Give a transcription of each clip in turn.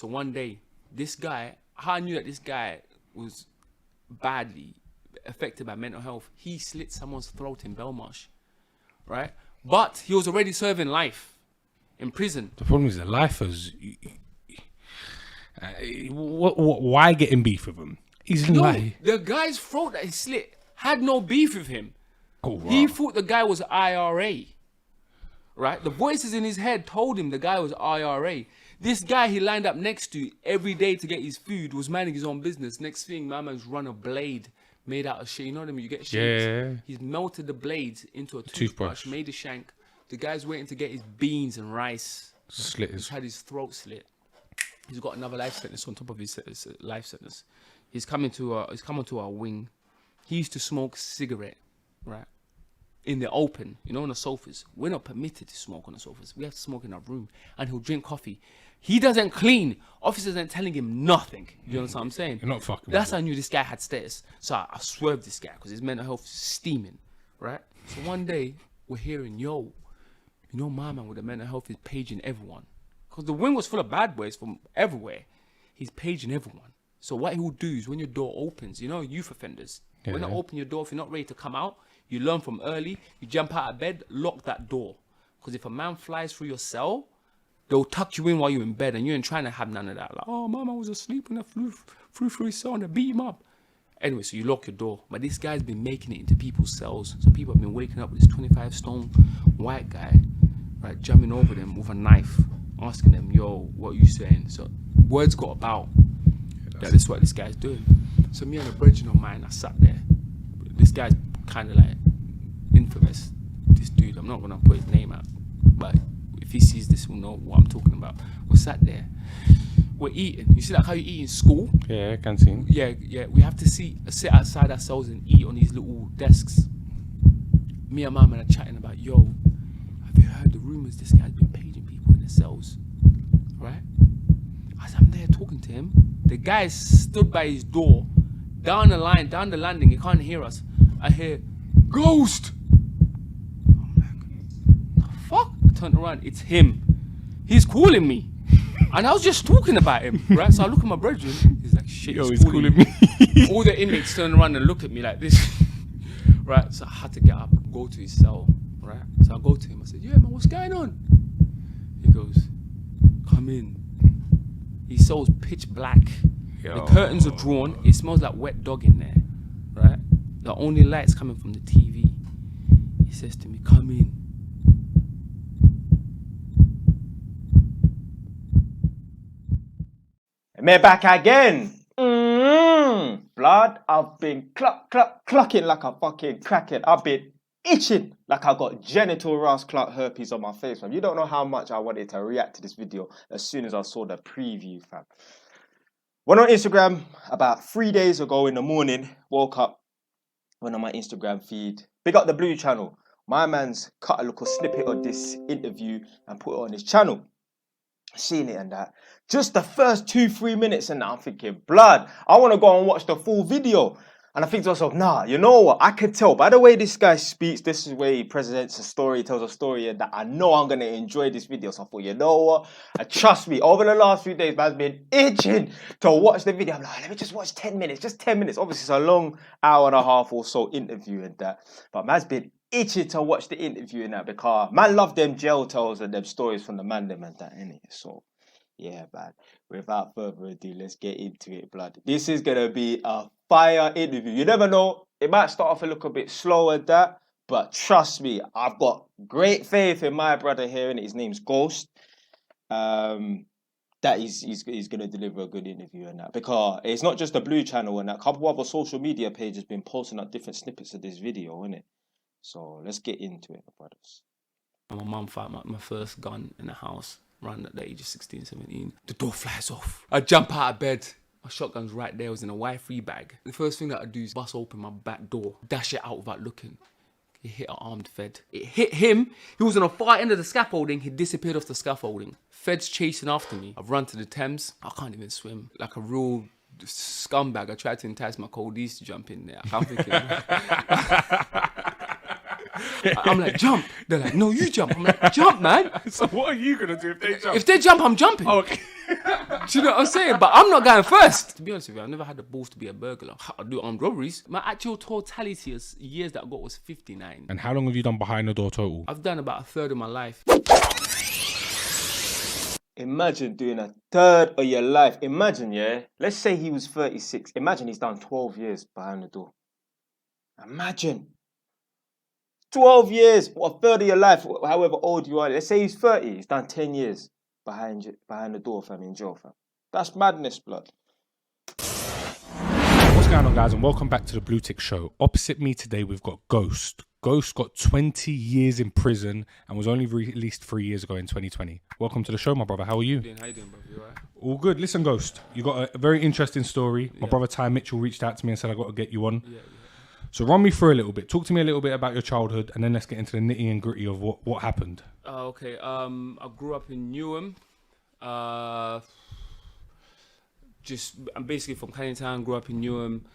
So one day, this guy, how I knew that this guy was badly affected by mental health, he slit someone's throat in Belmarsh, right? But he was already serving life in prison. The problem is the lifers. Why get in beef with him? He's like the guy's throat that he slit had no beef with him. Oh, wow. He thought the guy was IRA, right? The voices in his head told him the guy was IRA. This guy he lined up next to every day to get his food was minding his own business. Next thing, my man's run a blade made out of shit. You know what I mean? You get shapes. Yeah. He's melted the blades into a toothbrush, made a shank. The guy's waiting to get his beans and rice. He's had his throat slit. He's got another life sentence on top of his life sentence. He's come to our wing. He used to smoke cigarette, right? In the open, you know, on the sofas. We're not permitted to smoke on the sofas. We have to smoke in our room. And he'll drink coffee. He doesn't clean. Officers aren't telling him nothing. You understand what I'm saying? You're not fucking. That's how I knew this guy had status. So I swerved this guy because his mental health is steaming, right? So one day, we're hearing, yo, you know, my man with the mental health is paging everyone. Because the wing was full of bad boys from everywhere. He's paging everyone. So what he will do is when your door opens, you know, youth offenders, when you open your door, if you're not ready to come out, you learn from early, you jump out of bed, lock that door. Because if a man flies through your cell, they'll tuck you in while you're in bed and you ain't trying to have none of that. Like, oh, my man was asleep and I flew through his cell and I beat him up. Anyway, so you lock your door. But this guy's been making it into people's cells. So people have been waking up with this 25-stone white guy, right, jumping over them with a knife, asking them, yo, what are you saying? So words got about that this is what this guy's doing. So me and a brethren of mine, I sat there. This guy's kind of like infamous, this dude. I'm not going to put his name out, but if he sees this, he'll know what I'm talking about. We're sat there. We're eating. You see like how you eat in school? Yeah, canteen. Yeah. We have to sit outside ourselves and eat on these little desks. Me and my man are chatting about, yo, have you heard the rumors this guy's been paging people in the cells? Right? As I'm there talking to him, the guy stood by his door, down the landing, he can't hear us. I hear, ghost! I'm like, the fuck? I turned around, it's him. He's calling me. And I was just talking about him, right? So I look at my brethren, he's like, shit, he's calling me. All the inmates turned around and looked at me like this. Right? So I had to get up, go to his cell, right? So I go to him, I said, yeah, man, what's going on? He goes, come in. His cell's pitch black. Yo. The curtains are drawn. It smells like wet dog in there, right? The only light's coming from the TV. He says to me, come in. And we're back again. Blood, I've been clucking like a fucking crackhead. I've been itching like I got genital Ross Clark herpes on my face, fam. You don't know how much I wanted to react to this video as soon as I saw the preview, fam. Went on Instagram about 3 days ago in the morning, woke up, went on my Instagram feed, big up the Blue channel. My man's cut a little snippet of this interview and put it on his channel. Seen it and that. Just the first 2-3 minutes and I'm thinking, blood, I want to go and watch the full video. And I think to myself, nah, you know what? I could tell by the way this guy speaks, this is where he presents a story, tells a story, and that I know I'm going to enjoy this video. So I thought, you know what? And trust me, over the last few days, man's been itching to watch the video. I'm like, let me just watch 10 minutes, just 10 minutes. Obviously, it's a long hour and a half or so interview and that. But man's been itching to watch the interview and that because man love them jail tales and them stories from the man them and that, innit? So, yeah, man. Without further ado, let's get into it, blood. This is going to be a fire interview. You never know. It might start off a little bit slow at that. But trust me, I've got great faith in my brother here. And his name's Ghost. That he's going to deliver a good interview and that. Because it's not just the Blue channel and that. A couple other social media pages been posting up different snippets of this video, innit? So let's get into it, brothers. My mum found my first gun in the house. Around at the age of 16, 17. The door flies off. I jump out of bed. My shotgun's right there. It was in a Y3 bag. The first thing that I do is bust open my back door. Dash it out without looking. It hit an armed Fed. It hit him. He was on the far end of the scaffolding. He disappeared off the scaffolding. Fed's chasing after me. I've run to the Thames. I can't even swim. Like a real scumbag. I tried to entice my coldies to jump in there. I can't think I'm like, jump. They're like, no, you jump. I'm like, jump, man. So what are you going to do if they jump? If they jump, I'm jumping. Oh, okay. Do you know what I'm saying? But I'm not going first. To be honest with you, I never had the balls to be a burglar. I do armed robberies. My actual totality of years that I got was 59. And how long have you done behind the door total? I've done about a third of my life. Imagine doing a third of your life. Imagine, yeah. Let's say he was 36. Imagine he's done 12 years behind the door. Imagine. 12 years, or a third of your life, however old you are. Let's say he's 30. He's done 10 years behind the door, fam, in jail, fam. That's madness, blood. What's going on, guys, and welcome back to the Blue Tick Show. Opposite me today, we've got Ghost. Ghost got 20 years in prison and was only released 3 years ago in 2020. Welcome to the show, my brother. How are you? How you doing, bro? You alright? All good. Listen, Ghost, you got a very interesting story. My brother Ty Mitchell reached out to me and said I got to get you on. Yeah. So run me through a little bit. Talk to me a little bit about your childhood, and then let's get into the nitty and gritty of what happened. Okay. I grew up in Newham. I'm basically from Canning Town. Grew up in Newham.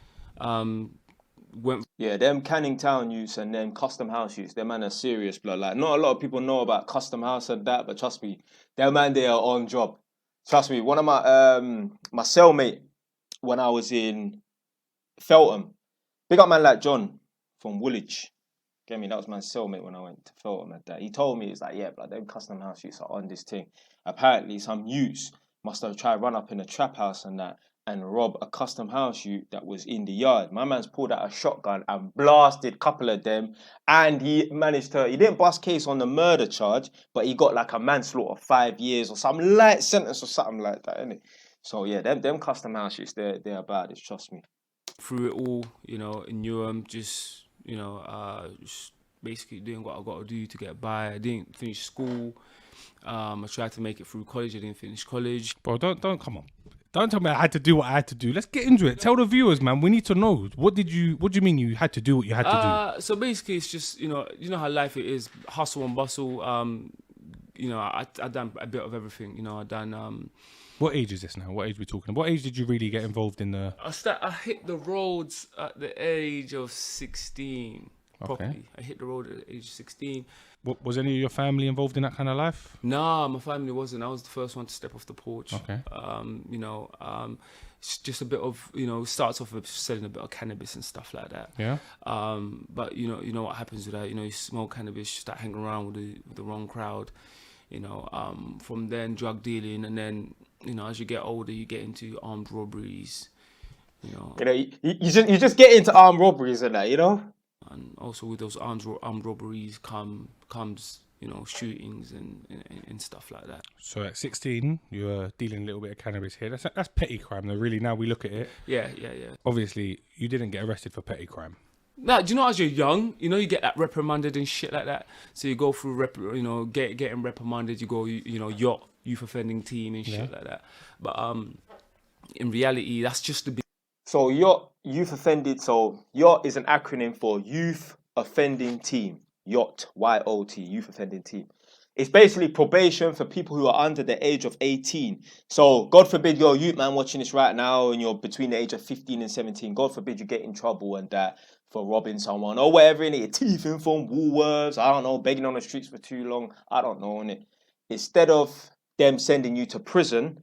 Yeah, them Canning Town youths and them Custom House youths, them man are serious, blood. Like, not a lot of people know about Custom House and that, but trust me, them man, they are on job. Trust me, one of my cellmate when I was in Feltham, big up man like John from Woolwich. Get me, that was my cellmate when I went to Feltham and that. He told me, it's like, yeah, blood, them Custom House youths are on this thing. Apparently, some youths must have tried run up in a trap house and that, and rob a Custom House youth that was in the yard. My man's pulled out a shotgun and blasted a couple of them, and he didn't bust case on the murder charge, but he got like a manslaughter of 5 years or some light sentence or something like that, innit? So yeah, them Custom House youths, they're about it, trust me. Through it all, in Newham, just basically doing what I got to do to get by. I didn't finish school. I tried to make it through college. I didn't finish college. Bro, don't come on. Don't tell me I had to do what I had to do. Let's get into it. Tell the viewers, man. We need to know. What do you mean you had to do what you had to do? So basically, it's just you know how life it is, hustle and bustle. I done a bit of everything. I done. What age is this now? What age are we talking about? What age did you really get involved in the? I hit the roads at the age of 16. Properly, Okay. I hit the road at the age of 16. Was any of your family involved in that kind of life? Nah, my family wasn't. I was the first one to step off the porch. Okay. It's just a bit of, starts off with selling a bit of cannabis and stuff like that. Yeah. But you know what happens with that. You smoke cannabis, you start hanging around with the wrong crowd. From then drug dealing, and then as you get older, you get into armed robberies. You just get into armed robberies and that, And also with those armed robberies comes shootings and stuff like that. So at 16, you were dealing a little bit of cannabis here. That's petty crime, though. Really, now we look at it. Yeah. Obviously, you didn't get arrested for petty crime. Now, do you know as you're young, you get that reprimanded and shit like that. So you go through getting reprimanded. You go, yacht, youth offending team and shit like that. But in reality, that's just the. So youth offended. So YOT is an acronym for Youth Offending Team. YOT, Y-O-T, Youth Offending Team. It's basically probation for people who are under the age of 18. So God forbid you're a youth man watching this right now and you're between the age of 15 and 17. God forbid you get in trouble and that for robbing someone or whatever, innit? Your teeth in from Woolworths, I don't know, begging on the streets for too long. I don't know, innit? Instead of them sending you to prison,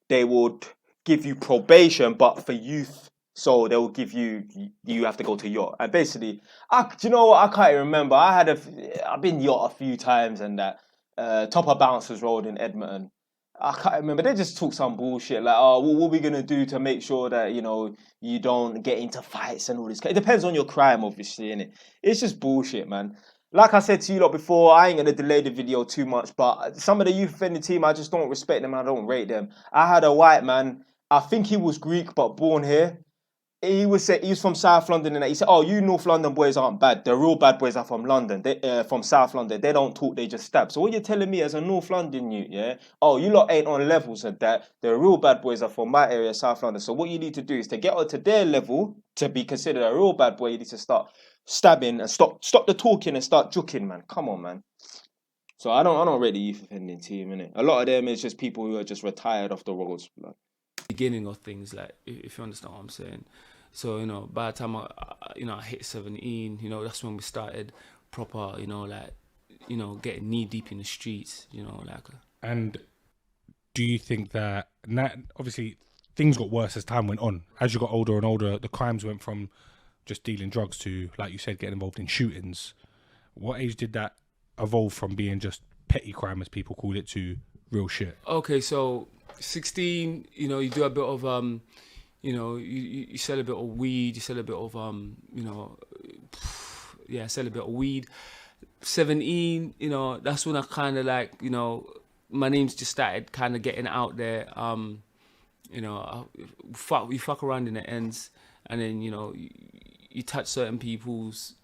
they would give you probation, but for youth. So they'll give you have to go to yacht. And basically, do you know what? I can't even remember. I've been yacht a few times and that. Top of Bouncers Road in Edmonton. I can't remember. They just talk some bullshit like, oh, what are we going to do to make sure that, you don't get into fights and all this. It depends on your crime, obviously, innit? It's just bullshit, man. Like I said to you lot before, I ain't going to delay the video too much, but some of the youth offending team, I just don't respect them. I don't rate them. I had a white man, I think he was Greek, but born here. He was from South London, and he said, "Oh, you North London boys aren't bad. The real bad boys are from London. From South London. They don't talk. They just stab." So what you're telling me as a North London youth, yeah? Oh, you lot ain't on levels of that. The real bad boys are from my area, South London. So what you need to do is to get onto their level to be considered a real bad boy. You need to start stabbing and stop the talking and start juking, man. Come on, man. So I don't rate the youth offending team, innit? A lot of them is just people who are just retired off the roads, like. Beginning of things, like if you understand what I'm saying. So by the time I hit 17, that's when we started proper, getting knee deep in the streets, And do you think that now, obviously things got worse as time went on? As you got older and older, the crimes went from just dealing drugs to, like you said, getting involved in shootings. What age did that evolve from being just petty crime, as people call it, to real shit? Okay, so 16, you know, you do a bit of you know, you sell a bit of weed, you sell a bit of you know, sell a bit of weed. 17, you know, that's when I kind of like, you know, my name's just started kind of getting out there. You know, you fuck around in the ends, and then, you know, you touch certain people's,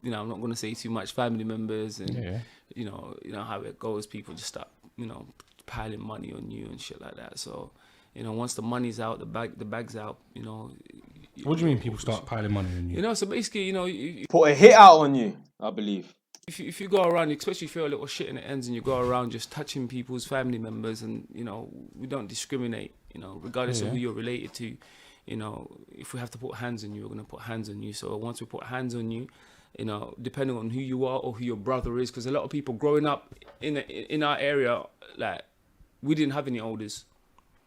you know, I'm not gonna say too much, family members, and you know how it goes. People just start, you know, piling money on you and shit like that. So, you know, once the money's out, the bag's out, you know. What do you mean people start piling money on you? You know, so basically, you know, you Put a hit out on you, I believe. if you go around, especially if you're a little shit in the ends, and you go around just touching people's family members, and, you know, we don't discriminate, you know, regardless of who you're related to. You know, if we have to put hands on you, we're gonna put hands on you. So once we put hands on you, you know, depending on who you are or who your brother is, because a lot of people growing up in our area, like, we didn't have any elders.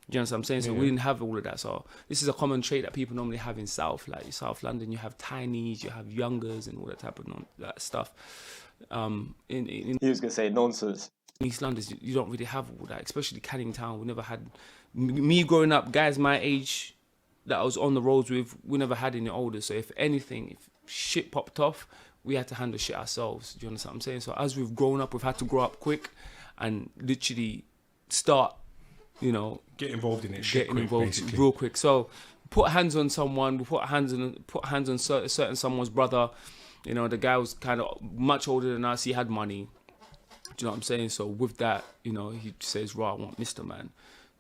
Do you understand what I'm saying? So we didn't have all of that. So this is a common trait that people normally have in South, like South London. You have tinies, you have youngers, and all that type of that stuff. He was gonna say nonsense. East London, you don't really have all that, especially Canning Town. We never had, me growing up, guys my age that I was on the roads with, we never had any elders. So if anything, if shit popped off, we had to handle shit ourselves. Do you understand what I'm saying? So as we've grown up, we've had to grow up quick and literally start, you know, Get involved in it. Getting involved basically real quick. So put hands on someone, we put hands on certain someone's brother. You know, the guy was kind of much older than us. He had money. Do you know what I'm saying? So with that, you know, he says, "Right, I want Mr. Man."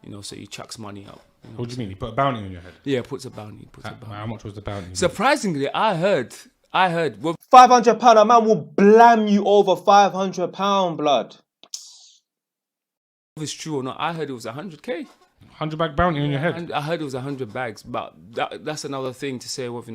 You know, so he chucks money up. You know what do you mean? He put a bounty on your head? Yeah, puts a bounty. How much was the bounty? Surprisingly, I heard. Well, £500, a man will blam you over £500, blood. if it's true or not, I heard it was 100K. 100 bag bounty on your head? I heard it was 100 bags, but that's another thing to say. With, you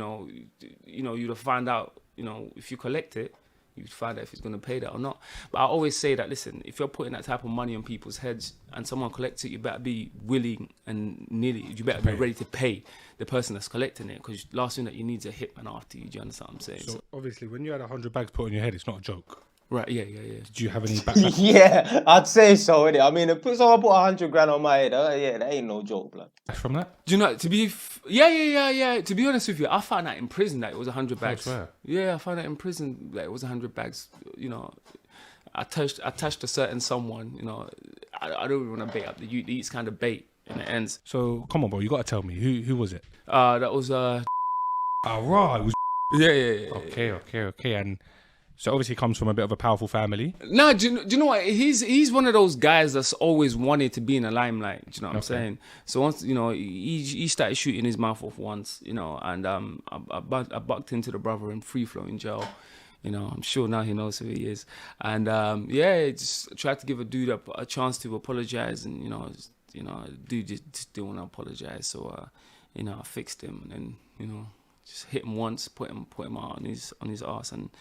know, you'd find out. You know, if you collect it, you'd find out if he's going to pay that or not. But I always say that, listen, if you're putting that type of money on people's heads and someone collects it, you better be willing and you better be ready to pay the person that's collecting it, because last thing that you need is a hitman after you. Do you understand what I'm saying? So obviously, when you had 100 bags put on your head, it's not a joke. Right, yeah. Did you have any backlash? Yeah, I'd say so, innit? I mean, if someone put 100 grand on my head, yeah, that ain't no joke, blood. From that? Do you know, to be to be honest with you, I found out in prison that it was 100 bags. Yeah, I found out in prison that it was 100 bags. You know, I touched a certain someone, you know, I don't really want to bait up the youth. It's kind of bait in the ends. So come on, bro, you got to tell me, who was it? That was right, it was yeah. Okay, and so obviously he comes from a bit of a powerful family. No, do you know what? He's one of those guys that's always wanted to be in the limelight. Do you know what I'm saying? So once, you know, he started shooting his mouth off once, you know, and I bucked into the brother in free flow in jail. You know, I'm sure now he knows who he is. And just tried to give a dude a chance to apologize, and dude just didn't want to apologize. So you know, I fixed him, and then, you know, just hit him once, put him out on his ass, and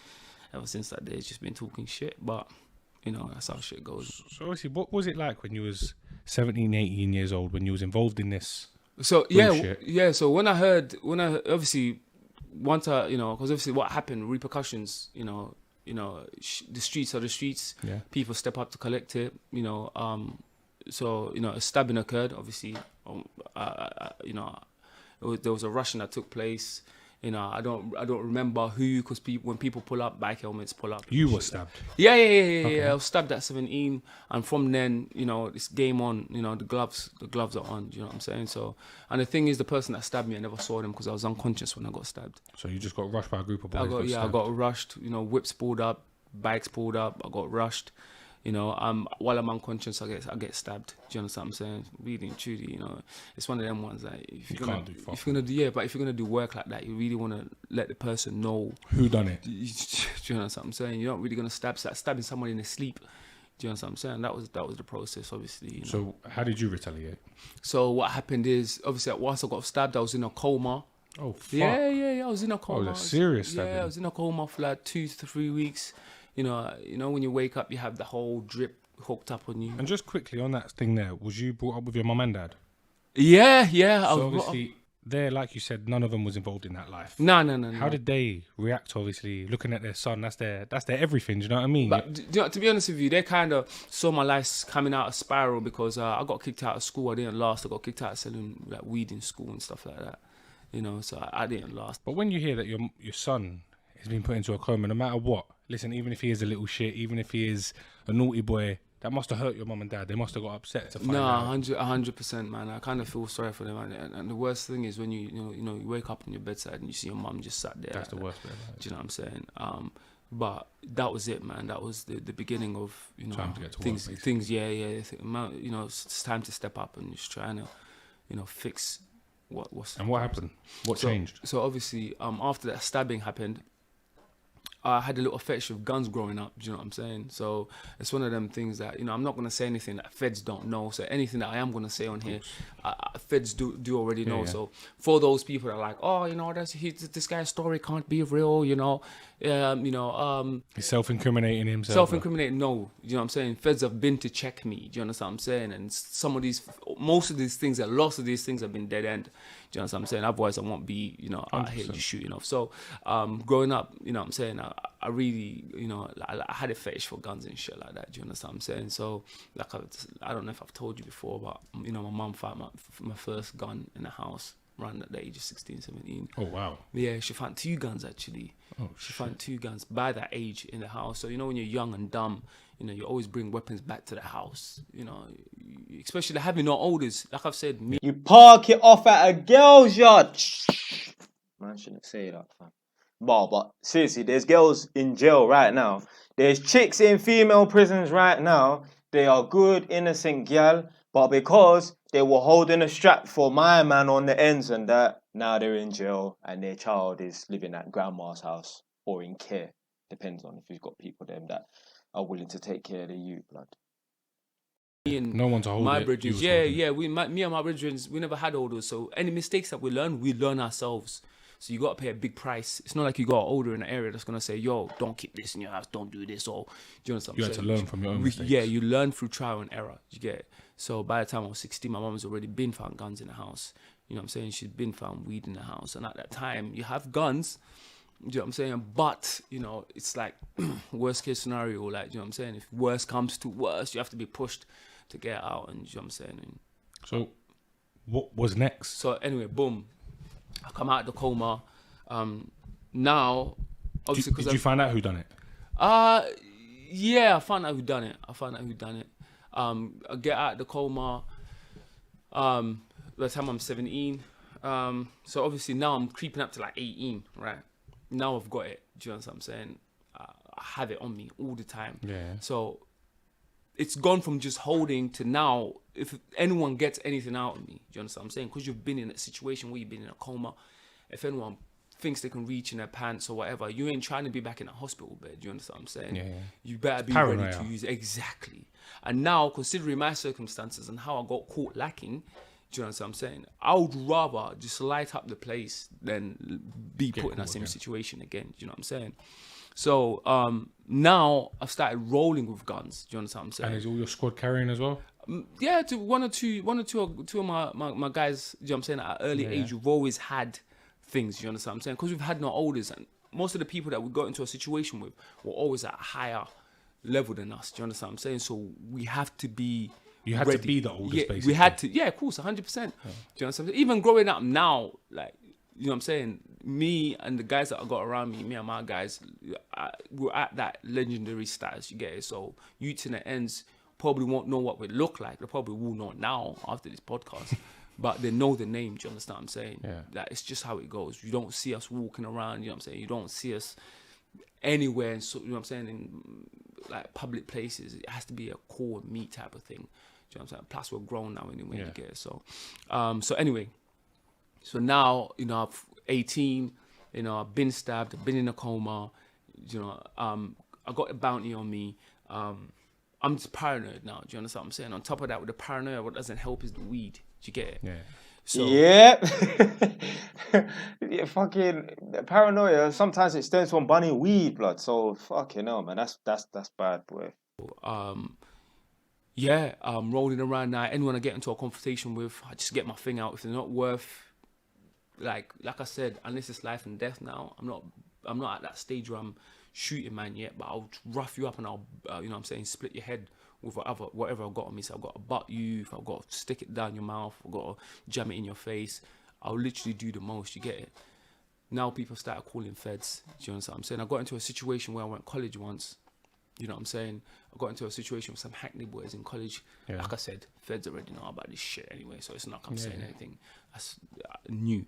ever since that day, it's just been talking shit. But, you know, that's how shit goes. So obviously, what was it like when you was 17, 18 years old, when you was involved in this? So So when I obviously, once I, you know, because obviously what happened, repercussions, you know, the streets are the streets. Yeah. People step up to collect it. You know, so, you know, a stabbing occurred. Obviously, you know, there was a rushing that took place. You know, I don't remember who, because when people pull up, bike helmets pull up. You were stabbed? Yeah. I was stabbed at 17, and from then, you know, it's game on. You know, the gloves are on. Do you know what I'm saying? So, and the thing is, the person that stabbed me, I never saw them because I was unconscious when I got stabbed. So you just got rushed by a group of boys? I got rushed. You know, whips pulled up, bikes pulled up. I got rushed. You know, while I'm unconscious, I get stabbed. Do you understand what I'm saying? Really and truly, you know, it's one of them ones that if you're gonna do work like that, you really want to let the person know who done it. Do you understand what I'm saying? You're not really gonna stabbing someone in their sleep. Do you understand what I'm saying? That was the process, obviously. You know? So how did you retaliate? So what happened is, obviously, once I got stabbed, I was in a coma. Oh, fuck. Yeah, I was in a coma. Oh, that's serious stabbing. Yeah, I was in a coma for like 2 to 3 weeks. You know, when you wake up, you have the whole drip hooked up on you. And just quickly on that thing there, was you brought up with your mum and dad? Yeah. I So was obviously, there, like you said, none of them was involved in that life. no. How did they react to obviously looking at their son? That's their everything. Do you know what I mean? But to be honest with you, they kind of saw my life coming out of spiral because I got kicked out of school. I didn't last. I got kicked out of selling like weed in school and stuff like that. You know, so I didn't last. But when you hear that your son has been put into a coma, no matter what, listen, even if he is a little shit, even if he is a naughty boy, that must have hurt your mum and dad. They must have got upset to find No, out. 100%, man. I kind of feel sorry for them, and the worst thing is when you wake up on your bedside and you see your mum just sat there. That's the worst bit. Do you know what I'm saying? But that was it, man. That was the beginning of Time to get to work, things. basically. Things, yeah. It's time to step up and just trying to, fix what's. And what happened? What changed? So obviously, after that stabbing happened, I had a little fetish of guns growing up. Do you know what I'm saying? So it's one of them things that I'm not gonna say anything that feds don't know. So anything that I am gonna say on here, feds do already know. Yeah. So for those people that are like, oh, this guy's story can't be real. He's self-incriminating himself. Self-incriminating, no. You know what I'm saying? Feds have been to check me. Do you understand what I'm saying? And most of these things, a lot of these things have been dead end. Do you understand what I'm saying? Otherwise, I won't be, out here 100%. just shooting off. So, growing up, you know what I'm saying? I really, I had a fetish for guns and shit like that. Do you understand what I'm saying? So, like, I don't know if I've told you before, but, my mum found my first gun in the house around at the age of 16, 17. Oh, wow. Yeah, she found 2 guns, actually. Oh, She found 2 guns by that age in the house. So, when you're young and dumb, you always bring weapons back to the house. Especially having no elders. Like I've said, me. You park it off at a girl's yard. Man shouldn't say that, fam. But seriously, there's girls in jail right now. There's chicks in female prisons right now. They are good, innocent gal, but because they were holding a strap for my man on the ends and that, now they're in jail and their child is living at grandma's house or in care. Depends on if you've got people them that are willing to take care of the youth, blood. And No one to hold my it. brethren, You was holding it. me and my brethren, we never had elders. So any mistakes that we learn ourselves. So you got to pay a big price. It's not like you got an older in the area that's going to say, yo, don't keep this in your house, don't do this, or do you understand what You I'm had to saying? learn from your own mistakes. Yeah, you learn through trial and error. You get it? So by the time I was 16, my mum has already been found guns in the house. You know what I'm saying? She'd been found weed in the house. And at that time, you have guns, you know what I'm saying? But, it's like worst case scenario, like, you know what I'm saying? If worst comes to worst, you have to be pushed to get out, and you know what I'm saying? And So, what was next? so anyway, boom, I come out of the coma. Now, obviously, Did you find out who done it? yeah, I found out who done it. I get out of the coma. By the time I'm 17. So obviously now I'm creeping up to like 18, right? Now I've got it. Do you understand what I'm saying? I have it on me all the time. Yeah. So it's gone from just holding to now, if anyone gets anything out of me, do you understand what I'm saying? Because you've been in a situation where you've been in a coma. If anyone thinks they can reach in their pants or whatever, you ain't trying to be back in a hospital bed. Do you understand what I'm saying? Yeah. You better be paranoia. ready to use it. Exactly. And now, considering my circumstances and how I got caught lacking, do you understand what I'm saying? I would rather just light up the place than be put in that same situation again. Do you know what I'm saying? So now I've started rolling with guns. Do you understand what I'm saying? And is all your squad carrying as well? Yeah, to one or two of my guys, you know what I'm saying, at an early age, we've always had things, you understand what I'm saying? Because we've had no elders, and most of the people that we got into a situation with were always at a higher level than us, do you understand what I'm saying? So we have to be You had ready. to be the oldest, Yeah, basically. we had to, yeah, of course, 100%. Do you understand? Even growing up now, like, you know what I'm saying? Me and the guys that I got around me and my guys, we're at that legendary status, you get it? So youths in the ends probably won't know what we look like. They probably will know now after this podcast. But they know the name, do you understand what I'm saying? Yeah. That it's just how it goes. You don't see us walking around, you know what I'm saying? You don't see us anywhere, so, you know what I'm saying, in like public places. It has to be a core meat type of thing. Do you know what I'm saying? Plus we're grown now anyway, you get it? So, so anyway, so now, you know, I'm 18, you know, I've been stabbed, I've been in a coma, you know, I got a bounty on me. I'm just paranoid now, do you understand what I'm saying? On top of that, with the paranoia, what doesn't help is the weed. Do you get it? Yeah. So, Yeah. Yeah, fucking paranoia. Sometimes it stems from bunny weed, blood. So fucking hell, man. That's bad, boy. Yeah, rolling around now. Anyone I get into a conversation with, I just get my thing out. If they're not worth, like I said, unless it's life and death now, I'm not at that stage where I'm shooting man yet. But I'll rough you up and I'll, you know what I'm saying, split your head with whatever I've got on me. So I've got to butt you, if I've got to stick it down your mouth, I've got to jam it in your face. I'll literally do the most. You get it? Now people started calling feds. Do you understand what I'm saying? I got into a situation where I went to college once. You know what I'm saying? I got into a situation with some Hackney boys in college. Yeah. Like I said, feds already know about this shit anyway, so it's not like I'm saying anything that's new.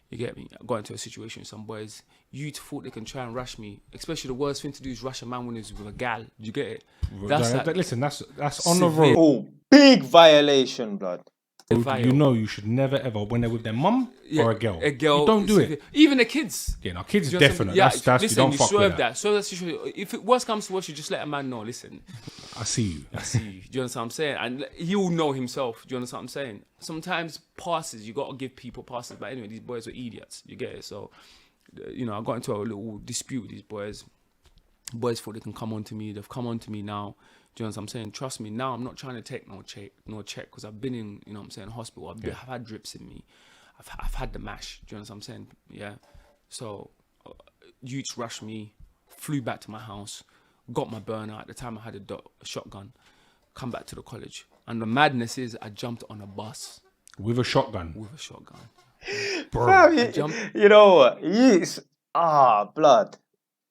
You get me? I got into a situation with some boys. You thought they can try and rush me. Especially the worst thing to do is rush a man when he's with a gal. You get it? Listen, that's on the road. Oh, big violation, blood. You know you should never ever, when they're with their mum or a girl. You don't do it. Even the kids. Yeah, no, kids You know definitely. Yeah, That's listen, you don't you fuck swerve with that. So that's if it worst comes to worst, you just let a man know. Listen, I see you. I see you. Do you understand what I'm saying? And he'll know himself. Do you understand what I'm saying? Sometimes passes, you got to give people passes. But anyway, these boys were idiots. You get it? So, you know, I got into a little dispute with these boys. Boys thought they can come on to me. They've come on to me now. Do you know what I'm saying? Trust me, now I'm not trying to take no check because I've been in, you know what I'm saying, hospital. I've had drips in me. I've had the mash. Do you know what I'm saying? Yeah. So, youths rushed me, flew back to my house, got my burner. At the time I had a shotgun, come back to the college. And the madness is I jumped on a bus. With a shotgun? With a shotgun. Bro. You know what? Yes. Blood.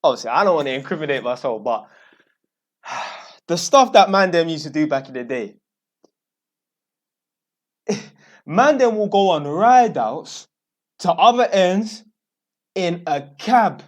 Obviously, I don't want to incriminate myself, but the stuff that man them used to do back in the day. Man them will go on ride outs to other ends in a cab.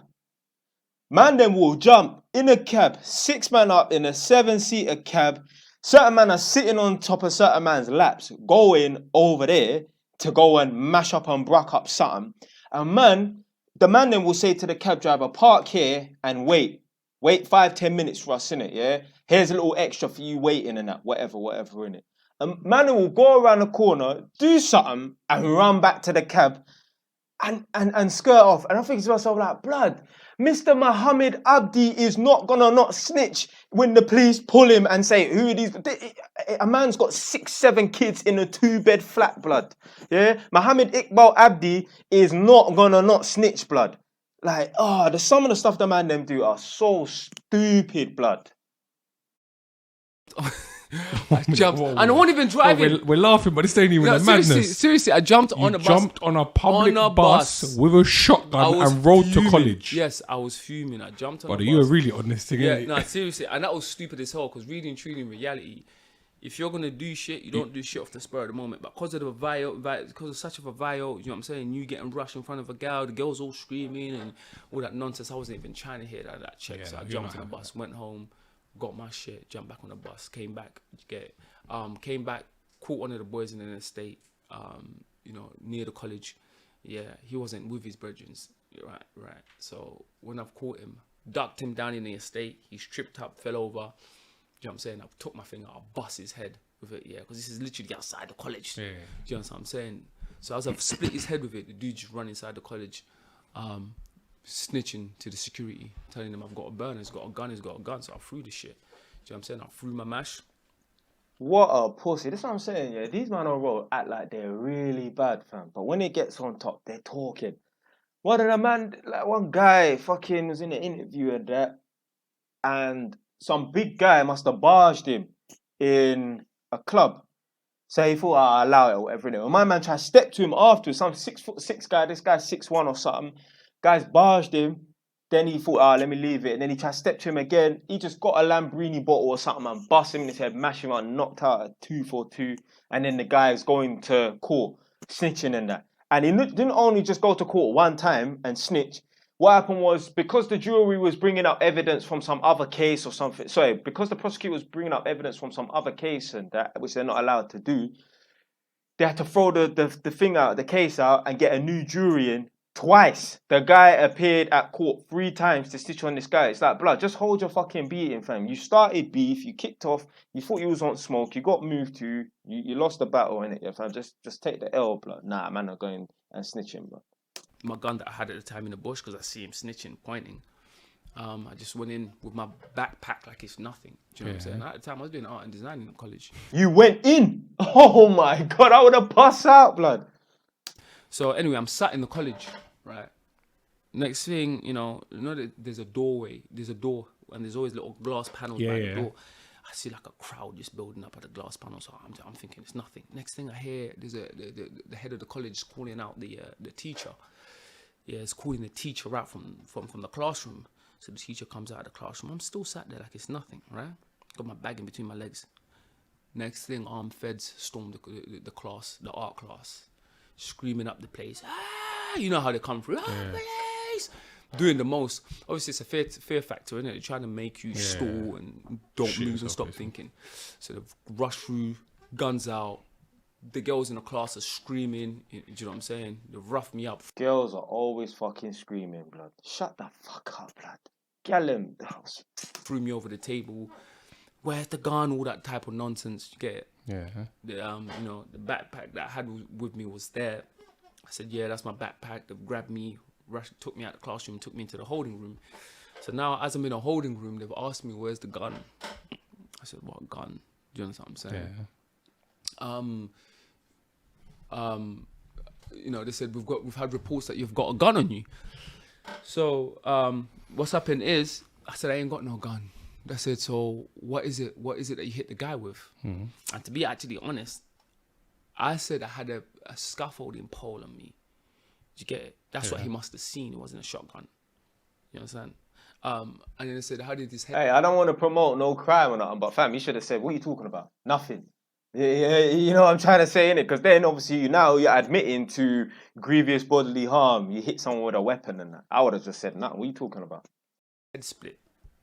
Man them will jump in a cab, 6 man up in a 7-seater cab. Certain man are sitting on top of certain man's laps, going over there to go and mash up and bruck up something. And the man then will say to the cab driver, park here and wait. Wait 5-10 minutes for us, innit, yeah? Here's a little extra for you waiting and that, whatever, innit? And man will go around the corner, do something, and run back to the cab and skirt off. And I think to myself, like, blood, Mr. Muhammad Abdi is not gonna not snitch when the police pull him and say, who are these? A man's got 6-7 kids in a 2-bed flat, blood. Yeah? Muhammad Iqbal Abdi is not gonna not snitch, blood. Like, some of the stuff the man them do are so stupid, blood. I jumped. And I wasn't even driving. We're laughing, but this ain't even a madness. Seriously, I jumped on a bus. Jumped on a public bus with a shotgun and rode to college. Yes, I was fuming. I jumped on a bus. You were really on this thing, yeah, no, seriously. And that was stupid as hell, because really and truly in reality, if you're going to do shit, you don't do shit off the spur of the moment. But because of because of such of a viol, you know what I'm saying, you getting rushed in front of a girl, the girls all screaming and all that nonsense, I wasn't even trying to hear that check. So I jumped on the bus, went home, got my shit, jumped back on the bus, came back, came back, caught one of the boys in an estate, you know, near the college. Yeah, he wasn't with his brethren. Right. So when I've caught him, ducked him down in the estate, he's tripped up, fell over. Do you know what I'm saying? I took my finger, I bust his head with it, because this is literally outside the college. Yeah. Do you know what I'm saying? So as I've split his head with it, the dude just run inside the college, snitching to the security, telling them I've got a burner, he's got a gun, so I threw the shit. Do you know what I'm saying? I threw my mash. What a pussy. That's what I'm saying, yeah. These men on road act like they're really bad, fam. But when it gets on top, they're talking. One guy fucking was in an interview and that, and some big guy must have barged him in a club. So he thought, I'll allow it or whatever. And my man tried to step to him afterwards. Some 6'6" guy, this guy's 6'1" or something. Guys barged him. Then he thought, let me leave it. And then he tried to step to him again. He just got a Lamborghini bottle or something and bust him in his head, mash him out, knocked out a 242. And then the guy's going to court, snitching and that. And he didn't only just go to court one time and snitch. What happened was, because the jury was bringing up evidence from some other case or something, because the prosecutor was bringing up evidence from some other case and that, which they're not allowed to do, they had to throw the case out and get a new jury in twice. The guy appeared at court 3 times to stitch on this guy. It's like, blood, just hold your fucking beating, fam. You started beef, you kicked off, you thought you was on smoke, you got moved to, you lost the battle, innit, yeah, fam. Just take the L, blood. Nah, man, I'm going and snitching, blood. My gun that I had at the time in the bush, because I see him snitching, pointing. I just went in with my backpack like it's nothing. Do you know what I'm saying? At the time, I was doing art and design in college. You went in? Oh my God, I would have bust out, blood. So anyway, I'm sat in the college, right? Next thing, you know that there's a doorway, there's a door, and there's always little glass panels by the door. I see like a crowd just building up at the glass panel, so I'm thinking it's nothing. Next thing I hear, there's the head of the college is calling out the teacher. Yeah, it's calling the teacher out from the classroom. So the teacher comes out of the classroom. I'm still sat there like it's nothing, right? Got my bag in between my legs. Next thing, armed feds stormed the class, the art class, screaming up the place. Ah, you know how they come through. Police! Doing the most. Obviously, it's a fear factor, isn't it? They're trying to make you stall and don't move and stop thinking. So they've rushed through, guns out. The girls in the class are screaming. Do you know what I'm saying? They've roughed me up. Girls are always fucking screaming, blood. Shut the fuck up, blood. Get him. Threw me over the table. Where's the gun? All that type of nonsense. You get it? Yeah. The the backpack that I had with me was there. I said, yeah, that's my backpack. They grabbed me, took me out of the classroom, took me into the holding room. So now, as I'm in a holding room, they've asked me, where's the gun? I said, what gun? Do you understand what I'm saying? Yeah. They said we've had reports that you've got a gun on you. So what's happened is, I said I ain't got no gun. They said, so what is it that you hit the guy with? Mm-hmm. And to be actually honest, I said I had a scaffolding pole on me. Did you get it? That's what he must have seen. It wasn't a shotgun. You understand? And then they said, how did this happen? Hey, I don't want to promote no crime or nothing, but fam, you should have said, what are you talking about? Nothing. Yeah, you know what I'm trying to say, innit? Because then obviously you're admitting to grievous bodily harm. You hit someone with a weapon and that. I would have just said, nothing. What are you talking about? Head split.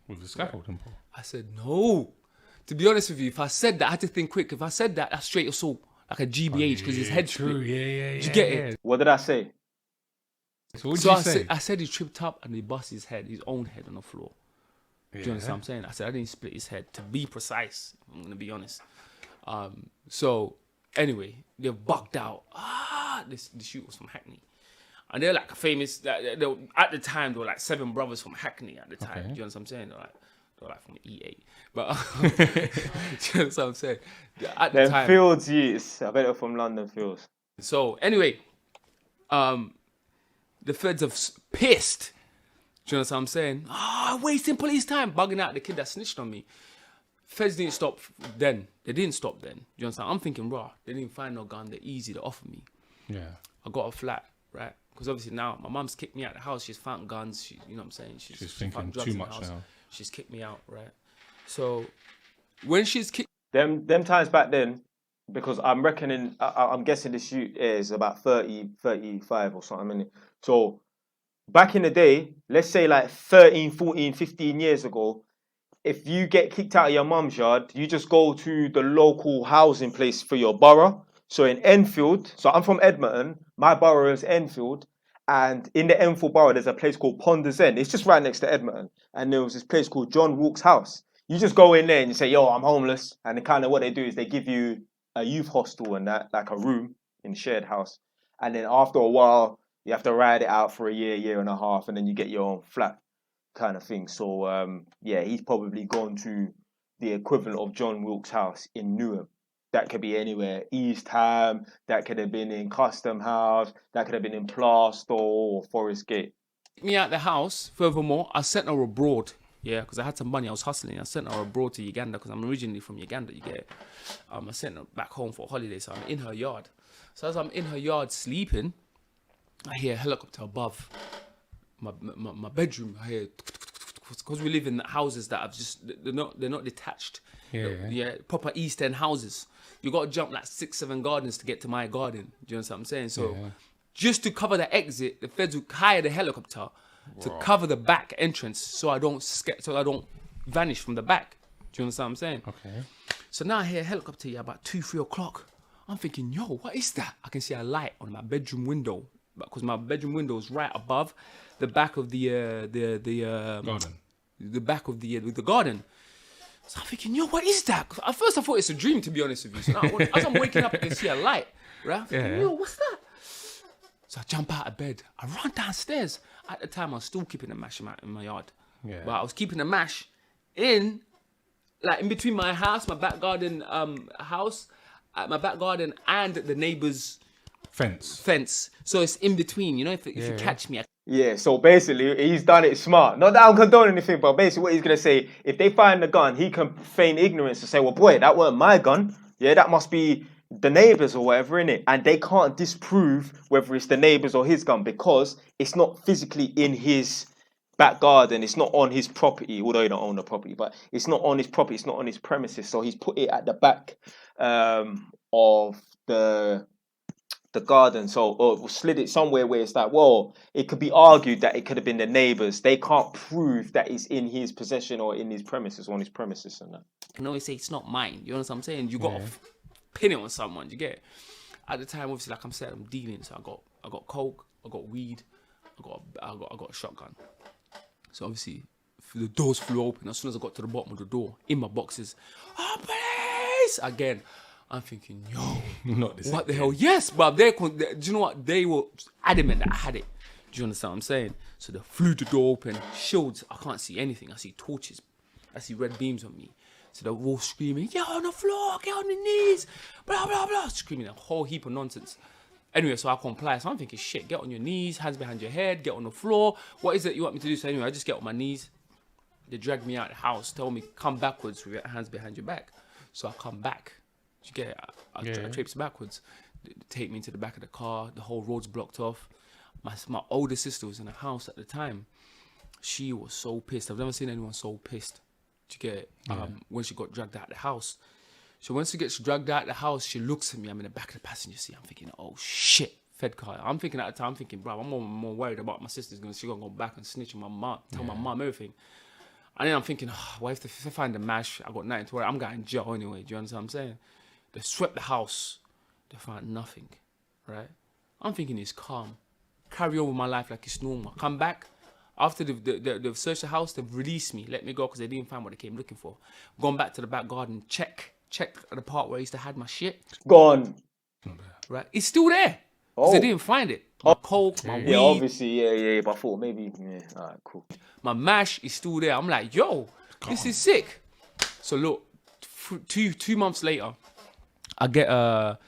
With the scaffolding pole. I said, no. To be honest with you, if I said that, I had to think quick. If I said that, that's straight assault. Like a GBH because his head split. Yeah. Did you get it? What did I say? So what did you say? I said he tripped up and he bust his own head on the floor. Do you understand what I'm saying? I said I didn't split his head. To be precise, I'm going to be honest. So anyway, they're bugged out. The shoot was from Hackney. And they're like a famous, at the time, there were like 7 brothers from Hackney at the time. Do you understand what I'm saying? They're like from E8. But, do you understand what I'm saying? At the time. Fields, yes. I bet they're from London Fields. So anyway, the feds have pissed. Do you understand what I'm saying? Wasting police time, bugging out the kid that snitched on me. Feds didn't stop then. They didn't stop then. Do you understand? I'm thinking, they didn't find no gun. They're easy to offer me. Yeah. I got a flat, right? Because obviously now my mum's kicked me out of the house. She's found guns. You know what I'm saying? She's thinking too much now. She's kicked me out, right? So when she's kicked... Them times back then, because I'm reckoning, I'm guessing the shoot is about 30, 35 or something. Innit? So back in the day, let's say like 13, 14, 15 years ago, if you get kicked out of your mum's yard, you just go to the local housing place for your borough. So in Enfield, so I'm from Edmonton, my borough is Enfield, and in the Enfield borough, there's a place called Ponders End. It's just right next to Edmonton. And there was this place called John Wilkes House. You just go in there and you say, yo, I'm homeless. And kind of what they do is they give you a youth hostel and that, like a room in a shared house. And then after a while, you have to ride it out for a year and a half, and then you get your own flat kind of thing. So, he's probably gone to the equivalent of John Wilkes House in Newham. That could be anywhere. East Ham, that could have been in Custom House, that could have been in Plaistow or Forest Gate. Me out the house, furthermore, I sent her abroad. Yeah, because I had some money, I was hustling. I sent her abroad to Uganda because I'm originally from Uganda, you get it. I sent her back home for a holiday, so I'm in her yard. So as I'm in her yard sleeping, I hear a helicopter above my bedroom. I hear, because we live in houses that have just, they're not detached. Yeah, proper East End houses. You got to jump like 6-7 gardens to get to my garden. Do you understand what I'm saying? So just to cover the exit, the feds would hire the helicopter to cover the back entrance so I don't vanish from the back. Do you understand what I'm saying? Okay. So now I hear a helicopter about 2-3 o'clock. I'm thinking, yo, what is that? I can see a light on my bedroom window because my bedroom window is right above the back of the garden. The back of the garden. So I'm thinking, yo, what is that? At first I thought it's a dream, to be honest with you. So now, as I'm waking up, I can see a light. Right? I'm thinking, yo, what's that? So I jump out of bed. I run downstairs. At the time, I was still keeping a mash in my yard. Yeah. But I was keeping the mash in, like in between my house, my back garden house, my back garden and the neighbour's Fence. So it's in between, you know, if you catch me. Yeah, so basically, he's done it smart. Not that I'm condoning anything, but basically what he's going to say, if they find the gun, he can feign ignorance and say, well, boy, that weren't my gun. Yeah, that must be the neighbours or whatever, innit? And they can't disprove whether it's the neighbours or his gun because it's not physically in his back garden. It's not on his property, although he don't own the property, but it's not on his property. It's not on his premises. So he's put it at the back of the garden, or slid it somewhere where it's like, well, it could be argued that it could have been the neighbours. They can't prove that it's in his possession or in his premises, on his premises and that. I can always say it's not mine. You know what I'm saying? You got to pin it on someone. You get it? At the time, obviously, like I'm saying, I'm dealing. So I got coke, I got weed, I got a shotgun. So obviously, the doors flew open. As soon as I got to the bottom of the door, in my boxes, oh police! Again, I'm thinking, yo, Not this what the hell? Yes, but do you know what? They were adamant that I had it. Do you understand what I'm saying? So they flew the door open, shields. I can't see anything. I see torches. I see red beams on me. So they're all screaming, get on the floor, get on the knees, blah, blah, blah. Screaming a whole heap of nonsense. Anyway, so I comply. So I'm thinking, shit, get on your knees, hands behind your head, get on the floor. What is it you want me to do? So anyway, I just get on my knees. They drag me out of the house, tell me, come backwards with your hands behind your back. So I come back. You get it? I traipse backwards. They take me into the back of the car. The whole road's blocked off. My older sister was in the house at the time. She was so pissed. I've never seen anyone so pissed. Do you get it? When she got dragged out of the house. So once she gets dragged out of the house, she looks at me. I'm in the back of the passenger seat. I'm thinking, oh shit, Fed car. I'm thinking at the time, bro, I'm more worried about my sister's she gonna go back and snitch on my mom, tell my mom everything. And then I'm thinking, well, if I find the mash, I got nothing to worry. I'm going in jail anyway. Do you understand what I'm saying? They swept the house. They found nothing, right? I'm thinking it's calm. Carry on with my life like it's normal. Come back. After they've searched the house, they've released me. Let me go because they didn't find what they came looking for. Gone back to the back garden. Check the part where I used to hide my shit. Gone. Right? It's still there. Because they didn't find it. My coke, my weed. Yeah, obviously, yeah. But I thought maybe, all right, cool. My mash is still there. I'm like, yo, this is sick. So look, 2 months later, I get a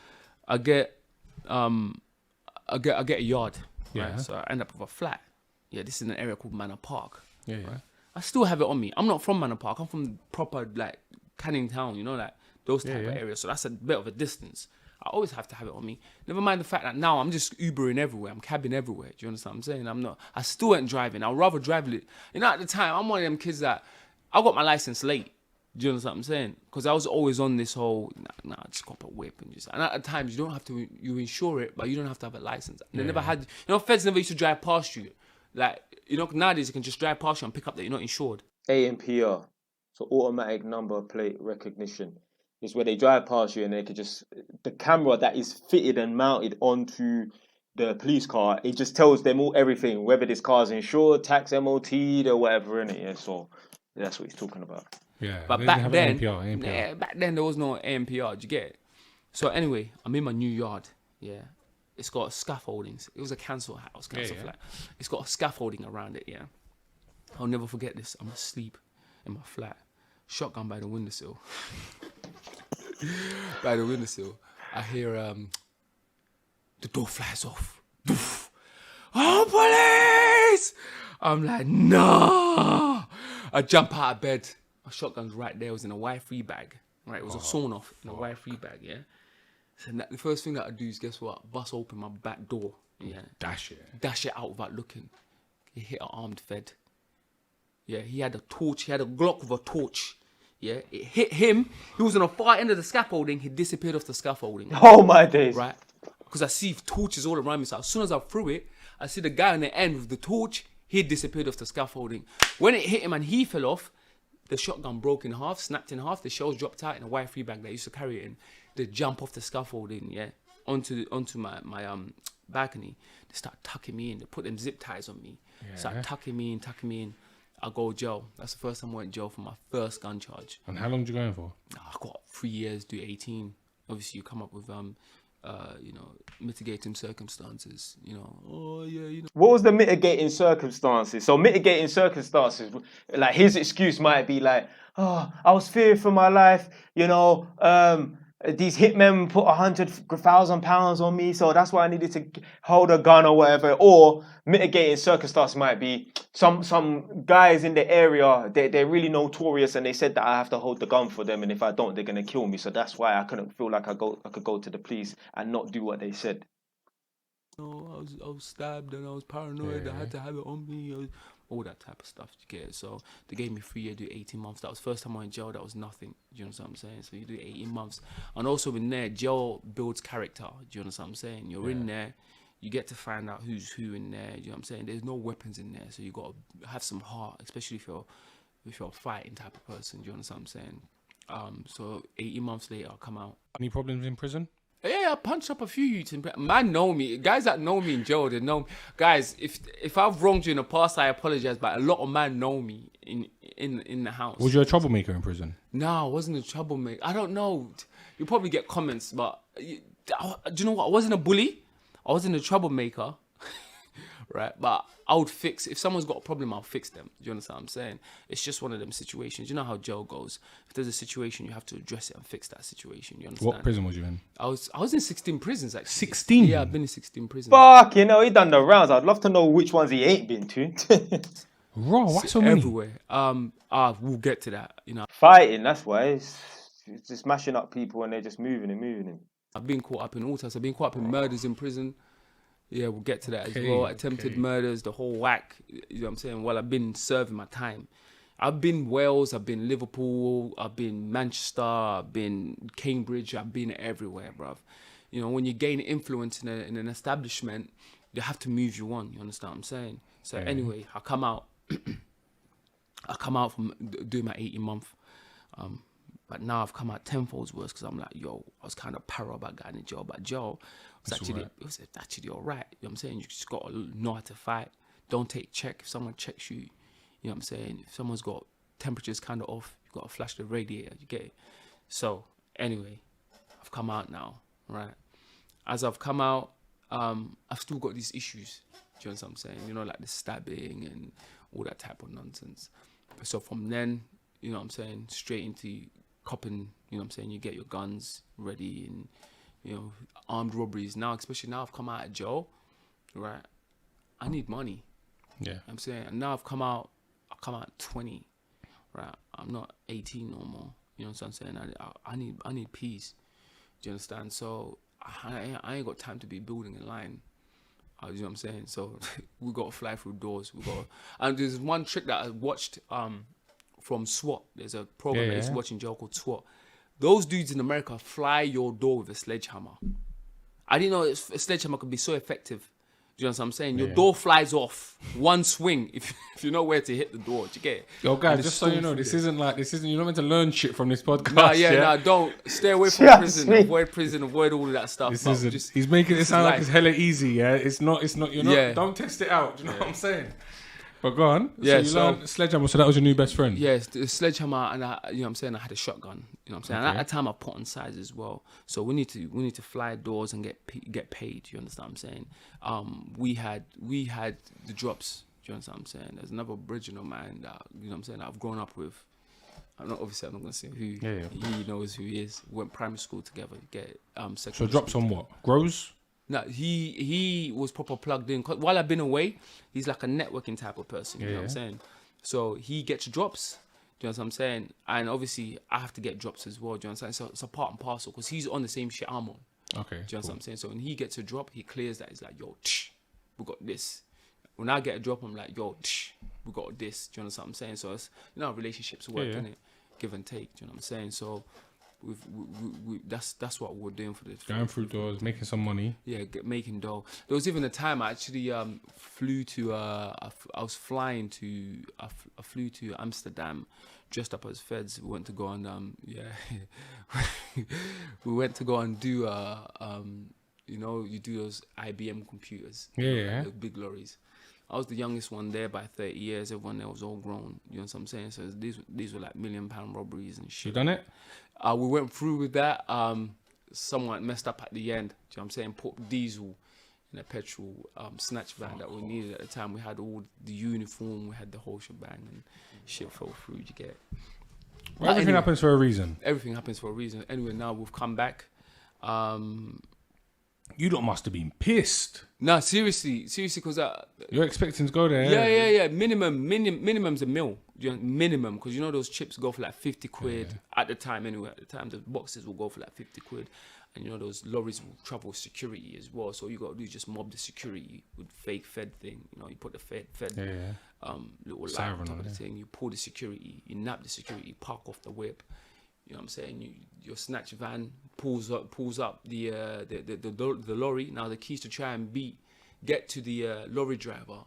yard. Yeah. Right? So I end up with a flat. Yeah, this is an area called Manor Park. Yeah. Right? I still have it on me. I'm not from Manor Park. I'm from proper like Canning Town. You know, like those type of areas. So that's a bit of a distance. I always have to have it on me. Never mind the fact that now I'm just Ubering everywhere. I'm cabbing everywhere. Do you understand what I'm saying? I still ain't driving. I'd rather drive it. You know, at the time, I'm one of them kids that I got my license late. Do you understand what I'm saying? Because I was always on this whole, nah, just got a whip and at the times you don't have to, you insure it, but you don't have to have a license. They never had, feds never used to drive past you. Like, nowadays you can just drive past you and pick up that you're not insured. ANPR, so automatic number plate recognition, is where they drive past you and they could just, the camera that is fitted and mounted onto the police car, it just tells them everything, whether this car's insured, tax, MOT, or whatever, innit? Yeah, so that's what he's talking about. Yeah, but back then, back then there was no ANPR. Do you get it? So anyway, I'm in my new yard. Yeah, it's got scaffoldings. It was a council house, flat. It's got scaffolding around it. Yeah, I'll never forget this. I'm asleep in my flat, shotgun by the windowsill. By the windowsill, I hear the door flies off. Doof. Oh, police! I'm like, no. I jump out of bed. My shotgun's right there. It was in a Y3 bag. Right, it was a sawn off in a Y3 bag. Yeah. So the first thing that I do is, guess what? Bust open my back door. Yeah. Dash it out without looking. He hit an armed Fed. Yeah, he had a torch. He had a Glock with a torch. Yeah, it hit him. He was on the far end of the scaffolding. He disappeared off the scaffolding. Oh my days! Right, because I see torches all around me. So as soon as I threw it, I see the guy on the end with the torch. He disappeared off the scaffolding. When it hit him and he fell off, the shotgun broke in half, snapped in half. The shells dropped out in a Y3 bag that I used to carry it in. They jump off the scaffolding, yeah, onto my balcony. They start tucking me in. They put them zip ties on me. Yeah. Start tucking me in. I go jail. That's the first time I went to jail for my first gun charge. And how long did you go in for? I got 3 years, do 18. Obviously, you come up with you know, mitigating circumstances. You know, oh yeah, you know. What was the mitigating circumstances? So mitigating circumstances, like his excuse might be like, oh, I was fearing for my life, you know, these hitmen put £100,000 on me, so that's why I needed to hold a gun or whatever. Or mitigating circumstance might be some guys in the area, they're really notorious, and they said that I have to hold the gun for them, and if I don't, they're gonna kill me. So that's why I couldn't feel like I could go to the police and not do what they said. know, I was stabbed and I was paranoid. I had to have it on me. All that type of stuff. You get it? So they gave me 3 years, do 18 months. That was the first time I went in jail. That was nothing. Do you understand what I'm saying? So you do 18 months. And also in there, jail builds character. Do you understand what I'm saying? You're in there. You get to find out who's who in there. Do you know what I'm saying? There's no weapons in there. So you got to have some heart, especially if you're a fighting type of person. Do you understand what I'm saying? So 18 months later, I'll come out. Any problems in prison? Yeah, I punched up a few youths. Man know me. Guys that know me in jail, they know me. Guys, if I've wronged you in the past, I apologize. But a lot of men know me in the house. Was you a troublemaker in prison? No, I wasn't a troublemaker. I don't know. You probably get comments, but do you know what? I wasn't a bully. I wasn't a troublemaker. Right? But I would fix, if someone's got a problem, I'll fix them. Do you understand what I'm saying? It's just one of them situations. You know how jail goes. If there's a situation, you have to address it and fix that situation. You understand? What prison was you in? I was in 16 prisons, actually. 16? Yeah, I've been in 16 prisons. Fuck, you know, he done the rounds. I'd love to know which ones he ain't been to. Raw, why so many? Everywhere. We'll get to that. You know, Fighting, that's why. It's just smashing up people and they're just moving him. I've been caught up in all types. I've been caught up in murders in prison. Yeah, we'll get to that as well. Attempted murders, the whole whack. You know what I'm saying? While I've been serving my time. I've been Wales, I've been Liverpool, I've been Manchester, I've been Cambridge, I've been everywhere, bruv. You know, when you gain influence in an establishment, they have to move you on. You understand what I'm saying? So anyway, I come out. I come out from doing my 18-month. But now I've come out tenfold worse because I'm like, yo, I was kind of paranoid about going in jail. But jail was actually all right. You know what I'm saying? You just got to know how to fight. Don't take check. If someone checks you, you know what I'm saying? If someone's got temperatures kind of off, you got to flash the radiator. You get it? So anyway, I've come out now, right? As I've come out, I've still got these issues. Do you know what I'm saying? You know, like the stabbing and all that type of nonsense. So from then, you know what I'm saying, straight into copping, you know what I'm saying, you get your guns ready and, you know, armed robberies. Now, especially now I've come out of jail, right? I need money. Yeah. I'm saying, and now I've come out at 20, right? I'm not 18 no more. You know what I'm saying? I need peace. Do you understand? So I ain't got time to be building a line. You know what I'm saying? So we got to fly through doors. And there's one trick that I watched from SWAT. There's a program that I used to watch in jail called SWAT. Those dudes in America fly your door with a sledgehammer. I didn't know a sledgehammer could be so effective. Do you know what I'm saying? Your door flies off one swing if you know where to hit the door. Do you get it? Yo, guys, just so you know, this isn't you're not meant to learn shit from this podcast. Don't stay away from prison. Avoid prison. Avoid all of that stuff. He's making it sound like it's hella easy. Yeah, it's not. You're not. Don't test it out. Do you know what I'm saying? But go on. Yeah, so you learned sledgehammer. So that was your new best friend. Yes, the sledgehammer, and you know what I'm saying. I had a shotgun. You know what I'm saying. Okay. And at that time, I put on size as well. So we need to fly doors and get paid. You understand what I'm saying? We had the drops. Do you understand what I'm saying? There's another original man that, you know what I'm saying, that I've grown up with. I'm not going to say who. He knows who he is. We went primary school together. So drops on what? Grows. No, he was proper plugged in. While I've been away, he's like a networking type of person. You know what I'm saying? So he gets drops. Do you know what I'm saying? And obviously, I have to get drops as well. Do you know what I'm saying? So it's a part and parcel because he's on the same shit I'm on. Okay. Do you know what I'm saying? So when he gets a drop, he clears that. He's like, yo, we got this. When I get a drop, I'm like, yo, we got this. Do you know what I'm saying? So it's, you know, relationships work, innit? Give and take. Do you know what I'm saying? So that's what we're doing for this. Going through doors, making some money. Yeah, making dough. There was even a time I actually flew to. I flew to Amsterdam, dressed up as feds. We went to go and we went to go and do you know, you do those IBM computers. Those big lorries. I was the youngest one there by 30 years. Everyone there was all grown. You know what I'm saying? So these were like £1 million robberies and shit. You done it? We went through with that. someone messed up at the end. Do you know what I'm saying? Put diesel in a petrol snatch van that we needed at the time. We had all the uniform, we had the whole shebang, and shit fell through. You get it? Well, everything happens for a reason. Everything happens for a reason. Anyway, now we've come back. You lot must have been pissed. No, seriously, because You're expecting to go there. yeah. Minimum's a mil. Minimum, because you know those chips go for like 50 quid at the time. Anyway, at the time the boxes will go for like 50 quid, and you know those lorries will travel security as well. So you got to do is just mob the security with fake Fed thing. You know, you put the Fed little light on top of the thing. You pull the security, you nab the security, park off the whip. You know what I'm saying? Your snatch van pulls up the lorry. Now the keys to try and get to the lorry driver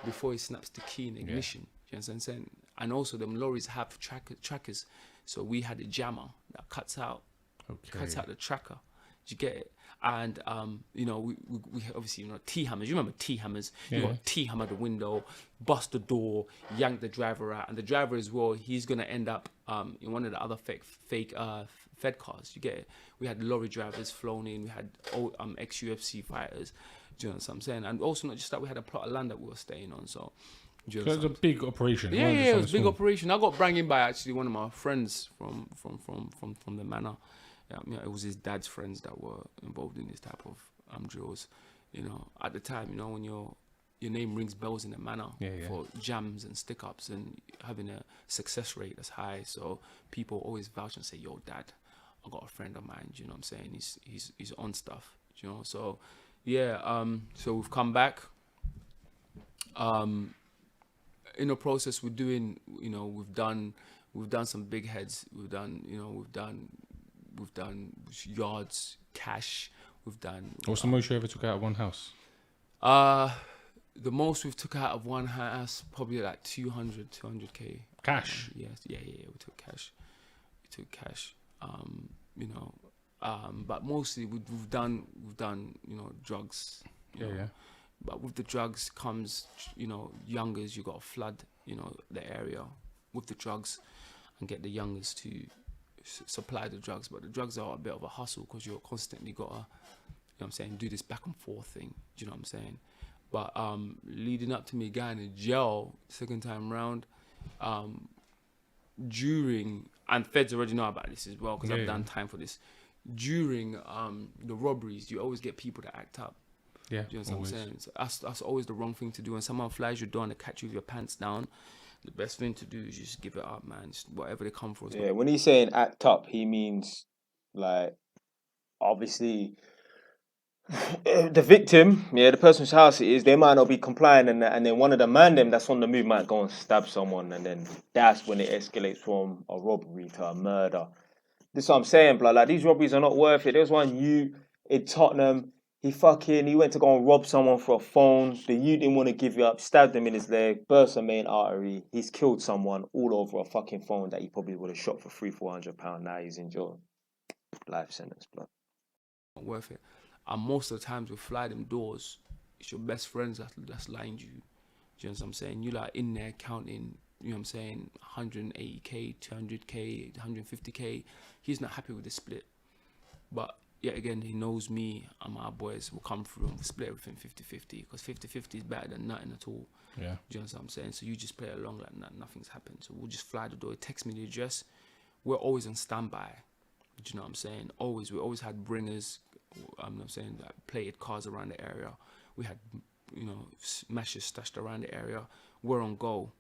before he snaps the key in ignition. You know what I'm saying? And also them lorries have trackers. So we had a jammer that cuts out the tracker. Did you get it? And you know, we obviously, you know, T-hammers. You remember T-hammers? You got T-hammer the window, bust the door, yank the driver out, and the driver as well. He's gonna end up in one of the other fake Fed cars. You get it? We had lorry drivers flown in. We had ex-UFC fighters. Do you know what I'm saying? And also not just that, we had a plot of land that we were staying on. So it was a big operation. Yeah, it was a big operation. I got brought in by actually one of my friends from the manor. Yeah, it was his dad's friends that were involved in this type of drills. You know, at the time, you know, when your name rings bells in the manor for jams and stick-ups and having a success rate that's high, so people always vouch and say, "Yo, Dad, I got a friend of mine." Do you know what I'm saying? He's on stuff. You know, so yeah. So we've come back. In the process, we're doing. You know, we've done some big heads. We've done yards, cash. We've done. What's the most you ever took out of one house? The most we've took out of one house probably like 200k. Cash. Yeah. We took cash. You know, but mostly we've done you know, drugs. You know. But with the drugs comes, you know, youngers. You got to flood, you know, the area with the drugs and get the youngers to supply the drugs. But the drugs are a bit of a hustle because you're constantly got to, you know what I'm saying, do this back and forth thing. Do you know what I'm saying? But leading up to me going to jail second time round, during, and feds already know about this as well because I've done time for this. During the robberies, you always get people that act up. Yeah, do you know what I'm saying? So that's always the wrong thing to do. When someone flies your door and they catch you with your pants down, the best thing to do is just give it up, man. Just whatever they come for. Yeah, when he's saying act up, he means like obviously the victim, the person whose house it is, they might not be complying, and then one of the man them that's on the move might go and stab someone, and then that's when it escalates from a robbery to a murder. This is what I'm saying, blood. Like, these robberies are not worth it. There's one in Tottenham. He went to go and rob someone for a phone. The youth didn't want to give it up, stabbed him in his leg, burst a main artery. He's killed someone all over a fucking phone that he probably would have shot for £300-400. Now he's in jail. Life sentence, blood. Not worth it. And most of the times we fly them doors, it's your best friends that's lying to you. Do you know what I'm saying? You like in there counting, you know what I'm saying, 180k, 200k, 150k. He's not happy with the split. But yet again, he knows me and my boys will come through and we'll split everything 50-50 because 50-50 is better than nothing at all. Yeah. Do you know what I'm saying? So you just play along like nothing's happened. So we'll just fly the door, text me the address. We're always on standby. Do you know what I'm saying? We always had bringers, I'm not saying that, plated cars around the area. We had, you know, smashes stashed around the area. We're on go.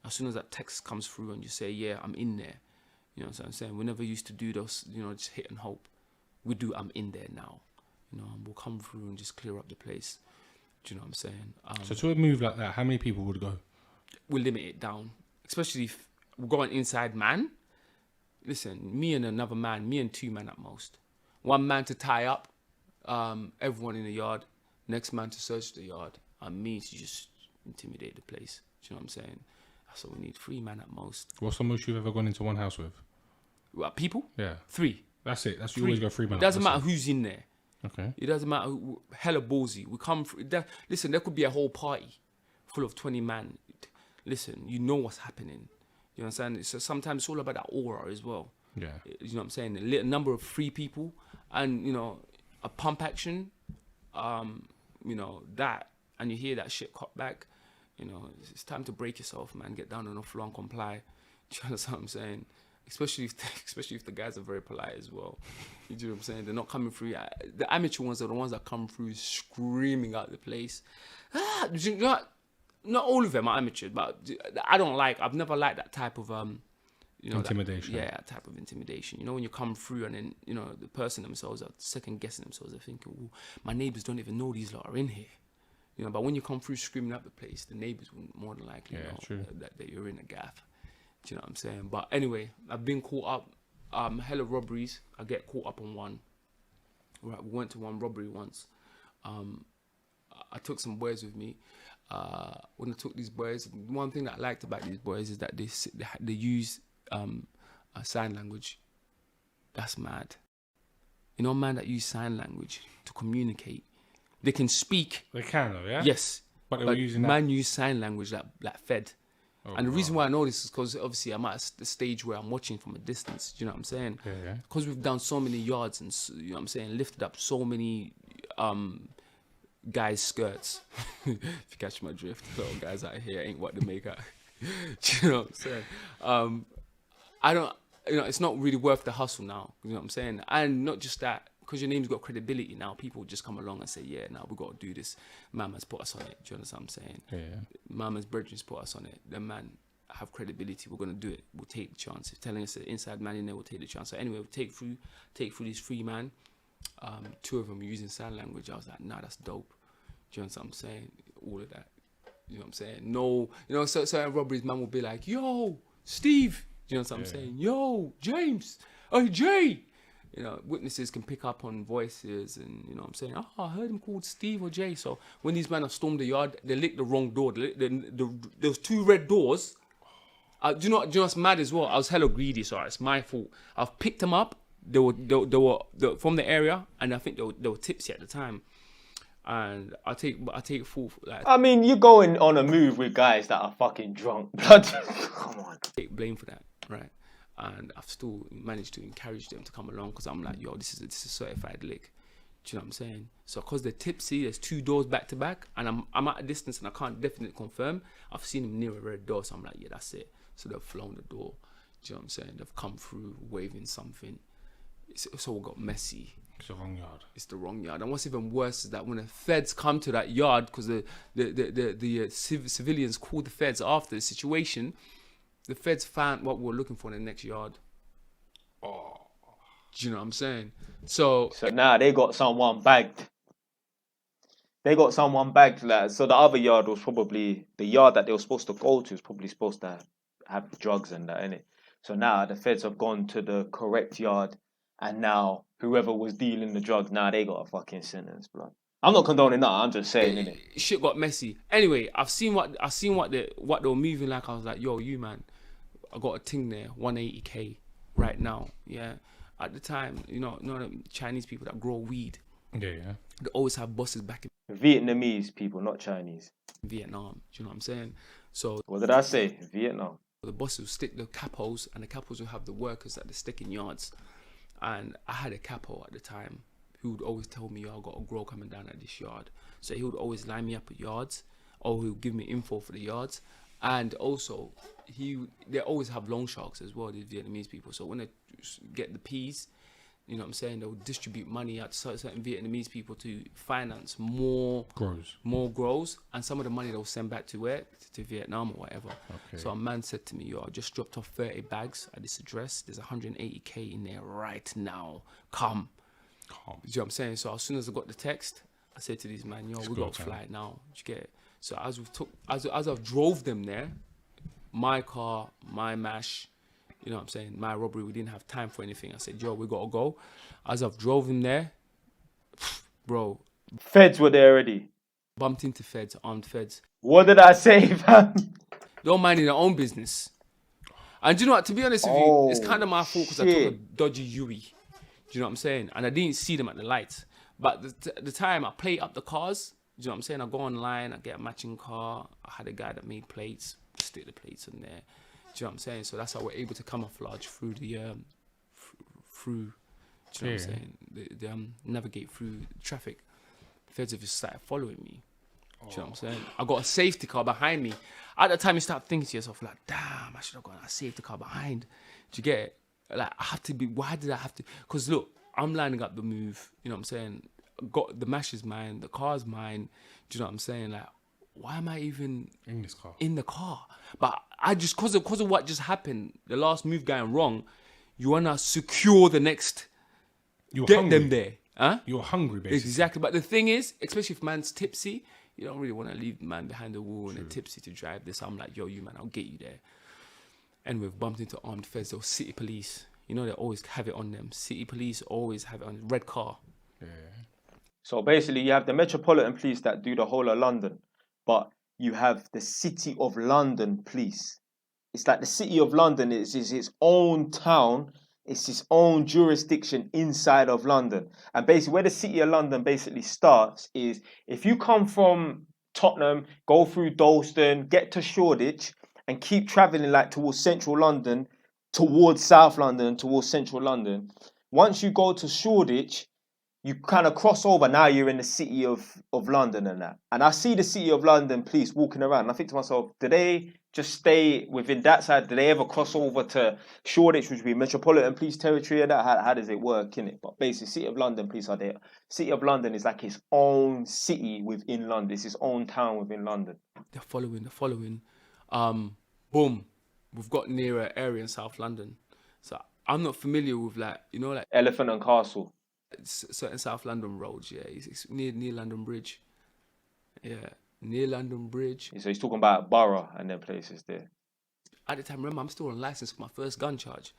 As soon as that text comes through and you say, yeah, I'm in there. You know what I'm saying? We never used to do those, you know, just hit and hope. We do, I'm in there now. You know, and we'll come through and just clear up the place. Do you know what I'm saying? So to a move like that, how many people would go? We'll limit it down. Especially if we're going inside man. Listen, me and another man, me and two men at most. One man to tie up everyone in the yard. Next man to search the yard. And me to just intimidate the place. Do you know what I'm saying? That's what we need. 3 men at most. What's the most you've ever gone into one house with? What, people? Yeah. 3. That's it. You always go 3 men. It doesn't matter who's in there. Okay. It doesn't matter who, hella ballsy. We come through. Listen, there could be a whole party full of 20 men. Listen, you know what's happening. You know what I'm saying? So sometimes it's all about that aura as well. Yeah. You know what I'm saying? A number of free people And, you know, a pump action, you know, that, and you hear that shit cut back, you know, it's time to break yourself, man. Get down on the floor and comply. Do you understand what I'm saying? Especially if the guys are very polite as well. You do what I'm saying? They're not coming through. The amateur ones are the ones that come through screaming out the place. Not all of them are amateur, but I've never liked that type of you know, intimidation. That type of intimidation. You know, when you come through and then, you know, the person themselves are second guessing themselves. They're thinking, "Ooh, my neighbors don't even know these lot are in here." You know, but when you come through screaming up the place, the neighbors will more than likely know that you're in a gaff. Do you know what I'm saying? But anyway, I've been caught up. Hella robberies. I get caught up on one. Right, we went to one robbery once. I took some boys with me. When I took these boys, one thing that I liked about these boys is that they use a sign language. That's mad. You know, man that use sign language to communicate. They can speak. They can though, yeah? Yes. But they were using that. Man use sign language like Fed. Oh, and the reason why I know this is because obviously I'm at the stage where I'm watching from a distance. Do you know what I'm saying? Yeah. Because we've done so many yards and, you know what I'm saying, lifted up so many guys' skirts. If you catch my drift, a lot of guys out here ain't what they make out. Do you know what I'm saying? I don't, you know, it's not really worth the hustle now. You know what I'm saying? And not just that, because your name's got credibility now, people just come along and say, yeah, now we got to do this. Mama's put us on it. Do you understand what I'm saying? Yeah. Mama's brethren's put us on it. The man have credibility. We're going to do it. We'll take the chance. If telling us the inside man in there, we'll take the chance. So anyway, we'll take through these 3 man. 2 of them using sign language. I was like, nah, that's dope. Do you understand what I'm saying? All of that. You know what I'm saying? No, you know, certain robberies, man will be like, yo, Steve. Do you know what I'm saying? Yo, James. Oh, Jay. You know, witnesses can pick up on voices and, you know what I'm saying? Oh, I heard him called Steve or Jay. So when these men have stormed the yard, they licked the wrong door. There's 2 red doors. Do you know what's mad as well? I was hella greedy, so it's my fault. I've picked them up. They were from the area, and I think they were tipsy at the time. And I take full, like, I mean, you're going on a move with guys that are fucking drunk. Come on. take blame for that, right? And I've still managed to encourage them to come along because I'm like, yo, this is a certified lick. Do you know what I'm saying? So because they're tipsy, there's 2 doors back to back, and I'm at a distance and I can't definitely confirm. I've seen them near a red door, so I'm like, yeah, that's it. So they've flown the door. Do you know what I'm saying? They've come through waving something. It's all got messy. It's the wrong yard. It's the wrong yard. And what's even worse is that when the feds come to that yard, because the civilians called the feds after the situation, the feds found what we were looking for in the next yard. Oh, do you know what I'm saying? So now they got someone bagged. Like, so the other yard was probably the yard that they were supposed to go to. Was probably supposed to have drugs and that in it. So now the feds have gone to the correct yard, and now whoever was dealing the drugs, now they got a fucking sentence, blood. I'm not condoning that. I'm just saying, innit? Shit got messy. Anyway, I've seen what they were moving like. I was like, yo, you man, I got a thing there, 180k right now. Yeah, at the time, you know the Chinese people that grow weed. Yeah. They always have buses back in Vietnamese people, not Chinese. Vietnam. Do you know what I'm saying? So What did I say? Vietnam. the bosses will stick the capos, and the capos will have the workers that they stick in yards. And I had a capo at the time who would always tell me, yo, I got a grow coming down at this yard. So he would always line me up at yards, or he would give me info for the yards. And also, they always have loan sharks as well, these Vietnamese people. So when they get the peas, you know what I'm saying, they'll distribute money out to certain Vietnamese people to finance more grows, and some of the money they'll send back to where? To Vietnam or whatever. Okay. So a man said to me, yo, I just dropped off 30 bags at this address. There's 180k in there right now. Come. You know what I'm saying? So as soon as I got the text, I said to these man, yo, we got to fly now. Did you get it? So as I've drove them there, my car, my mash, you know what I'm saying, my robbery, we didn't have time for anything. I said, yo, we got to go. As I've drove him there, bro. Feds were there already. Bumped into feds, armed feds. What did I say, fam? Don't mind in their own business. And do you know what, to be honest with you, it's kind of my fault because I took a dodgy Yui. Do you know what I'm saying? And I didn't see them at the lights. But the time I plate up the cars, do you know what I'm saying? I go online, I get a matching car. I had a guy that made plates, stick the plates in there. Do you know what I'm saying? So that's how we're able to camouflage through the, do Do you know what I'm saying? They navigate through traffic. Feds have just started following me. Do you know what I'm saying? I got a safety car behind me. At the time, you start thinking to yourself, like, damn, I should have got a safety car behind. Do you get it? Like, I have to be, why did I have to? Because look, I'm lining up the move. You know what I'm saying? Got the mash is mine, the car's mine. Do you know what I'm saying? Like, why am I even in this car? In the car? But I just, because of what just happened, the last move going wrong, you want to secure the next, You're get hungry. them there. Huh? You're hungry, basically. Exactly. But the thing is, especially if man's tipsy, you don't really want to leave the man behind the wheel and they're tipsy to drive this. I'm like, yo, you man, I'll get you there. And we've bumped into armed feds or city police. You know, they always have it on them. City police always have it on red car. Yeah. So basically, you have the Metropolitan Police that do the whole of London, but you have the City of London Police. It's like the City of London is its own town. It's its own jurisdiction inside of London. And basically, where the City of London basically starts is if you come from Tottenham, go through Dalston, get to Shoreditch, and keep travelling like towards central London, towards South London, towards central London. Once you go to Shoreditch, you kind of cross over. Now you're in the City of London and that. And I see the City of London police walking around. And I think to myself, do they just stay within that side? Do they ever cross over to Shoreditch, which would be Metropolitan Police territory? And that how does it work, innit? But basically, City of London police are there. City of London is like its own city within London. It's its own town within London. They're following. Boom. We've got near an area in South London. So I'm not familiar with like, you know, like Elephant and Castle. certain South London roads, yeah. It's near London Bridge. Yeah, near London Bridge. So he's talking about Borough and them places there. At the time, remember, I'm still on license for my first gun charge.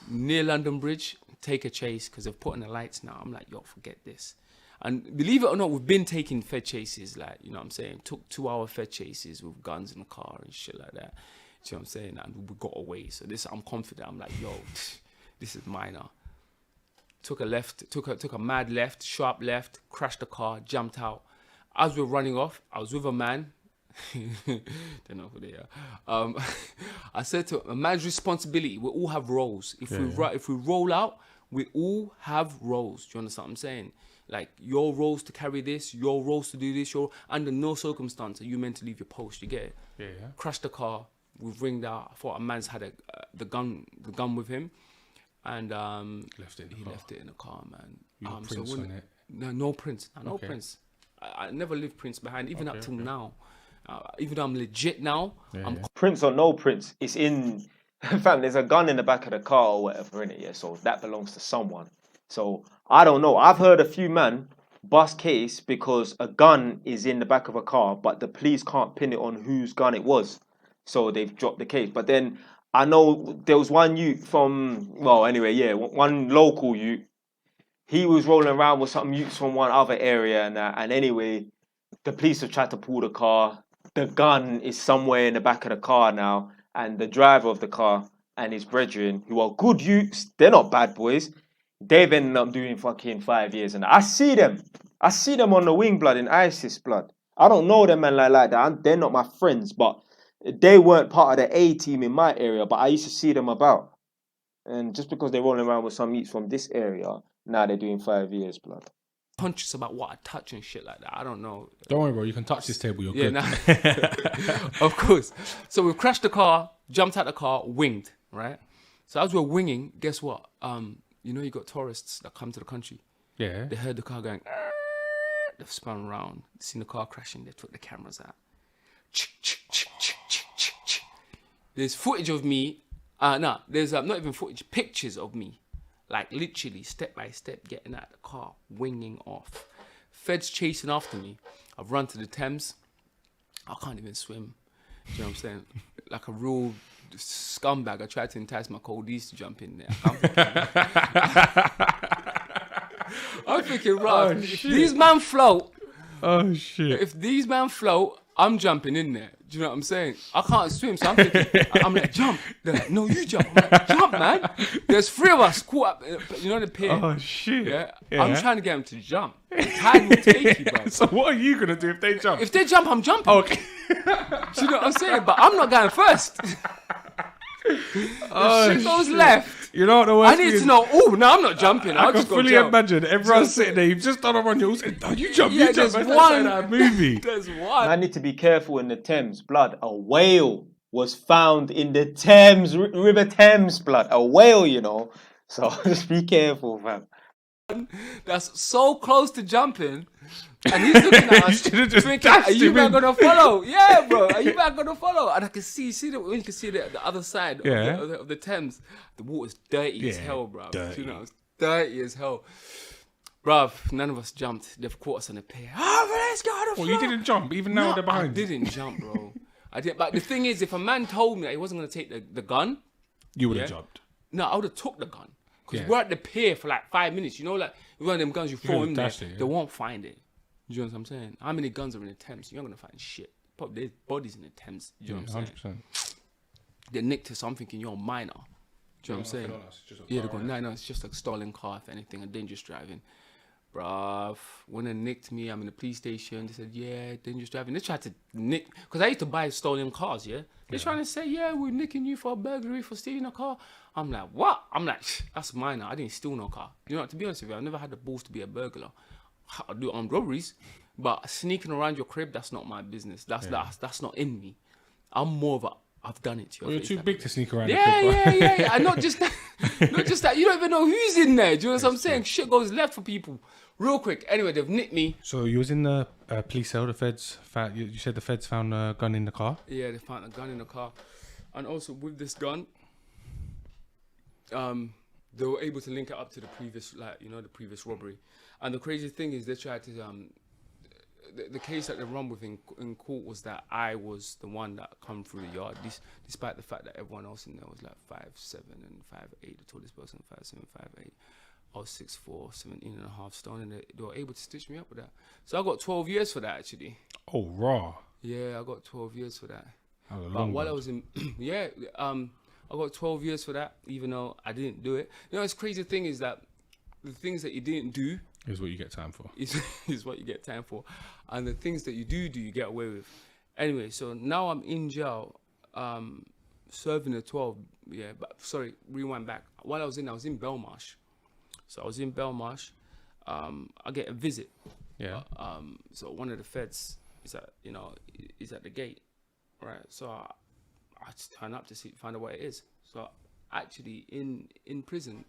Near London Bridge, take a chase because they've put in the lights now. I'm like, yo, forget this. And believe it or not, we've been taking Fed chases, like, you know what I'm saying? Took 2-hour Fed chases with guns in the car and shit like that. You know what I'm saying? And we got away. So this, I'm confident. I'm like, yo, this is minor. Took a left, took a mad left, sharp left, crashed the car, jumped out. As we were running off, I was with a man. Don't know who they are. I said to him, a man's responsibility, we all have roles. If we roll out, we all have roles. Do you understand what I'm saying? Like, your roles to carry this, your roles to do this, under no circumstance are you meant to leave your post. You get it? Yeah. Crashed the car. We've ringed out. I thought a man's had the gun with him, and he left it in the car, man. You got prints on it? No prints. No prints. I never leave prints behind, even up till now. Even though I'm legit now, Prints or no prints, it's in. Fam, there's a gun in the back of the car or whatever in it. Yeah, so that belongs to someone. So I don't know. I've heard a few man bust case because a gun is in the back of a car, but the police can't pin it on whose gun it was. So they've dropped the case. But then I know there was one youth from, one local youth. He was rolling around with some youths from one other area. And anyway, the police have tried to pull the car. The gun is somewhere in the back of the car now. And the driver of the car and his brethren, who are good youths, they're not bad boys. They've ended up doing fucking 5 years. And I see them on the wing, blood, in ISIS, blood. I don't know them, man, like that. They're not my friends, but they weren't part of the A team in my area, but I used to see them about. And just because they're rolling around with some youths from this area, now they're doing 5 years, blood. Conscious about what I touch and shit like that. I don't know. Don't worry, bro. You can touch this table. You're good. Of course. So we crashed the car, jumped out the car, winged, right? So as we're winging, guess what? You know, you got tourists that come to the country. Yeah. They heard the car going. They've spun around, seen the car crashing. They took the cameras out. There's footage of me. There's not even footage. Pictures of me. Like, literally, step by step, getting out of the car, winging off. Feds chasing after me. I've run to the Thames. I can't even swim. Do you know what I'm saying? Like a real scumbag. I tried to entice my coldies to jump in there. I'm thinking, right, if these man float. Oh, shit. If these man float, I'm jumping in there. Do you know what I'm saying? I can't swim, so I'm thinking, I'm like, jump. They're like, no, you jump. I'm like, jump, man. There's 3 of us caught up, you know, the pier. Oh, shit. Yeah? I'm trying to get them to jump. The tide will take you, bro. So what are you going to do if they jump? If they jump, I'm jumping. Okay. Do you know what I'm saying? But I'm not going first. If shit goes left, You know what the I worst need thing to know. Oh, no, I'm not jumping. I I'll can just go fully jail. imagine everyone's sitting there. You've just done a run. You're all saying, "Oh, you jump, Yeah, you jump." there's That's one. like that movie. There's one. I need to be careful in the Thames, blood. A whale was found in the Thames, River Thames, blood. A whale, you know. So just be careful, fam. That's so close to jumping. And he's looking at us should've just thinking, dashed are you him man in." gonna follow? Yeah, bro. Are you man gonna follow? And I can see when you can see the other side Yeah. of the Thames. The water's dirty as Yeah, hell, bro. dirty. You know, it's dirty as hell. Bruv, none of us jumped. They've caught us on the pier. Oh, let's go on the Well, floor. you didn't jump, even now they're I behind you. didn't jump, bro. I didn't. But the thing is, if a man told me that he wasn't gonna take the gun, You would have Yeah. jumped. no, I would have took the gun. Because Yeah. we're at the pier for like 5 minutes. You know, like one of them guns you throw could've in there, dashed it, yeah. they won't find it. Do you know what I'm saying? How many guns are in the Thames? You're not gonna find shit. Probably there's bodies in the Thames. Do you know what I'm saying? 100%. They nicked us. So I'm thinking you're a minor. Do you know what I'm saying? Yeah, they go, no, it's just a stolen car, if anything, and dangerous driving. Bruv, when they nicked me, I'm in the police station. They said, yeah, dangerous driving. They tried to nick, because I used to buy stolen cars, yeah? They're trying to say, yeah, we're nicking you for a burglary, for stealing a car. I'm like, what? I'm like, that's minor. I didn't steal no car. You know, to be honest with you, I never had the balls to be a burglar. I do armed robberies, but sneaking around your crib, that's not my business. That's not in me. I'm more of a, I've done it to your Well, you're face too type big of- to sneak around. Yeah, the crib, yeah. And not just that, not just that. You don't even know who's in there. Do you know what I'm saying? Shit goes left for people real quick. Anyway, they've nicked me. So you was in the police cell. The feds found. You said the feds found a gun in the car. Yeah, they found a gun in the car, and also with this gun, they were able to link it up to the previous, the previous robbery. And the crazy thing is, they tried to the case that they run with in court was that I was the one that come through the yard, despite the fact that everyone else in there was like 5'7" and 5'8", the tallest person 5'7", 5'8". I was 6'4", 17 and a half stone, and they were able to stitch me up with that. So I got 12 years for that, actually. Oh, raw. Yeah, I got 12 years for that. That was a But long while I one. was in, I got 12 years for that, even though I didn't do it. You know, it's crazy thing is that the things that you didn't do Is what you get time for. is what you get time for. And the things that you do, you get away with. Anyway, so now I'm in jail, serving the 12. Yeah, but sorry, rewind back. While I was in Belmarsh. So I was in Belmarsh. I get a visit. Yeah. So one of the feds is at the gate, right? So I just turn up to find out what it is. So actually in prison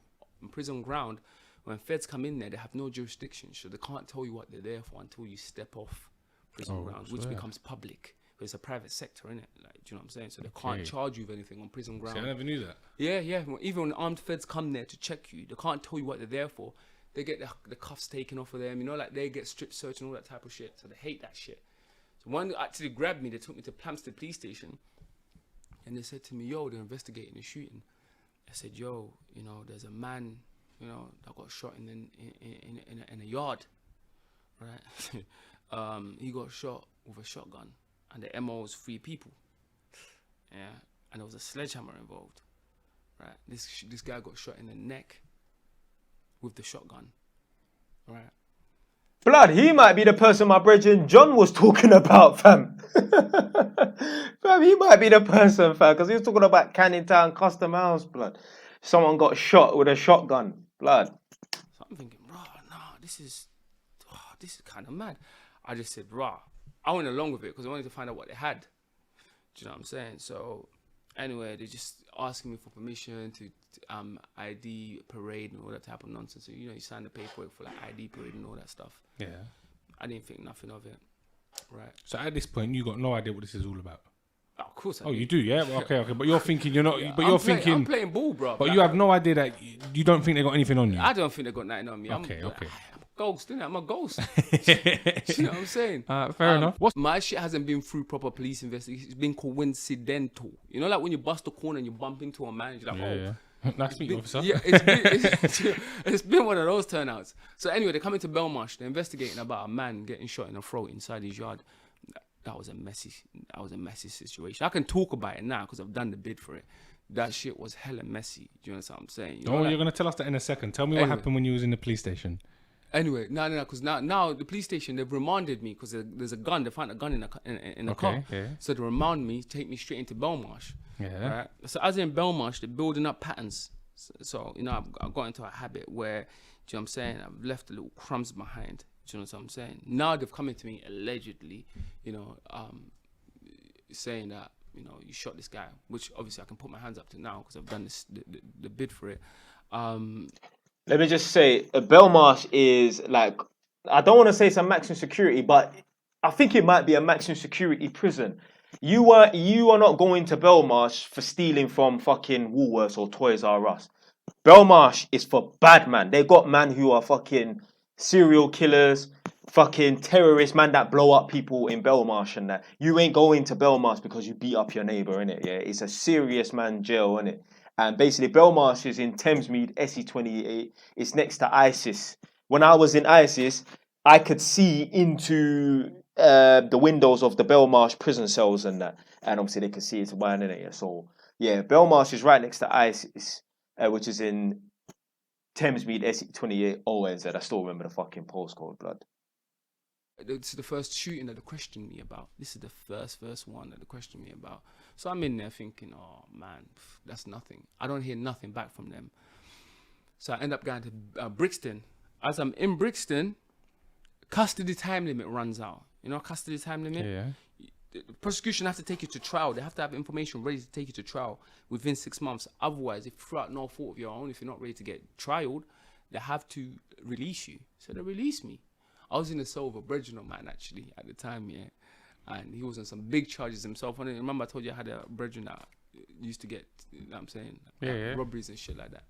ground, when feds come in there, they have no jurisdiction, so they can't tell you what they're there for until you step off prison grounds, which swear. becomes public. But it's a private sector, innit? Like, do you know what I'm saying? So they can't Okay. charge you with anything on prison ground. See, I never knew that. Yeah. Even when armed feds come there to check you, they can't tell you what they're there for. They get the cuffs taken off of them, like they get strip searched and all that type of shit. So they hate that shit. So one actually grabbed me, they took me to Plumstead police station, and they said to me, yo, they're investigating the shooting. I said, yo, there's a man, that got shot in a yard, right? He got shot with a shotgun, and the MO was 3 people. Yeah, and there was a sledgehammer involved, right? This guy got shot in the neck with the shotgun, right? Blood, he might be the person my brethren John was talking about, fam. Fam, he might be the person, fam, because he was talking about Canning Town Custom House, blood. Someone got shot with a shotgun, blood. So I'm thinking, this is kind of mad. I just said, I went along with it because I wanted to find out what they had. Do you know what I'm saying? So anyway, they just asking me for permission to ID parade and all that type of nonsense. So, you sign the paperwork for like ID parade and all that stuff. Yeah. I didn't think nothing of it. Right. So at this point, you got no idea what this is all about. Oh, of course I Oh, did. you do, yeah. Well, okay. But you're thinking you're not. Yeah, But you're I'm thinking. playing ball, bro. But you have no idea that you don't think they got anything on you. I don't think they got nothing on me. Okay. I'm a ghost, innit? I'm a ghost. You know what I'm saying? Fair enough. What's My shit hasn't been through proper police investigation. It's been coincidental. Like when you bust a corner and you bump into a man, you're like, yeah. Nice to meet you, officer. Yeah, it's been one of those turnouts. So anyway, they come into Belmarsh. They're investigating about a man getting shot in the throat inside his yard. That was a messy situation. I can talk about it now because I've done the bid for it. That shit was hella messy. Do you know what I'm saying? You're gonna tell us that in a second. Tell me what happened when you was in the police station. Anyway, no, because now the police station, they've remanded me because there's a gun. They found a gun in the car. Yeah. So they remand me, take me straight into Belmarsh. Yeah. Right. So as in Belmarsh, they're building up patterns. So you know, I've got into a habit where, do you know what I'm saying, I've left the little crumbs behind. Do you know what I'm saying? Now they've come into me allegedly, you know, saying that, you know, you shot this guy, which obviously I can put my hands up to now because I've done the bid for it. Let me just say, Belmarsh is like, I don't want to say it's a maximum security, but I think it might be a maximum security prison. You are not going to Belmarsh for stealing from fucking Woolworths or Toys R Us. Belmarsh is for bad man. They got man who are fucking serial killers, fucking terrorists, man that blow up people in Belmarsh and that. You ain't going to Belmarsh because you beat up your neighbor, innit? Yeah, it's a serious man jail, innit? And basically, Belmarsh is in Thamesmead, SE28. It's next to ISIS. When I was in ISIS, I could see into the windows of the Belmarsh prison cells and that. And obviously, they could see it's one in it. So, yeah, Belmarsh is right next to ISIS, which is in Thamesmead, SE28, ONZ. I still remember the fucking postcode, blood. This is the first shooting that they questioned me about. This is the first one that they questioned me about. So I'm in there thinking, oh man, that's nothing. I don't hear nothing back from them. So I end up going to Brixton. As I'm in Brixton, custody time limit runs out. You know, custody time limit? Yeah. The prosecution have to take you to trial. They have to have information ready to take you to trial within 6 months. Otherwise, if throughout no fault of your own, if you're not ready to get trialed, they have to release you. So they released me. I was in a cell with a Bridgenal man actually at the time, yeah, and he was on some big charges himself. And I remember I told you I had a Bridgenal that used to get, you know what I'm saying, robberies and shit like that.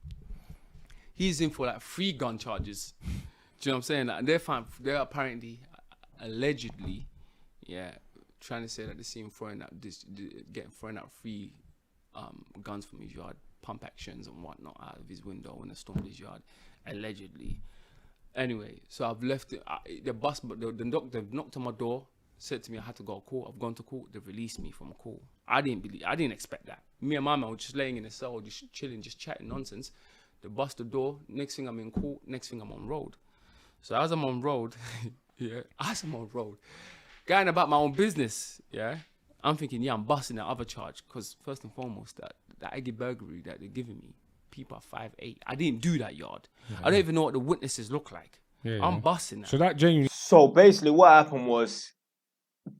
He's in for like 3 gun charges. Do you know what I'm saying? And they're apparently, allegedly, yeah, trying to say that they see him getting thrown out 3 guns from his yard, pump actions and whatnot out of his window when they stormed his yard, allegedly. Anyway, so I've left it. The doctor knocked on my door, said to me I had to go to court. I've gone to court. They released me from court. I didn't expect that. Me and my man were just laying in a cell, just chilling, just chatting nonsense. They bust the door. Next thing I'm in court. Next thing I'm on road. So as I'm on road, going about my own business, yeah, I'm thinking, yeah, I'm busting that other charge because first and foremost, that Aggie burglary that they're giving me. People are 5'8". I didn't do that yard. Yeah. I don't even know what the witnesses look like. Yeah, I'm busting that. So that genuinely. So basically, what happened was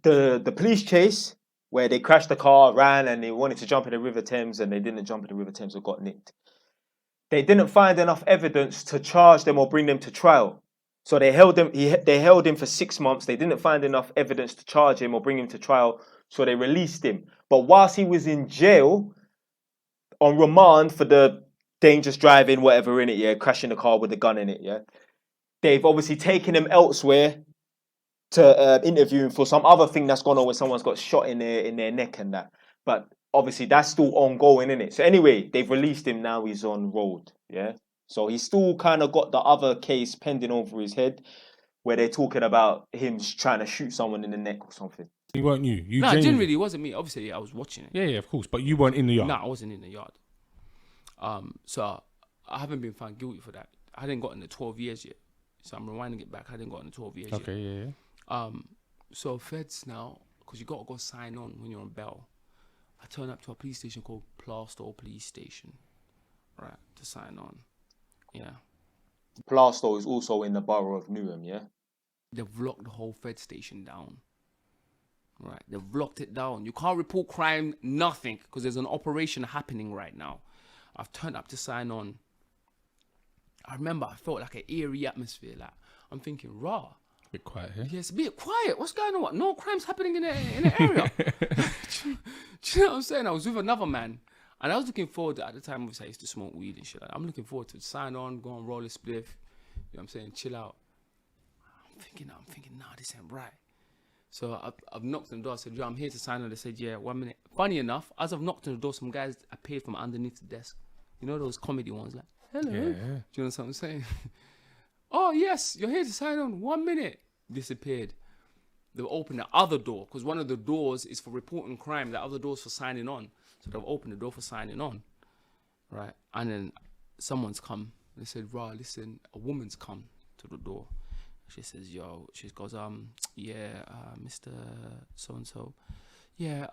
the police chase where they crashed the car, ran, and they wanted to jump in the River Thames, and they didn't jump in the River Thames or got nicked. They didn't find enough evidence to charge them or bring them to trial. So they held him. They held him for 6 months. They didn't find enough evidence to charge him or bring him to trial. So they released him. But whilst he was in jail on remand for the dangerous driving, whatever in it, yeah, crashing the car with a gun in it, yeah. They've obviously taken him elsewhere to interview him for some other thing that's gone on where someone's got shot in their neck and that. But obviously that's still ongoing, in it. So anyway, they've released him now. He's on road, yeah. So he's still kind of got the other case pending over his head, where they're talking about him trying to shoot someone in the neck or something. You weren't you? No, generally it wasn't me. Obviously, yeah, I was watching it. Yeah, of course. But you weren't in the yard. No, I wasn't in the yard. So I haven't been found guilty for that. I hadn't gotten the 12 years yet. So I'm rewinding it back. I hadn't gotten the 12 years yet. Okay, yeah. So feds now, because you got to go sign on when you're on bail. I turn up to a police station called Plaistow Police Station, right, to sign on. Yeah. Plaistow is also in the borough of Newham, yeah? They've locked the whole fed station down. Right, they've locked it down. You can't report crime, nothing, because there's an operation happening right now. I've turned up to sign on. I remember I felt like an eerie atmosphere. Like I'm thinking, raw. A bit quiet here. Yeah, it's a bit quiet. What's going on? What? No crime's happening in the area. Do you know what I'm saying? I was with another man, and I was looking forward to, at the time, obviously I used to smoke weed and shit. I'm looking forward to sign on, go and roll a spliff. You know what I'm saying? Chill out. I'm thinking, nah, this ain't right. So I've knocked on the door. I said, yo, I'm here to sign on. They said, yeah, 1 minute. Funny enough, as I've knocked on the door, some guys appeared from underneath the desk. You know those comedy ones, like, hello. Yeah. Do you know what I'm saying? Oh, yes, you're here to sign on. 1 minute. Disappeared. They've opened the other door, because one of the doors is for reporting crime. The other door's for signing on. So they've opened the door for signing on. Right? And then someone's come. They said, right, listen, a woman's come to the door. She says, yo, she goes, yeah, Mr. So-and-so. Yeah,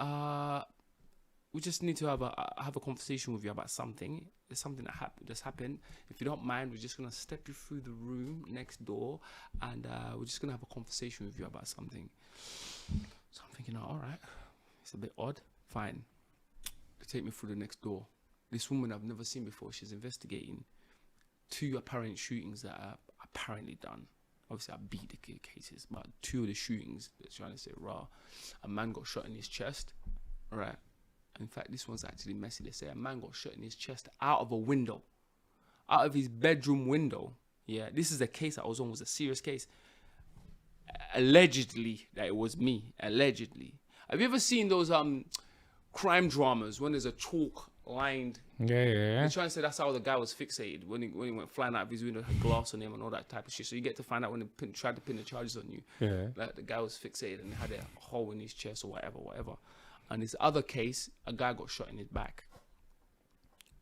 we just need to have a conversation with you about something. There's something that's happened. If you don't mind, we're just gonna step you through the room next door, and we're just gonna have a conversation with you about something. So I'm thinking, all right, it's a bit odd. Fine. They take me through the next door. This woman I've never seen before. She's investigating 2 apparent shootings that are apparently done. Obviously, I beat the cases, but 2 of the shootings, they're trying to say, raw. A man got shot in his chest, right? In fact, this one's actually messy. They say a man got shot in his chest out of a window, out of his bedroom window. Yeah, this is a case that was on, was a serious case. Allegedly, that it was me. Allegedly. Have you ever seen those crime dramas when there's a chalk lined? Yeah. They're trying to say that's how the guy was fixated when he went flying out of his window, had glass on him and all that type of shit. So you get to find out when they tried to pin the charges on you. Yeah. Like the guy was fixated and had a hole in his chest or whatever. And this other case, a guy got shot in his back.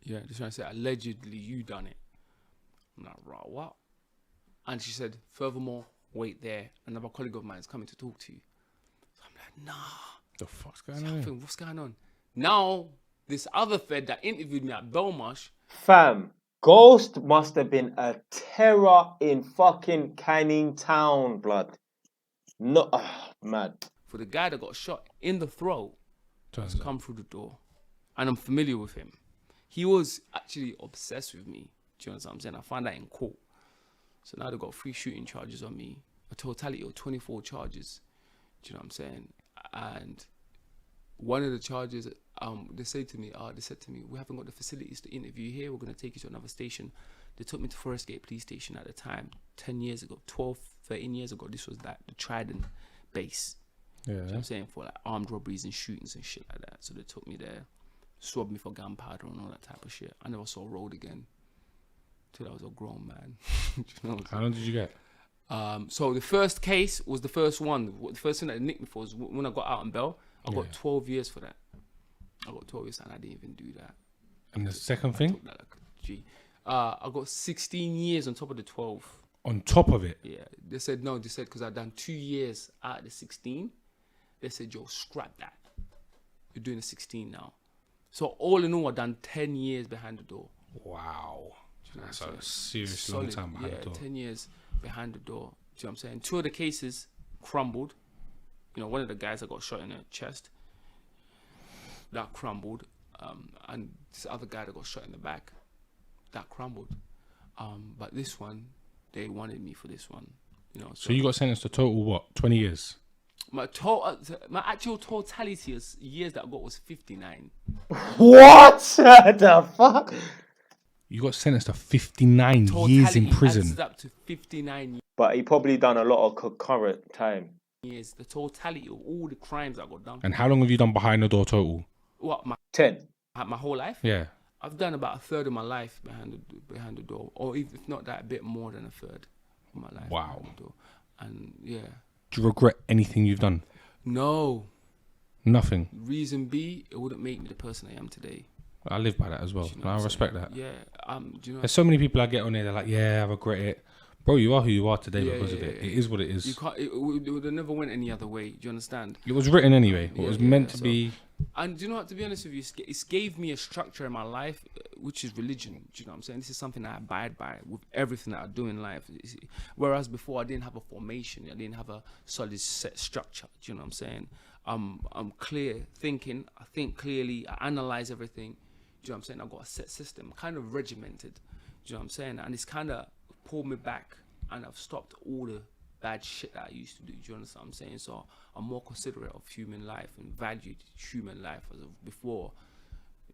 Yeah, they're trying to say allegedly you done it. I'm like, right, what? And she said, furthermore, wait there. Another colleague of mine is coming to talk to you. So I'm like, nah. The fuck's going on? What's going on? Now, this other fed that interviewed me at Belmarsh. Fam, Ghost must have been a terror in fucking Canning Town, blood. No, mad. For the guy that got shot in the throat, has come through the door. And I'm familiar with him. He was actually obsessed with me. Do you understand what I'm saying? I found that in court. So now they've got 3 shooting charges on me. A totality of 24 charges. Do you know what I'm saying? And one of the charges, they said to me, we haven't got the facilities to interview here. We're going to take you to another station. They took me to Forest Gate Police Station at the time, 10 years ago, 12, 13 years ago. This was the Trident base. Yeah. You know what I'm saying? For like armed robberies and shootings and shit like that. So they took me there, swabbed me for gunpowder and all that type of shit. I never saw a road again till I was a grown man. You know How long did you get? So the first case was the first one. The first thing that they nicked me for was when I got out on bail. I got 12 years for that. I got 12 years and I didn't even do that. And the second thing? That like a G. I got 16 years on top of the 12. On top of it? Yeah. They said no. They said because I'd done 2 years out of the 16. They said, yo, scrap that. You're doing the 16 now. So all in all, I've done 10 years behind the door. Wow. That's a saying? serious long time behind the door. 10 years behind the door. Do you know what I'm saying? 2 of the cases crumbled. You know, one of the guys that got shot in the chest, that crumbled. And this other guy that got shot in the back, that crumbled. But this one, they wanted me for this one. You know. So you got sentenced to total what? 20 years? My actual totality of years that I got was 59. What the fuck? You got sentenced to 59 years in prison. Adds up to 59 But he probably done a lot of concurrent time. years. The totality of all the crimes I got done. And how long have you done behind the door total? What, 10. my whole life? Yeah. I've done about a third of my life behind the door, or if not that, a bit more than a third of my life. Wow. Behind the door. And yeah. Do you regret anything you've done? No. Nothing. Reason B, it wouldn't make me the person I am today. I live by that as well. Do you know I what I'm respect saying? that. Yeah. Do you know? There's so many people I get on there, they're like, yeah, I regret it. Bro, you are who you are today Yeah, because yeah, of it. yeah. It is what it is. You can't. It would have never went any other way. Do you understand? It was written anyway. It Yeah, was yeah, meant to so- be. And do you know what? To be honest with you, it's gave me a structure in my life, which is religion. Do you know what I'm saying? This is something I abide by with everything that I do in life. Whereas before, I didn't have a formation. I didn't have a solid set structure. Do you know what I'm saying? I'm clear thinking. I think clearly. I analyze everything. Do you know what I'm saying? I've got a set system, kind of regimented. Do you know what I'm saying? And it's kind of pulled me back, and I've stopped all the bad shit that I used to do. Do you understand what I'm saying? So I'm more considerate of human life and valued human life as of before.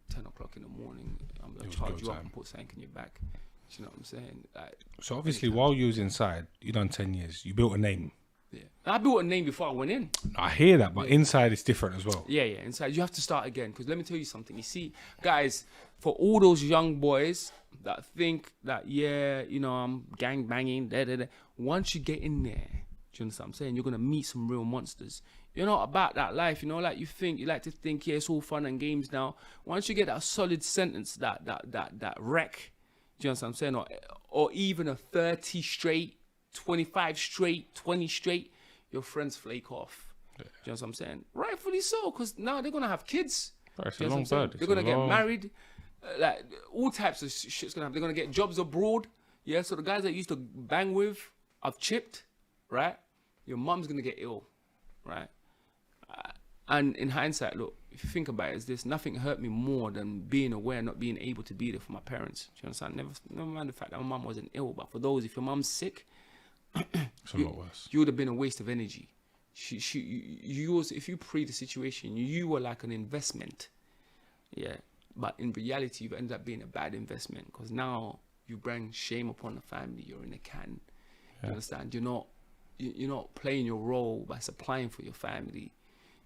10 o'clock in the morning, I'm gonna It was charge go you up time. and put something in your back. Do you know what I'm saying? Like, So obviously, while you was inside, you done 10 years. You built a name. yeah. I built a name before I went in. I hear that, but inside it's different as well. Yeah, inside you have to start again. Because let me tell you something. You see, guys, for all those young boys that think that, yeah, you know, I'm gang banging, once you get in there, do you understand what I'm saying? You're going to meet some real monsters. You're not about that life, you know, like you like to think, yeah, it's all fun and games now. Once you get that solid sentence, that wreck, do you understand what I'm saying? Or even a 30 straight, 25 straight, 20 straight, your friends flake off. Do you know what I'm saying? Rightfully so, because now they're going to have kids. Bro, it's Do a you know long what I'm saying? bird. They're gonna get married, like all types of shit's gonna happen. They're gonna get jobs abroad. Yeah, so the guys that you used to bang with, I've chipped, right? Your mum's gonna get ill, right? And in hindsight, look, if you think about it, is this nothing hurt me more than being aware, not being able to be there for my parents. Do you understand? Never mind the fact that my mum wasn't ill, but for those, if your mum's sick, It's a lot worse. you would have been a waste of energy. If you pre the situation, you were like an investment, yeah. But in reality, you've ended up being a bad investment because now you bring shame upon the family. You're in a can. Do you understand? You're not playing your role by supplying for your family.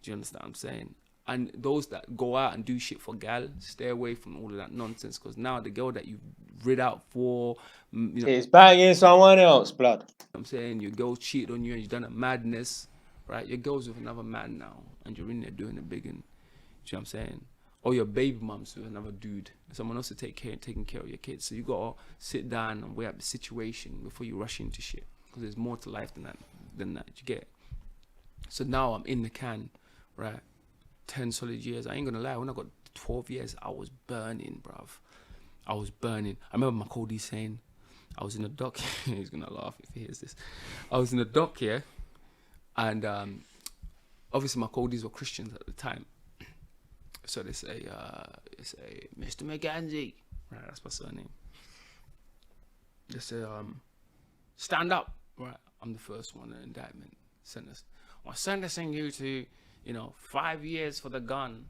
Do you understand what I'm saying? And those that go out and do shit for gal, stay away from all of that nonsense because now the girl that you rid out for, you know, It's banging someone else, blood. I'm saying your girl cheated on you and you've done a madness, right? Your girl's with another man now and you're in there doing a big one. Do you know what I'm saying? Or your baby mum's with another dude. Someone else to taking care of your kids. So you gotta sit down and weigh up the situation before you rush into shit. Because there's more to life than that. You get? So now I'm in the can, right? 10 solid years. I ain't gonna lie. When I got 12 years, I was burning, bruv. I was burning. I remember my Cody saying, I was in the dock. He's gonna laugh if he hears this. I was in the dock here, and obviously my Codys were Christians at the time. So they say, Mr. McGanzy, right? That's my surname. They say, stand up, right? I'm the first one in the indictment. I'm sentencing you to, 5 years for the gun,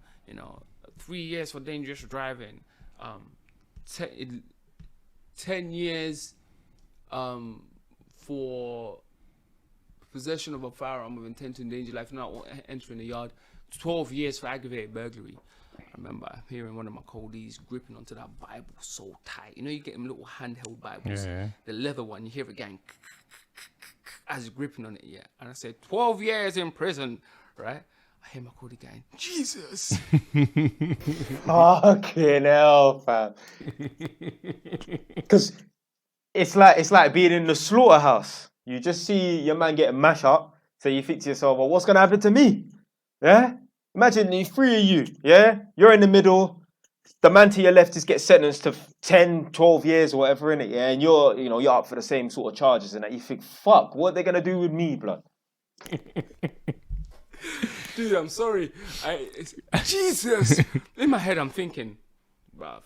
3 years for dangerous driving, 10 years for possession of a firearm with intent to endanger life, not entering the yard, 12 years for aggravated burglary. I remember hearing one of my colleagues gripping onto that Bible so tight. You get them little handheld Bibles, the leather one, you hear it going as he's gripping on it, yeah. And I said, 12 years in prison, right? I hear my colleague going, Jesus. Fucking hell, fam. Because it's like being in the slaughterhouse. You just see your man getting mashed up, so you think to yourself, well, what's gonna happen to me? Yeah? Imagine the three of you, yeah? You're in the middle, the man to your left just gets sentenced to 10, 12 years or whatever, innit? Yeah, and you're up for the same sort of charges and that. You think, fuck, what are they gonna do with me, blood? Dude, I'm sorry. Jesus. In my head, I'm thinking, bruv,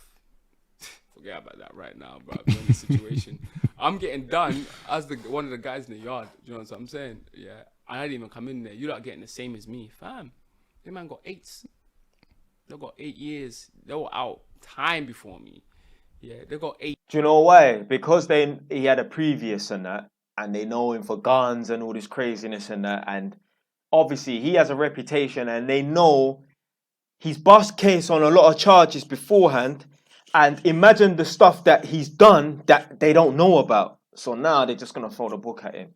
forget about that right now, bruv. You're in this situation. I'm getting done as one of the guys in the yard. Do you know what I'm saying? Yeah. I didn't even come in there. You're not getting the same as me, fam. That man got 8. They got 8 years. They were out time before me. Yeah, they got 8. Do you know why? Because he had a previous and that, and they know him for guns and all this craziness and that, and obviously he has a reputation and they know he's bust case on a lot of charges beforehand, and imagine the stuff that he's done that they don't know about. So now they're just gonna throw the book at him.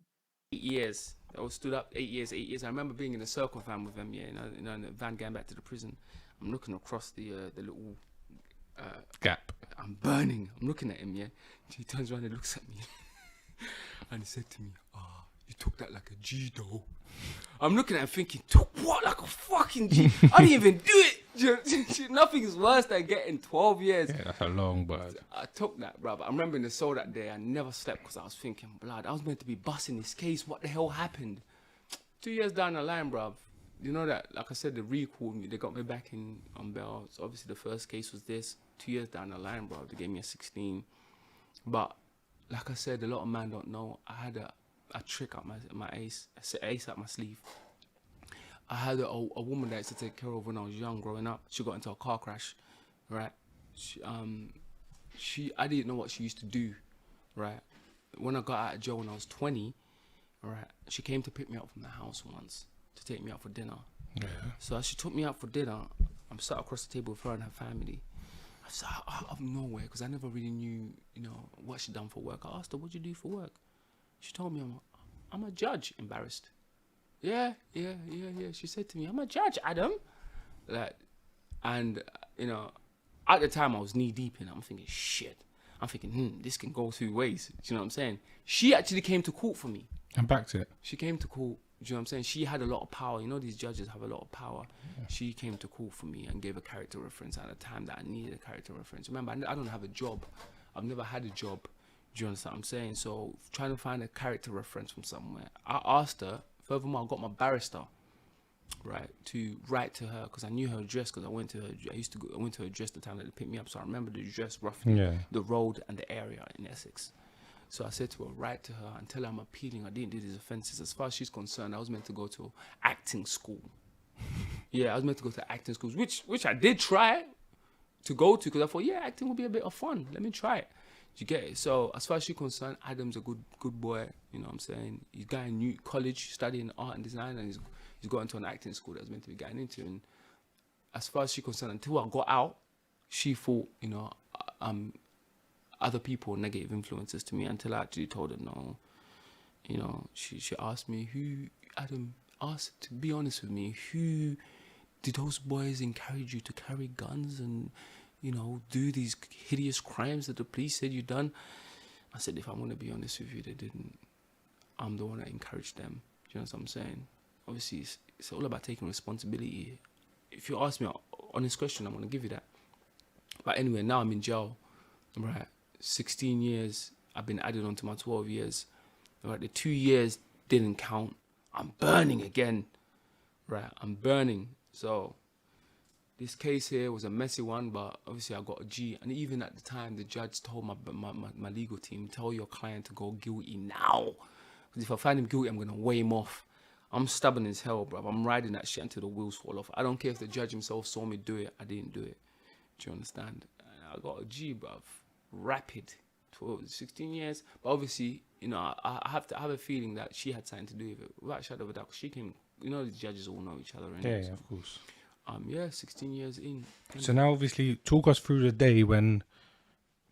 8 years. I was stood up 8 years. I remember being in a circle van with him, yeah, in the van going back to the prison. I'm looking across the little gap. I'm burning. I'm looking at him, yeah. He turns around and looks at me. And he said to me, you took that like a G, though. I'm looking at him thinking, took what like a fucking G? I didn't even do it. Nothing is worse than getting 12 years. Yeah, that's a long bird. I took that, bro. But I remember in the cell that day, I never slept because I was thinking, blood, I was meant to be busting this case. What the hell happened? 2 years down the line, bro. You know that, like I said, they recalled me. They got me back on bail. So obviously the first case was this. 2 years down the line, bro, they gave me a 16. But like I said, a lot of men don't know. I had a trick up my ace up my sleeve. I had a woman that I used to take care of when I was young, growing up. She got into a car crash, right? I didn't know what she used to do, right? When I got out of jail when I was 20, right, she came to pick me up from the house once to take me out for dinner. Yeah. So as she took me out for dinner, I'm sat across the table with her and her family. I was out of nowhere because I never really knew, what she'd done for work. I asked her, "What'd you do for work?" She told me, I'm a judge. Embarrassed. Yeah. She said to me, "I'm a judge, Adam." And at the time I was knee deep in it. I'm thinking, shit. I'm thinking, this can go 2 ways. Do you know what I'm saying? She actually came to court for me. And back to it. She came to court. you know what I'm saying? She had a lot of power. You know, these judges have a lot of power. Yeah. She came to court for me and gave a character reference at a time that I needed a character reference. Remember, I don't have a job. I've never had a job. Do you understand what I'm saying? So trying to find a character reference from somewhere. I asked her. Furthermore, I got my barrister, right, to write to her because I knew her address because I went to her. I went to her address the time that they picked me up, so I remember the address roughly, the road and the area in Essex. So I said to her, write to her and tell her I'm appealing. I didn't do these offences. As far as she's concerned, I was meant to go to acting school. Yeah, I was meant to go to acting schools, which I did try to go to because I thought, yeah, acting would be a bit of fun. Let me try it. You get it? So as far as she's concerned, Adam's a good boy. You know what I'm saying? He's going in new college, studying art and design, and he's going to an acting school that I was meant to be getting into. And as far as she's concerned, until I got out, she thought, you know, other people, negative influences to me, until I actually told her no. You know, she asked me, Adam asked, to be honest with me, who did those boys encourage you to carry guns and, you know, do these hideous crimes that the police said you done? I said, if I'm going to be honest with you, they didn't. I'm the one that encouraged them. Do you know what I'm saying? Obviously, it's all about taking responsibility. If you ask me an honest question, I'm going to give you that. But anyway, now I'm in jail, right? 16 years, I've been added on to my 12 years. Right, the 2 years didn't count. I'm burning again, right? I'm burning. So this case here was a messy one, but obviously I got a G. And even at the time, the judge told my legal team, tell your client to go guilty now. Because if I find him guilty, I'm going to weigh him off. I'm stubborn as hell, bruv. I'm riding that shit until the wheels fall off. I don't care if the judge himself saw me do it. I didn't do it. Do you understand? I got a G, bruv. Rapid. 16 years. But obviously, you know, I have a feeling that she had something to do with it. Without a shadow of a doubt. She came, you know, the judges all know each other. Yeah, of course. 16 years in. So now, obviously, talk us through the day when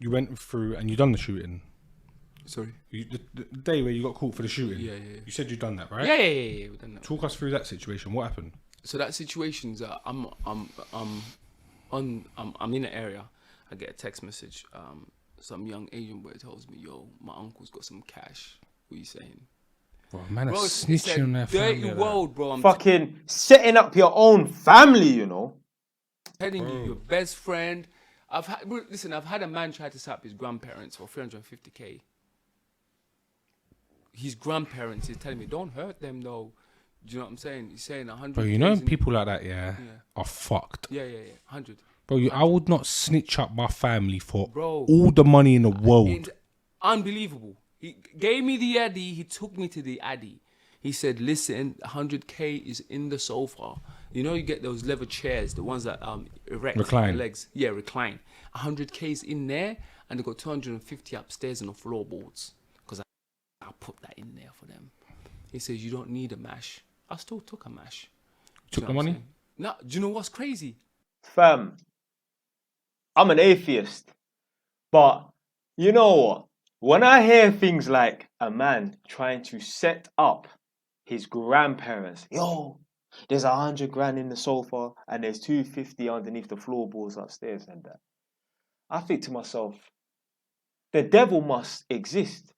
you went through and you done the shooting. Sorry? The day where you got caught for the shooting. Yeah. You said you done that, right? Yeah. We done that. Talk us through that situation. What happened? So that situation's I'm in an area. I get a text message. Some young Asian boy tells me, "Yo, my uncle's got some cash." What are you saying? Bro, man, bro, snitching on their family. Dirty world, bro. I'm fucking setting up your own family, you know. Telling you, your best friend. I've had a man try to set up his grandparents for 350k. His grandparents is telling me, don't hurt them though. Do you know what I'm saying? He's saying 100. Bro, you know people like that, are fucked. Yeah. 100. Bro, I would not snitch up my family for all the money in the world. It's unbelievable. He gave me the Addy. He took me to the Addy. He said, listen, 100k is in the sofa. You know, you get those leather chairs, the ones that erect recline. The legs. Yeah, recline. 100k is in there, and they got 250 upstairs in the floorboards. Because I put that in there for them. He says, you don't need a mash. I still took a mash. Took the money? No, do you know what's crazy? Fam, I'm an atheist. But you know what? When I hear things like a man trying to set up his grandparents, yo, there's 100 grand in the sofa and there's 250 underneath the floorboards upstairs and that, I think to myself, the devil must exist.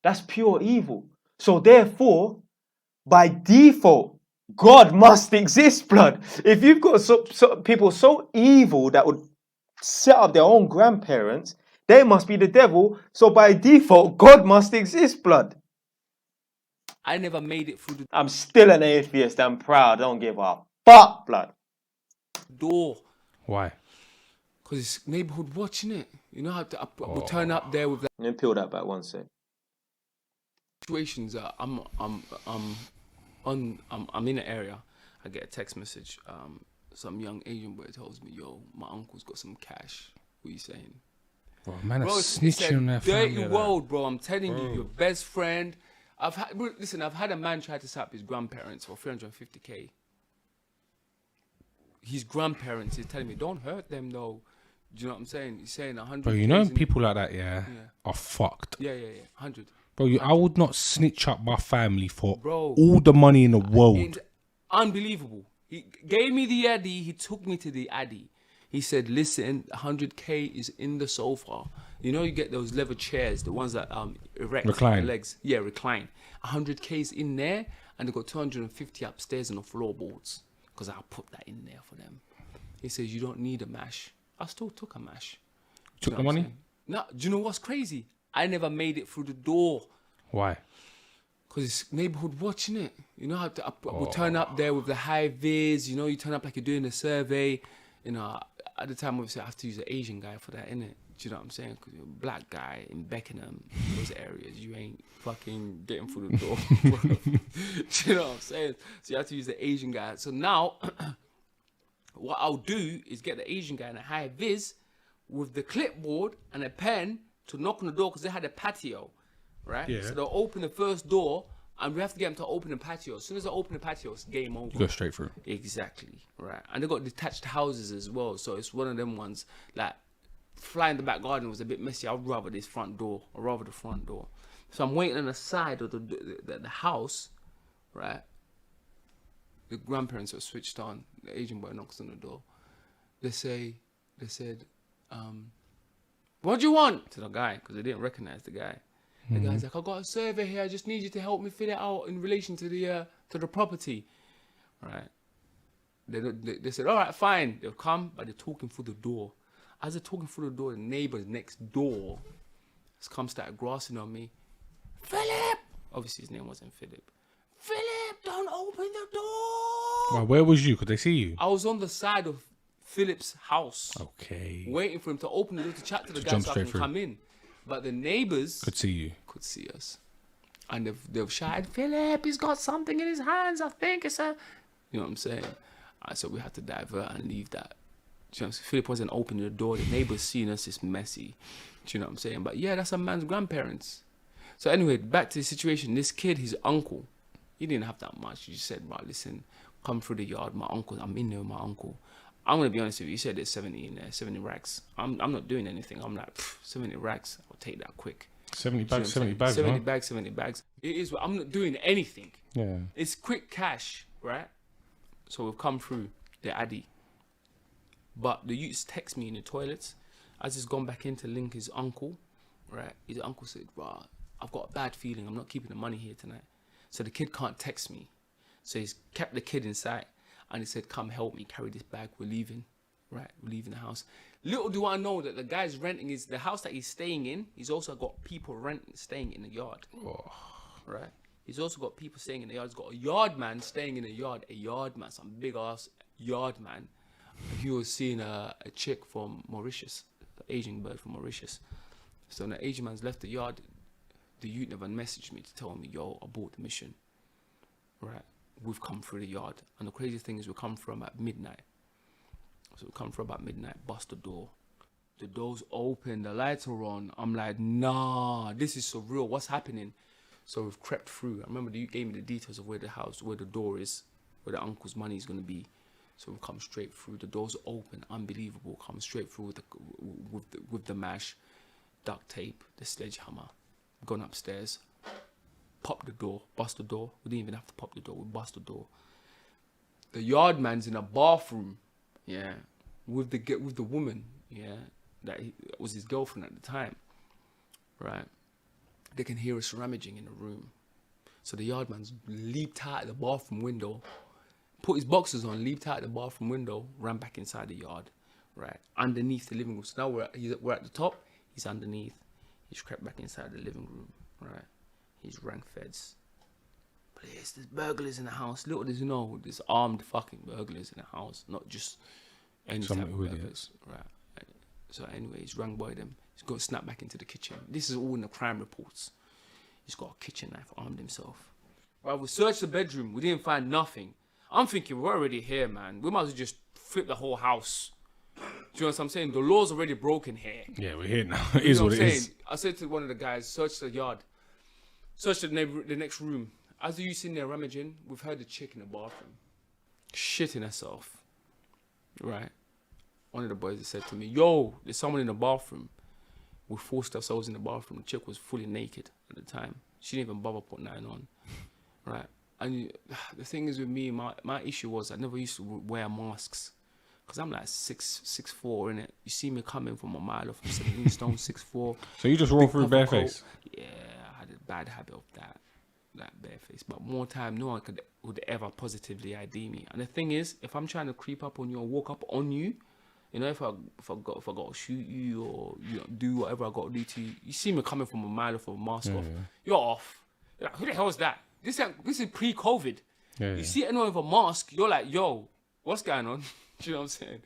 That's pure evil. So therefore, by default, God must exist, blood. If you've got people so evil that would set up their own grandparents, they must be the devil. So by default, God must exist, blood. I never made it through the I'm still an atheist. I'm proud. I don't give a fuck, blood. door. Why? Because it's neighborhood watching it. You know how to we'll turn up there with that. Let me peel that back one sec. Situations. I'm in an area. I get a text message. Some young Asian boy tells me, "Yo, my uncle's got some cash." What are you saying? Bro, man, it's snitching on their family. Dirty world, bro. I'm telling you, your best friend. I've had a man try to set up his grandparents for 350k. His grandparents is telling me, don't hurt them though. Do you know what I'm saying? He's saying 100. Bro, you know people like that, are fucked. Yeah. 100. Bro, I would not snitch up my family for all the money in the world. It's unbelievable. He gave me the Addy. He took me to the Addy. He said, listen, 100k is in the sofa. You know, you get those leather chairs, the ones that erect recline. The legs. Yeah, recline. 100k is in there, and they got 250 upstairs on the floorboards because I put that in there for them. He says, you don't need a mash. I still took a mash. Took the money? No, do you know what's crazy? I never made it through the door. Why? Because it's neighborhood watching it. You know, I would turn up there with the high vis, you know, you turn up like you're doing a survey. You know, at the time, obviously, I have to use an Asian guy for that, innit? Do you know what I'm saying? Because you're a black guy in Beckenham, those areas, you ain't fucking getting through the door. Do you know what I'm saying? So you have to use the Asian guy. So now, what I'll do is get the Asian guy in a high vis with the clipboard and a pen to knock on the door because they had a patio, right? Yeah. So they'll open the first door and we have to get them to open the patio. As soon as they open the patio, it's game over. You go straight through. Exactly, right. And they got detached houses as well. So it's one of them ones, like, flying the back garden was a bit messy. I'd rather this front door. I'd rather the front door. So I'm waiting on the side of the house, right? The grandparents are switched on. The Asian boy knocks on the door. They said, what do you want? To the guy, because they didn't recognize the guy. The guy's like, I got a survey here. I just need you to help me fill it out in relation to the property, right? They said, all right, fine. They'll come, but they're talking through the door. As they're talking through the door, the neighbors next door has come started grassing on me. Philip! Obviously, his name wasn't Philip. Philip, don't open the door! Well, where was you? Could they see you? I was on the side of Philip's house. Okay. Waiting for him to open the door to chat to the guy jump so I straight can through. come in. But the neighbors Could see you. could see us. And they've shouted, Philip, he's got something in his hands. I think it's a... You know what I'm saying? So we had to divert and leave that. Do you know, Philip wasn't opening the door. The neighbors seen us. It's messy. Do you know what I'm saying? But yeah, that's a man's grandparents. So anyway, back to the situation. This kid, his uncle, he didn't have that much. He just said, right, listen, come through the yard. My uncle, I'm in there with my uncle. I'm going to be honest with you. You said there's 70 in there, 70 racks. I'm not doing anything. I'm like, 70 racks. I'll take that quick. 70 Do you know bags, what I'm 70 saying? bags, 70 huh? bags, 70 bags. It is, I'm not doing anything. Yeah. It's quick cash, right? So we've come through the Addy. But the youths text me in the toilets. As he's gone back in to link his uncle, right? His uncle said, "Rah, I've got a bad feeling. I'm not keeping the money here tonight." So the kid can't text me. So he's kept the kid inside. And he said, come help me carry this bag. We're leaving, right? We're leaving the house. Little do I know that the guy's renting the house that he's staying in. He's also got people staying in the yard, right? He's also got people staying in the yard. He's got a yard man staying in the yard. A yard man, some big ass yard man. He was seeing a chick from Mauritius, an Asian bird from Mauritius. So when the Asian man's left the yard, the youth never messaged me to tell me, yo, I bought the mission, right? We've come through the yard. And the crazy thing is we come from at midnight. So we come from about midnight, bust the door. The door's open, the lights are on. I'm like, nah, this is surreal. What's happening? So we've crept through. I remember you gave me the details of where the house, where the door is, where the uncle's money is going to be. So we've come straight through. The door's open, unbelievable. Come straight through with the mash, duct tape, the sledgehammer. Gone upstairs, pop the door, bust the door. We didn't even have to pop the door. We bust the door. The yard man's in a bathroom, yeah, with the woman, yeah, that was his girlfriend at the time, right? They can hear us rummaging in the room. So the yard man's leaped out of the bathroom window, put his boxers on, leaped out the bathroom window, ran back inside the yard, right? Underneath the living room. So now we're at the top, he's underneath. He's crept back inside the living room, right? He's rang feds. Please, there's burglars in the house. Little does you know, there's armed fucking burglars in the house, not just any type of burglars, right? So anyway, he's rang by them. He's got snapped back into the kitchen. This is all in the crime reports. He's got a kitchen knife, armed himself. Right, we searched the bedroom. We didn't find nothing. I'm thinking, we're already here, man. We might as well just flip the whole house. Do you know what I'm saying? The law's already broken here. Yeah, we're here now. It is what it is. I said to one of the guys, search the yard. Search the next room. As you sitting there rummaging, we've heard the chick in the bathroom shitting herself. Right? One of the boys said to me, yo, there's someone in the bathroom. We forced ourselves in the bathroom. The chick was fully naked at the time. She didn't even bother putting that on. Right? And the thing is with me, my issue was I never used to wear masks. Because I'm like 6'4", innit? You see me coming from a mile off, I'm 17 stone, 6'4". So you just roll through bareface? Yeah, I had a bad habit of that. like barefaced, but more time, no one would ever positively ID me. And the thing is, if I'm trying to creep up on you or walk up on you, you know, if I got to shoot you or do whatever I got to do to you, you see me coming from a mile off, a mask off, you're off. You're like, who the hell is that? This is pre-COVID. You see anyone with a mask, you're like, yo, what's going on? Do you know what I'm saying?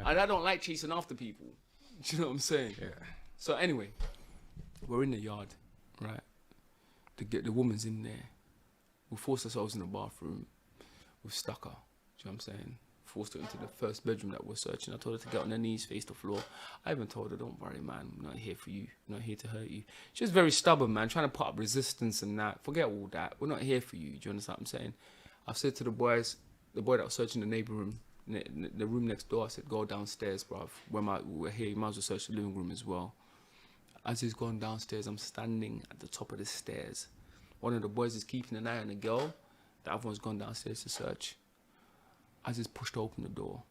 And I don't like chasing after people. Do you know what I'm saying? So anyway, we're in the yard, right? The woman's in there. We forced ourselves in the bathroom. We've stuck her. Do you know what I'm saying? Forced her into the first bedroom that we're searching. I told her to get on her knees, face the floor. I even told her, don't worry, man. I'm not here for you. I'm not here to hurt you. She was very stubborn, man, trying to put up resistance and that. Forget all that. We're not here for you. Do you understand what I'm saying? I've said to the boys, the boy that was searching the neighbor room, the room next door, I said, go downstairs, bruv. We're here, you might as well search the living room as well. As he's gone downstairs, I'm standing at the top of the stairs. One of the boys is keeping an eye on the girl. The other one's gone downstairs to search. As he's pushed open the door,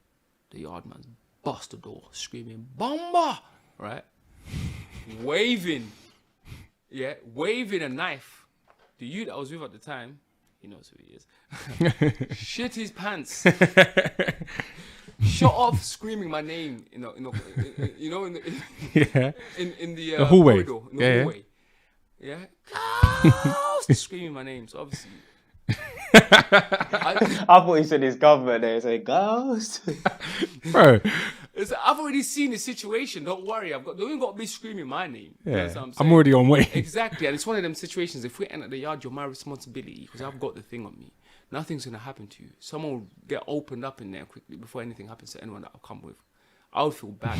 the yard man's bust the door, screaming, "Bomba!" Right? Waving a knife. The youth that I was with at the time, he knows who he is. Shit his pants. Shut off screaming my name, in the hallway. corridor, in the hallway. Yeah, screaming my name. So obviously, I thought he said his government there. Say ghost. Bro. I've already seen the situation. Don't worry. Don't even got to be screaming my name. You know what I'm saying? I'm already on way. Exactly, and it's one of them situations. If we enter the yard, you're my responsibility because I've got the thing on me. Nothing's gonna happen to you. Someone will get opened up in there quickly before anything happens to anyone that I've come with. I would feel bad.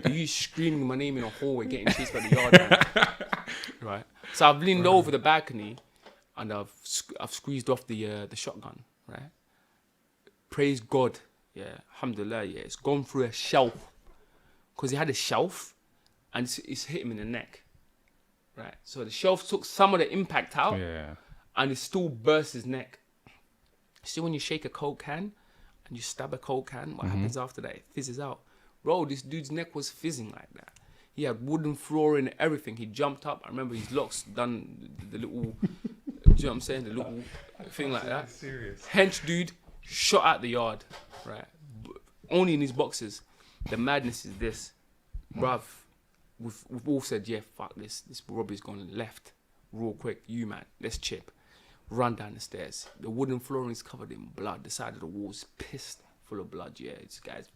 Do you screaming my name in a hallway, getting chased by the yard man? Right. So I've leaned over the balcony, and I've squeezed off the shotgun. Right. Praise God. Yeah. Alhamdulillah. Yeah. It's gone through a shelf, because he had a shelf, and it's hit him in the neck. Right. So the shelf took some of the impact out. Yeah. And it still burst his neck. See when you shake a Coke can and you stab a Coke can, what happens after that? It fizzes out. Bro, this dude's neck was fizzing like that. He had wooden flooring and everything. He jumped up. I remember his locks done the little, do you know what I'm saying? The little thing like that. Serious. Hench dude shot out the yard, right? Only in his boxes. The madness is this. Bruv, we've all said, yeah, fuck this. This robbery's gone left. Real quick, you man, let's chip. Run down the stairs. The wooden flooring is covered in blood. The side of the wall is pissed, full of blood. Yeah, this guy's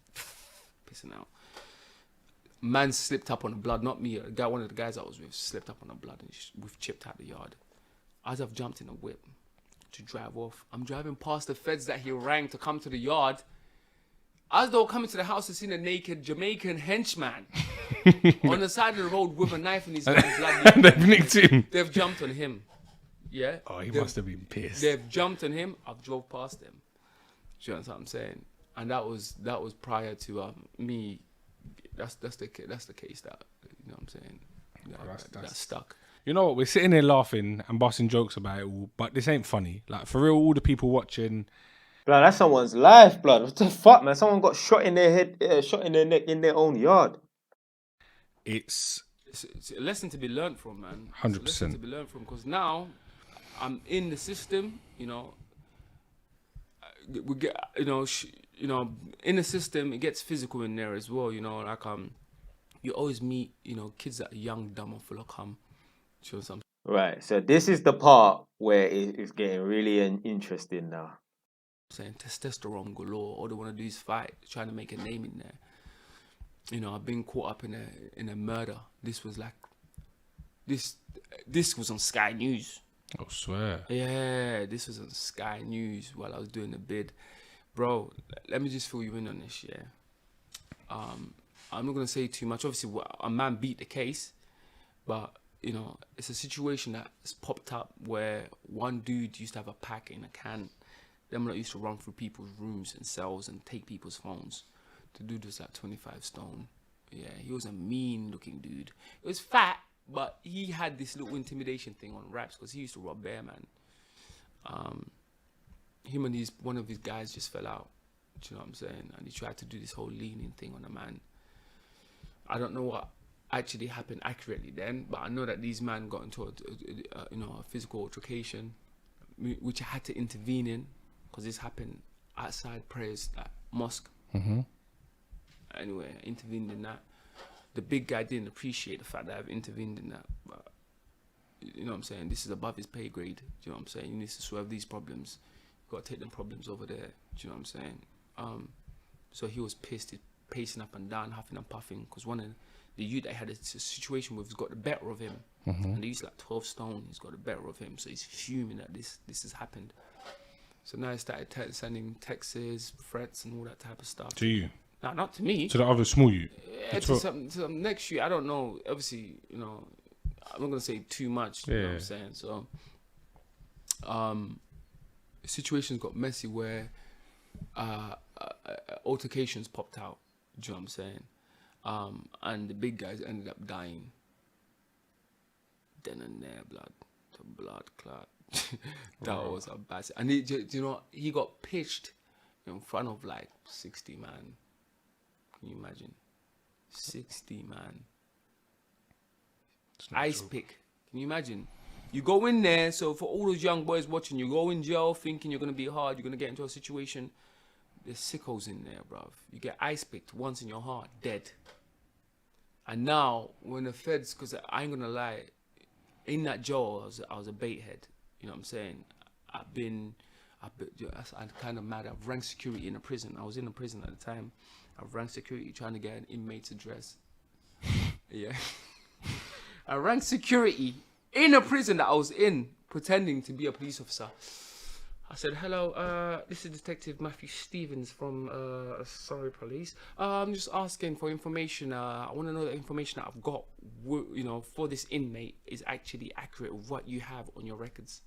pissing out. Man slipped up on the blood, not me. One of the guys I was with slipped up on the blood, and we've chipped out the yard. As I've jumped in a whip to drive off, I'm driving past the feds that he rang to come to the yard. As though coming to the house to see a naked Jamaican henchman on the side of the road with a knife in his hand. They've nicked him. They've jumped on him. Yeah. Oh, he must have been pissed. They've jumped on him. I've drove past them. Do you understand what I'm saying? And that was prior to me. That's the case that, you know what I'm saying. That stuck. You know what? We're sitting here laughing and busting jokes about it all, but this ain't funny. Like for real, all the people watching. Blood, that's someone's life, blood. What the fuck, man? Someone got shot in their head, shot in their neck in their own yard. It's a lesson to be learned from, man. 100%. It's a lesson to be learned from, because now I'm in the system. You know, we get, in the system it gets physical in there as well. You know, like you always meet, kids that are young, dumb, and full of cum. Show something. Right. So this is the part where it's getting really interesting now. Saying testosterone galore. All they want to do is fight, trying to make a name in there. You know, I've been caught up in a murder. This was like, this was on Sky News. I swear. Yeah, this was on Sky News while I was doing the bid. Bro, let me just fill you in on this, yeah. I'm not going to say too much. Obviously, a man beat the case, but, it's a situation that's popped up where one dude used to have a pack in a can. Them lot used to run through people's rooms and cells and take people's phones. The dude was like 25 stone. Yeah, he was a mean looking dude. He was fat, but he had this little intimidation thing on wraps because he used to rob bear, man. Him and one of his guys just fell out. Do you know what I'm saying? And he tried to do this whole leaning thing on a man. I don't know what actually happened accurately then, but I know that these men got into a physical altercation, which I had to intervene in, because this happened outside prayers at mosque. Anyway, I intervened in that. The big guy didn't appreciate the fact that I've intervened in that, but you know what I'm saying, this is above his pay grade. Do you know what I'm saying? You need to swerve these problems. You got to take them problems over there. Do you know what I'm saying? So he was pissed, he's pacing up and down, huffing and puffing, because one of the youth that I had a situation with has got the better of him, and he's like 12 stone. He's got the better of him, so he's fuming that this has happened. So now I started sending texts, threats, and all that type of stuff. To you? No, not to me. To the other small youth? Yeah, to some next year. I don't know. Obviously, you know, I'm not gonna say too much. You know what I'm saying? So, situations got messy where altercations popped out. Do you know what I'm saying? And the big guys ended up dying. Then and there, blood clot. That was a bad. And you know, he got pitched in front of like 60 man. Can you imagine? 60 man. Ice pick. Can you imagine? You go in there, so for all those young boys watching, you go in jail thinking you're going to be hard, you're going to get into a situation. There's sickos in there, bruv. You get ice picked once in your heart, dead. And now, when the feds, because I ain't going to lie, in that jail, I was a bait head. You know what I'm saying? I kind of mad. I've ranked security in a prison. I was in a prison at the time. I've ranked security trying to get an inmate's address. Yeah. I ranked security in a prison that I was in, pretending to be a police officer. I said, hello, this is Detective Matthew Stevens from Surrey Police. I'm just asking for information. I want to know the information that I've got, you know, for this inmate is actually accurate with what you have on your records.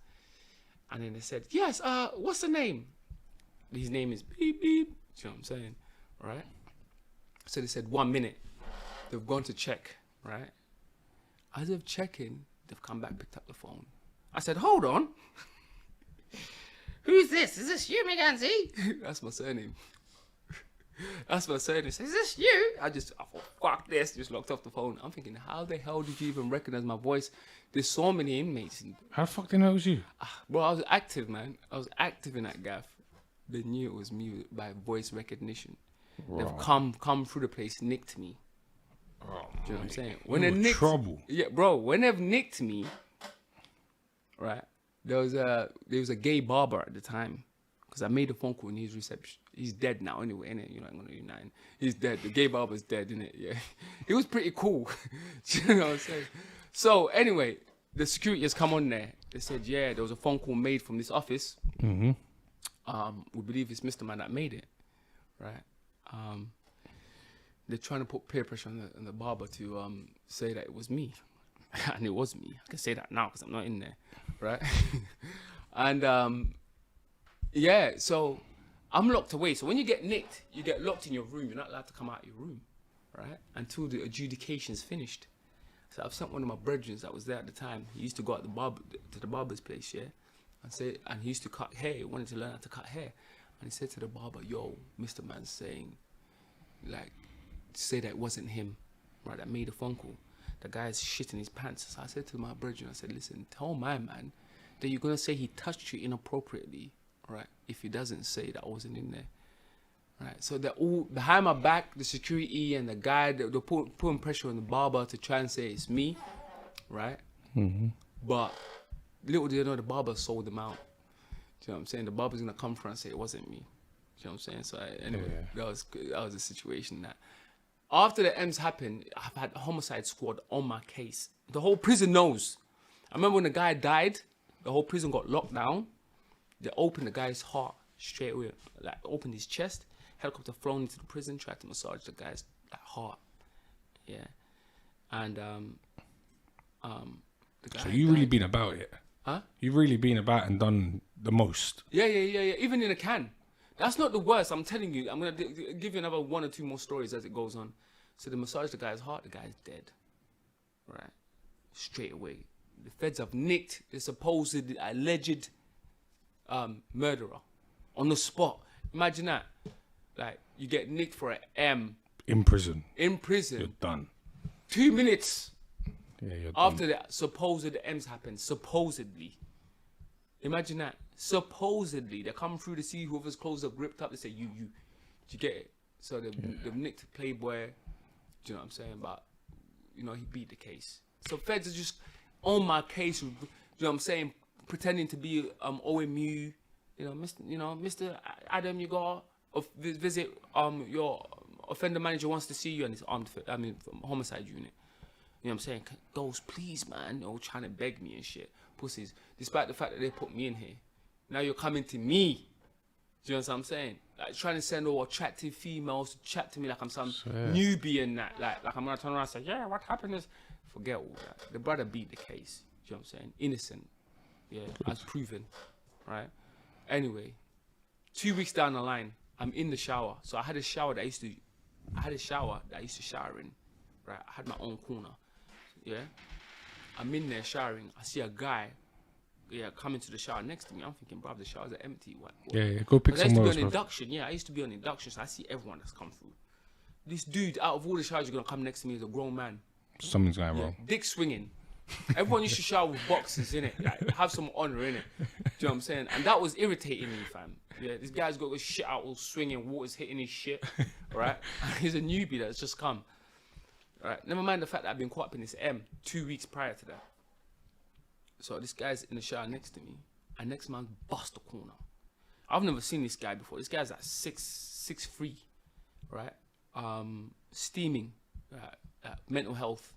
And then they said, yes, what's the name? His name is beep beep. Do you know what I'm saying? Right? So they said 1 minute. They've gone to check, right? As they're checking, they've come back, picked up the phone. I said, hold on. Who's this? Is this you, Meganzi? That's my surname. That's my surname. Is this you? I thought, fuck this. Just locked off the phone. I'm thinking, how the hell did you even recognize my voice? There's so many inmates. How the fuck did they know it was you? Bro, I was active, man. I was active in that gaff. They knew it was me by voice recognition. Right. They've come through the place, nicked me. Oh, do you know what I'm saying? When they nicked, trouble. Yeah, bro. When they've nicked me, right? There was a gay barber at the time, because I made a phone call in his reception. He's dead now, anyway. Innit? You know, I'm gonna unite. He's dead. The gay barber's dead, innit? Yeah. He was pretty cool. You know what I'm saying? So anyway, the security has come on there. They said, yeah, there was a phone call made from this office. We believe it's Mr. Man that made it, right? They're trying to put peer pressure on the barber to say that it was me. And it was me. I can say that now because I'm not in there, right? And yeah, so I'm locked away. So when you get nicked, you get locked in your room. You're not allowed to come out of your room, right? Until the adjudication's finished. So I've sent one of my brethren that was there at the time. He used to go out to the barber's place, yeah? And he used to cut hair. He wanted to learn how to cut hair. And he said to the barber, yo, Mr. Man's saying, like, say that it wasn't him, right, that made a phone call. The guy's shitting his pants. So I said to my brethren, I said, listen, tell my man that you're going to say he touched you inappropriately, right, if he doesn't say that I wasn't in there. Right, so they're all behind my back, the security and the guy, they're putting pressure on the barber to try and say it's me, right? But little did they know the barber sold them out. Do you know what I'm saying? The barber's going to come through and say it wasn't me. Do you know what I'm saying? So anyway, that was a situation that... After the M's happened, I've had a homicide squad on my case. The whole prison knows. I remember when the guy died, the whole prison got locked down. They opened the guy's heart straight away, like opened his chest. Helicopter flown into the prison, tried to massage the guy's heart. Yeah, and the guy. So you really been about it? Huh? You've really been about and done the most. Yeah. Even in a can. That's not the worst. I'm telling you. I'm gonna give you another 1 or 2 more stories as it goes on. So they massaged the guy's heart. The guy's dead. Right. Straight away. The feds have nicked the supposed alleged murderer on the spot. Imagine that. Like, you get nicked for an M. In prison. In prison. You're done. 2 minutes Yeah, you're after that, supposed M's happened. Supposedly. Imagine that. Supposedly. They come through to see whoever's clothes are gripped up. They say, you. Do you get it? So they've nicked Playboy. Do you know what I'm saying? But, you know, he beat the case. So feds are just on my case. You know what I'm saying? Pretending to be OMU. Mr. Adam, you got a visit. Your offender manager wants to see you, and it's homicide unit. You know what I'm saying? Ghost, please, man. Trying to beg me and shit. Pussies. Despite the fact that they put me in here. Now you're coming to me. Do you know what I'm saying? Like trying to send all attractive females to chat to me like I'm some newbie and that. Like I'm gonna turn around and say, yeah, what happened is forget all that. The brother beat the case. Do you know what I'm saying? Innocent. Yeah, as proven. Right? Anyway, 2 weeks down the line, I'm in the shower. So I had a shower that I used to shower in. Right? I had my own corner. Yeah. I'm in there showering. I see a guy, coming to the shower next to me. I'm thinking, bruv, the showers are empty. What? Yeah, go pick some more. I used to be on induction. Yeah, I used to be on induction, so I see everyone that's come through. This dude, out of all the showers, you're gonna come next to me is a grown man. Something's going wrong. Dick swinging. Everyone used to shower with boxes, innit? Like, have some honor, innit? Do you know what I'm saying? And that was irritating me, fam. Yeah, this guy's got his shit out all swinging, water's hitting his shit, right? He's a newbie that's just come. Right, never mind the fact that I've been caught up in this 2 weeks prior to that. So this guy's in the shower next to me, and next man bust the corner. I've never seen this guy before. This guy's like 6'3", right? Steaming, mental health,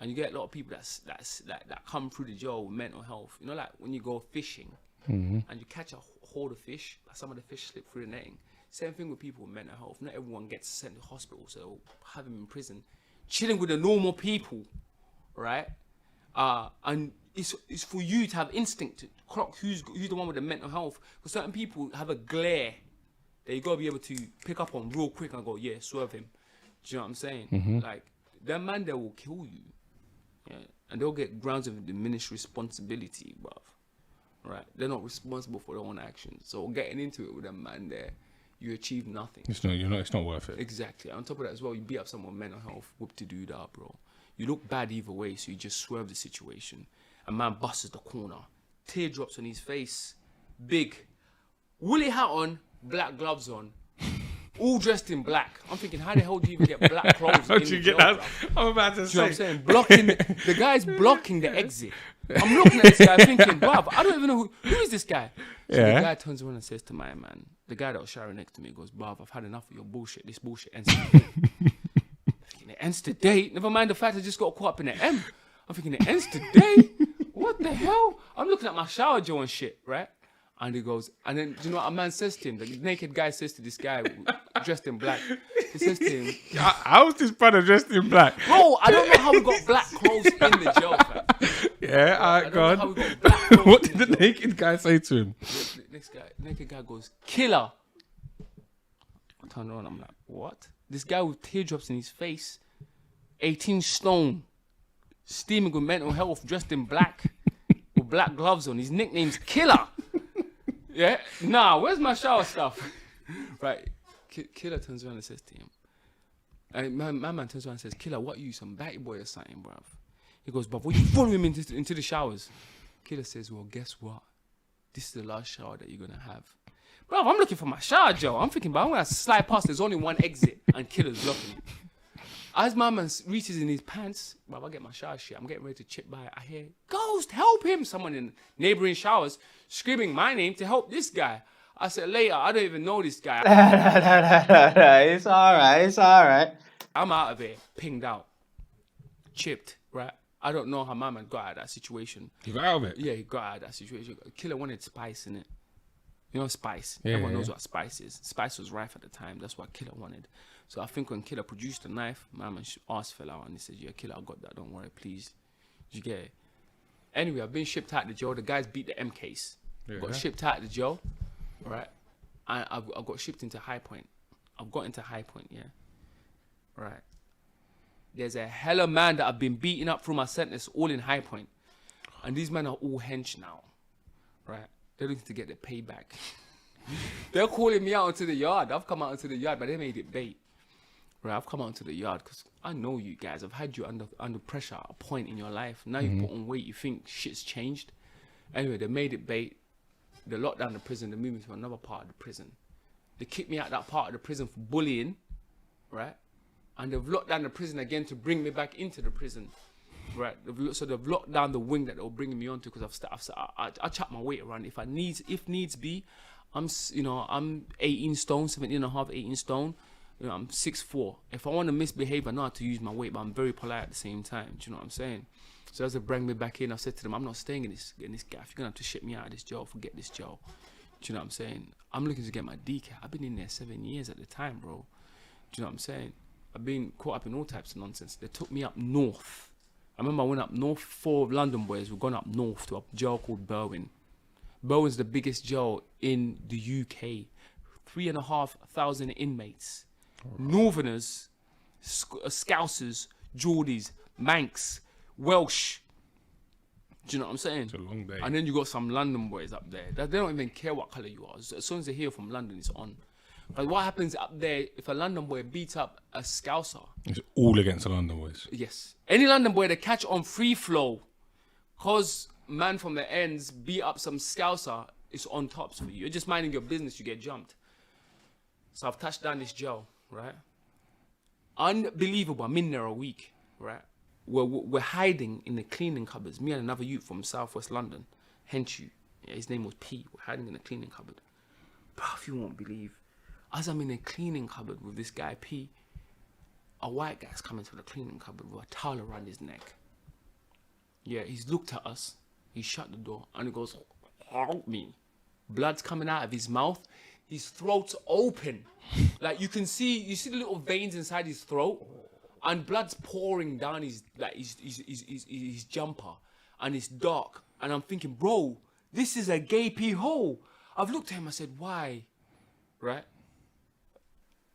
and you get a lot of people that come through the jail with mental health. You know, like when you go fishing and you catch a horde of fish, like some of the fish slip through the netting. Same thing with people with mental health. Not everyone gets sent to hospital, so they'll have them in prison. Chilling with the normal people, right? And it's for you to have instinct to clock who's the one with the mental health. Because certain people have a glare that you gotta be able to pick up on real quick and go, yeah, swerve him. Do you know what I'm saying? Like that man there will kill you, yeah, and they'll get grounds of diminished responsibility, bruv. Right? They're not responsible for their own actions. So getting into it with a man there, you achieve nothing. It's not worth it. Exactly. On top of that as well, you beat up someone with mental health, whoop-de-doo-dah, bro. You look bad either way, so you just swerve the situation. A man busts the corner, teardrops on his face, big, woolly hat on, black gloves on, all dressed in black. I'm thinking, how the hell do you even get black clothes? How'd you get that? I'm about to say. You know what I'm saying? Blocking the guy's blocking the exit. I'm looking at this guy thinking, bruv, I don't even know who is this guy. So the guy turns around and says to my man, the guy that was showering next to me, goes, bruv, I've had enough of your bullshit. This bullshit ends today. It ends today. Never mind the fact I just got caught up in the M. I'm thinking it ends today. What the hell? I'm looking at my shower jaw and shit, right? And he goes, and then do you know what a man says to him? The naked guy says to this guy dressed in black. He says to him, how's this brother dressed in black? Bro, I don't know how we got black clothes in the jail, fam. Yeah, alright, go on. What did the naked guy say to him? The naked guy goes, killer. I turn around, I'm like, what? This guy with teardrops in his face, 18 stone, steaming with mental health, dressed in black, with black gloves on. His nickname's Killer. Yeah? Nah, where's my shower stuff? Right. Killer turns around and says to him, and my man turns around and says, Killer, what are you, some batty boy or something, bruv? He goes, bruv, what you follow him into the showers? Killer says, well, guess what? This is the last shower that you're going to have. Bruv, I'm looking for my shower, Joe. I'm thinking, but I'm going to slide past. There's only one exit, and Killer's blocking it. As my man reaches in his pants, bruv, I get my shower shit. I'm getting ready to chip by. I hear, Ghost, help him. Someone in neighboring showers screaming my name to help this guy. I said, later, I don't even know this guy. It's all right. I'm out of here, pinged out, chipped, right? I don't know how my man got out of that situation. He got out of it? Yeah, he got out of that situation. Killer wanted spice in it. You know spice? Yeah, Everyone knows what spice is. Spice was rife at the time. That's what Killer wanted. So I think when Killer produced the knife, my man's ass fell out and he said, yeah, Killer, I got that. Don't worry, please. Did you get it? Anyway, I've been shipped out the jail. The guys beat the M case. Yeah. Got shipped out the jail, right? I got shipped into High Point. I've got into High Point, yeah. Right. There's a hella man that I've been beating up through my sentence, all in High Point. And these men are all hench now, right? They're looking to get their payback. They're calling me out into the yard. I've come out into the yard, but they made it bait. right? I've come out into the yard because I know you guys. I've had you under pressure at a point in your life. Now you've put on weight. You think shit's changed. Anyway, they made it bait. They locked down the prison. They moved me to another part of the prison. They kicked me out that part of the prison for bullying, right? And they've locked down the prison again to bring me back into the prison, right? So they've locked down the wing that they were bringing me onto because I chuck my weight around. If needs be, I'm 18 stone, 17 and a half, 18 stone. You know, I'm 6'4". If I want to misbehave, I know how to use my weight, but I'm very polite at the same time. Do you know what I'm saying? So as they bring me back in, I said to them, I'm not staying in this gaff. You're gonna have to ship me out of this jail. Forget this jail. Do you know what I'm saying? I'm looking to get my decal. I've been in there 7 years at the time, bro. Do you know what I'm saying? I've been caught up in all types of nonsense. They took me up north. I remember I went up north. 4 London boys were gone up north to a jail called Berwyn. Berwyn's the biggest jail in the UK. 3,500 inmates. Northerners, Scousers, Geordies, Manx, Welsh. Do you know what I'm saying? It's a long day. And then you got some London boys up there. They don't even care what colour you are. As soon as they hear from London, it's on. But what happens up there if a London boy beats up a Scouser? It's all against the London boys. Yes. Any London boy they catch on free flow, cause man from the ends beat up some Scouser, it's on tops for you. You're just minding your business, you get jumped. So I've touched down this jail, right? Unbelievable. I'm in there a week, right? We're hiding in the cleaning cupboards. Me and another youth from Southwest London, Henchu. Yeah, his name was P. We're hiding in the cleaning cupboard. Bro, if you won't believe, as I'm in the cleaning cupboard with this guy P, a white guy's coming to the cleaning cupboard with a towel around his neck. Yeah, he's looked at us. He shut the door and he goes, help me. Blood's coming out of his mouth. His throat's open. Like you see the little veins inside his throat, and blood's pouring down his jumper, and it's dark. And I'm thinking, bro, this is a gapy hole. I've looked at him. I said, why? Right?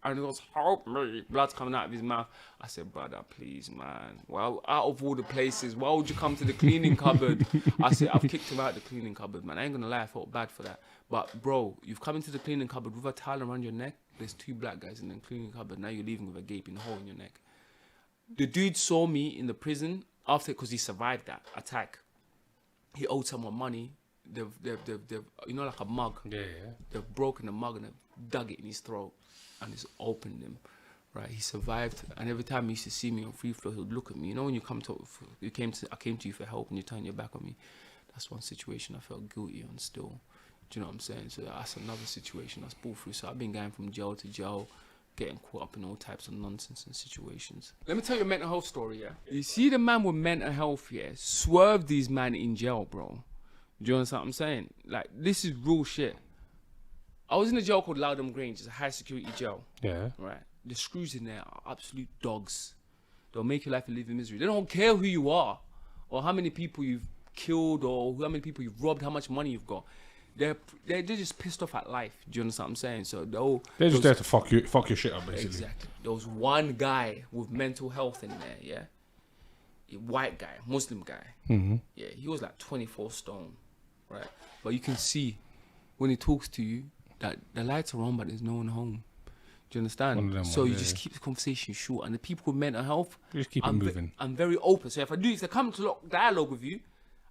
And he goes, help me. Blood's coming out of his mouth. I said, brother, please, man. Well, out of all the places, why would you come to the cleaning cupboard? I said, I've kicked him out of the cleaning cupboard, man. I ain't gonna lie, I felt bad for that. But, bro, you've come into the cleaning cupboard with a towel around your neck. There's 2 black guys in the cleaning cupboard. Now you're leaving with a gaping hole in your neck. The dude saw me in the prison after, because he survived that attack. He owed someone money. They've you know, like a mug. Yeah. They've broken the mug and they've dug it in his throat. And it's opened him, right? He survived, and every time he used to see me on free flow, he would look at me. You know, when I came to you for help, and you turn your back on me. That's one situation I felt guilty on still. Do you know what I'm saying? So that's another situation that's pulled through. So I've been going from jail to jail, getting caught up in all types of nonsense and situations. Let me tell you a mental health story, yeah? You see the man with mental health, yeah? Swerve these man in jail, bro. Do you understand what I'm saying? Like, this is real shit. I was in a jail called Loudham Grange. It's a high security jail. Yeah. Right. The screws in there are absolute dogs. They'll make your life a living misery. They don't care who you are, or how many people you've killed, or how many people you've robbed, how much money you've got. They're just pissed off at life. Do you understand what I'm saying? So they're just there to fuck your shit up, basically. Exactly. There was one guy with mental health in there. Yeah. A white guy, Muslim guy. Mm-hmm. Yeah. He was like 24 stone, right? But you can see when he talks to you, that the lights are on, but there's no one home. Do you understand? So you just keep the conversation short. And the people with mental health, you just keep it moving. I'm very open. So if they come to dialogue with you,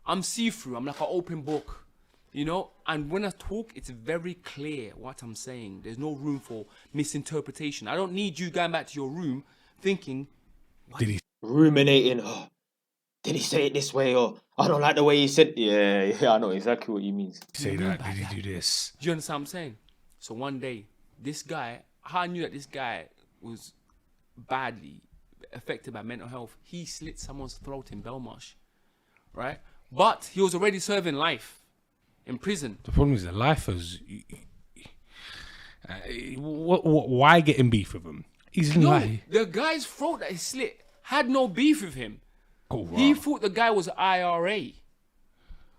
I'm see-through. I'm like an open book, you know. And when I talk, it's very clear what I'm saying. There's no room for misinterpretation. I don't need you going back to your room thinking, did he ruminating? Oh, did he say it this way? Or I don't like the way he said. Yeah, I know exactly what you mean. Say that. Did he do this? Do you understand what I'm saying? So one day, this guy, how I knew that this guy was badly affected by mental health, he slit someone's throat in Belmarsh, right? But he was already serving life in prison. The problem is the lifers. Why get in beef with him? He's lying. The guy's throat that he slit had no beef with him. Oh, wow. He thought the guy was IRA,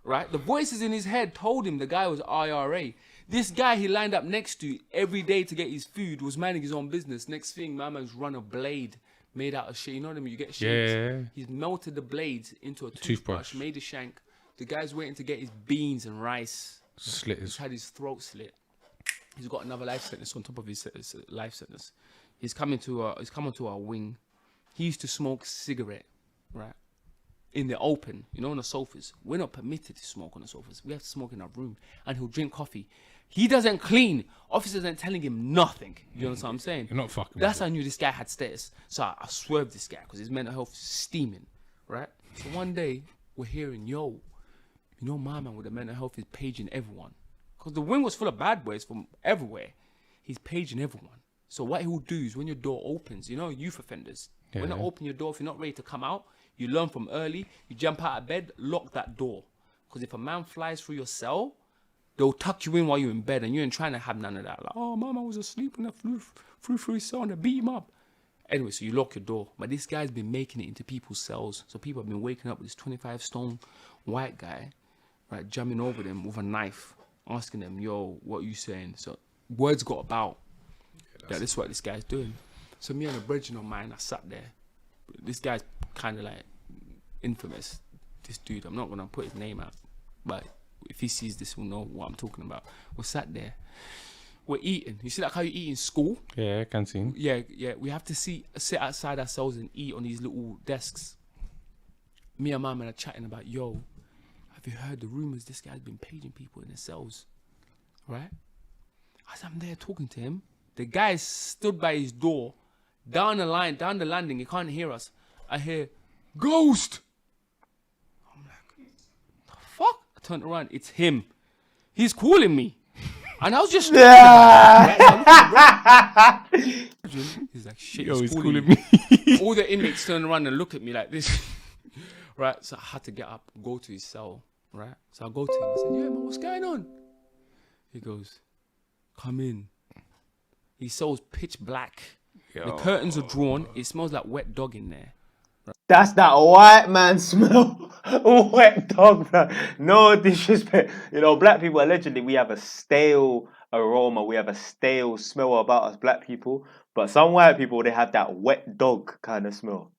right? The voices in his head told him the guy was IRA. This guy he lined up next to every day to get his food was minding his own business. Next thing, my man's run a blade made out of shit. You know what I mean? You get shapes. Yeah. He's melted the blades into a toothbrush, made a shank. The guy's waiting to get his beans and rice. He's had his throat slit. He's got another life sentence on top of his life sentence. He's come to our wing. He used to smoke cigarette, right? In the open, on the sofas. We're not permitted to smoke on the sofas. We have to smoke in our room. And he'll drink coffee. He doesn't clean. Officers aren't telling him nothing. You understand what I'm saying? You're not fucking. That's how I knew this guy had status. So I swerved this guy because his mental health is steaming, right? So one day we're hearing, my man with the mental health is paging everyone. Because the wing was full of bad boys from everywhere. He's paging everyone. So what he'll do is when your door opens, youth offenders. When you open your door, if you're not ready to come out, you learn from early, you jump out of bed, lock that door. Because if a man flies through your cell, they'll tuck you in while you're in bed and you ain't trying to have none of that. Like, oh, mama was asleep and I flew through his cell and I beat him up. Anyway, so you lock your door. But this guy's been making it into people's cells. So people have been waking up with this 25-stone white guy, right, jamming over them with a knife, asking them, yo, what are you saying? So words got about that this is what this guy's doing. So me and a brethren of mine, I sat there. This guy's kind of like infamous, this dude. I'm not going to put his name out. But if he sees this, he'll know what I'm talking about. We're sat there. We're eating. You see like how you eat in school? Yeah, canteen. Yeah. We have to sit outside ourselves and eat on these little desks. Me and my man are chatting about, yo, have you heard the rumors this guy's been paging people in their cells? Right? As I'm there talking to him, the guy stood by his door, down the landing, he can't hear us. I hear, ghost! I'm like, the fuck? I turned around, it's him. He's calling me. And I was just he's like, shit, he's calling me. All the inmates turned around and look at me like this. Right, so I had to get up, go to his cell. Right, so I go to him, I said, yeah, man, what's going on? He goes, come in. His cell's pitch black. Yo. The curtains are drawn. It smells like wet dog in there. Right. That's that white man smell. Wet dog, bro. No disrespect. Black people, allegedly, we have a stale aroma. We have a stale smell about us black people. But some white people, they have that wet dog kind of smell.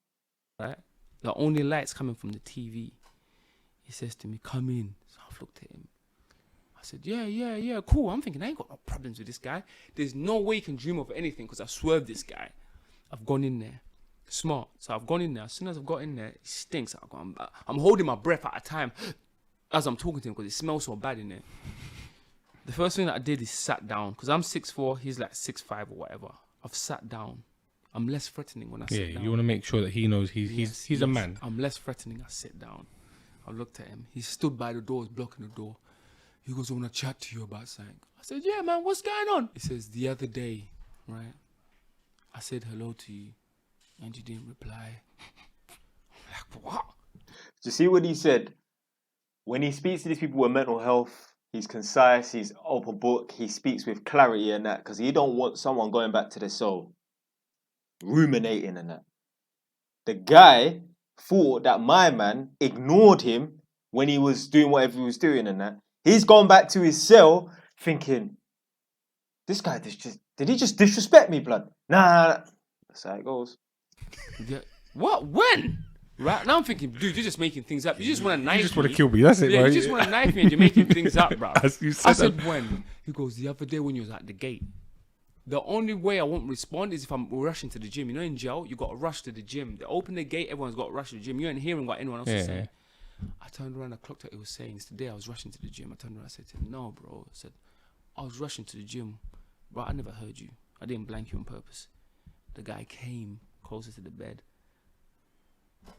Right? The only light's coming from the TV. He says to me, come in. So I've looked at him. I said, yeah, cool. I'm thinking, I ain't got no problems with this guy. There's no way he can dream of anything because I swerved this guy. I've gone in there. Smart. So I've gone in there. As soon as I've got in there, it stinks. I'm holding my breath at a time as I'm talking to him because it smells so bad in there. The first thing that I did is sat down because I'm 6'4", he's like 6'5" or whatever. I've sat down. I'm less threatening when I sit down. Yeah, you want to make sure that he knows he's a man. I'm less threatening. I sit down. I looked at him. He stood by the door, blocking the door. He goes, I want to chat to you about something. I said, yeah, man, what's going on? He says, the other day, right, I said hello to you, and you didn't reply. I'm like, what? Do you see what he said? When he speaks to these people with mental health, he's concise, he's open book, he speaks with clarity and that, because he don't want someone going back to the soul, ruminating and that. The guy thought that my man ignored him when he was doing whatever he was doing and that. He's gone back to his cell thinking, this guy did he just disrespect me, blood? Nah. That's how it goes. Yeah. What? When? Right now I'm thinking, dude, you're just making things up. You just want to knife me. You just want to kill me, that's it, yeah, right? You just want to knife me and you're making things up, bro. I said, when? He goes, the other day when you was at the gate. The only way I won't respond is if I'm rushing to the gym. In jail, you got to rush to the gym. They open the gate, everyone's got to rush to the gym. You ain't hearing what anyone else is saying. I turned around, I clocked what he was saying. It's today I was rushing to the gym. I turned around, I said to him, no, bro. I said, I was rushing to the gym. Bro, I never heard you. I didn't blank you on purpose. The guy came closer to the bed,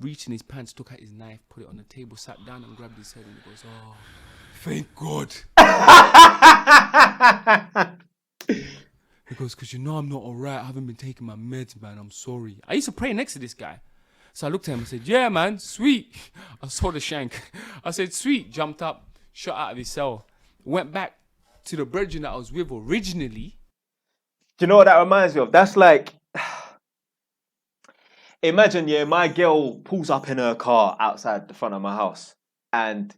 reached in his pants, took out his knife, put it on the table, sat down and grabbed his head and he goes, oh, thank God. He goes, because I'm not alright. I haven't been taking my meds, man. I'm sorry. I used to pray next to this guy. So I looked at him and said, yeah, man, sweet. I saw the shank. I said, sweet. Jumped up, shot out of his cell. Went back to the brethren that I was with originally. Do you know what that reminds me of? That's like, imagine, yeah, my girl pulls up in her car outside the front of my house. And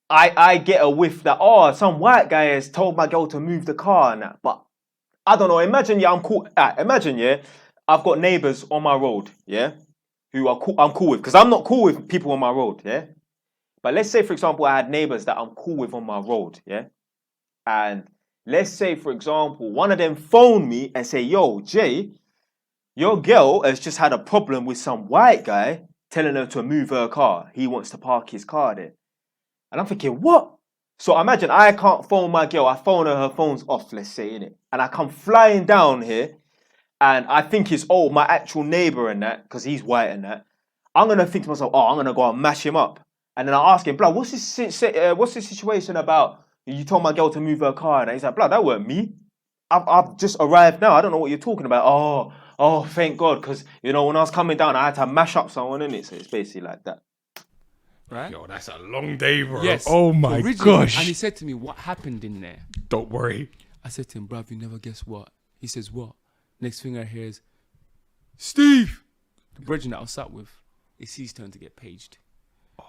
I get a whiff that, oh, some white guy has told my girl to move the car and that. But I don't know. Imagine, yeah, I'm cool. Imagine, yeah, I've got neighbours on my road, yeah, who I'm cool with. Because I'm not cool with people on my road, yeah. But let's say, for example, I had neighbours that I'm cool with on my road, yeah. And let's say, for example, one of them phone me and say, yo, Jay, your girl has just had a problem with some white guy telling her to move her car. He wants to park his car there. And I'm thinking, what? So imagine I can't phone my girl. I phone her phone's off, let's say, innit? And I come flying down here and I think it's, my actual neighbor and that, because he's white and that. I'm going to think to myself, I'm going to go and mash him up. And then I ask him, blood, what's this situation about? You told my girl to move her car. And he's like, blood, that weren't me. I've just arrived now. I don't know what you're talking about. Oh, thank God. Because, when I was coming down, I had to mash up someone, innit? So it's basically like that. Right? Yo, that's a long day, bro. Yes. Oh my gosh. And he said to me, what happened in there? Don't worry. I said to him, bruv, you never guess what? He says, what? Next thing I hear is, Steve! The brethren that I sat with, it's his turn to get paged.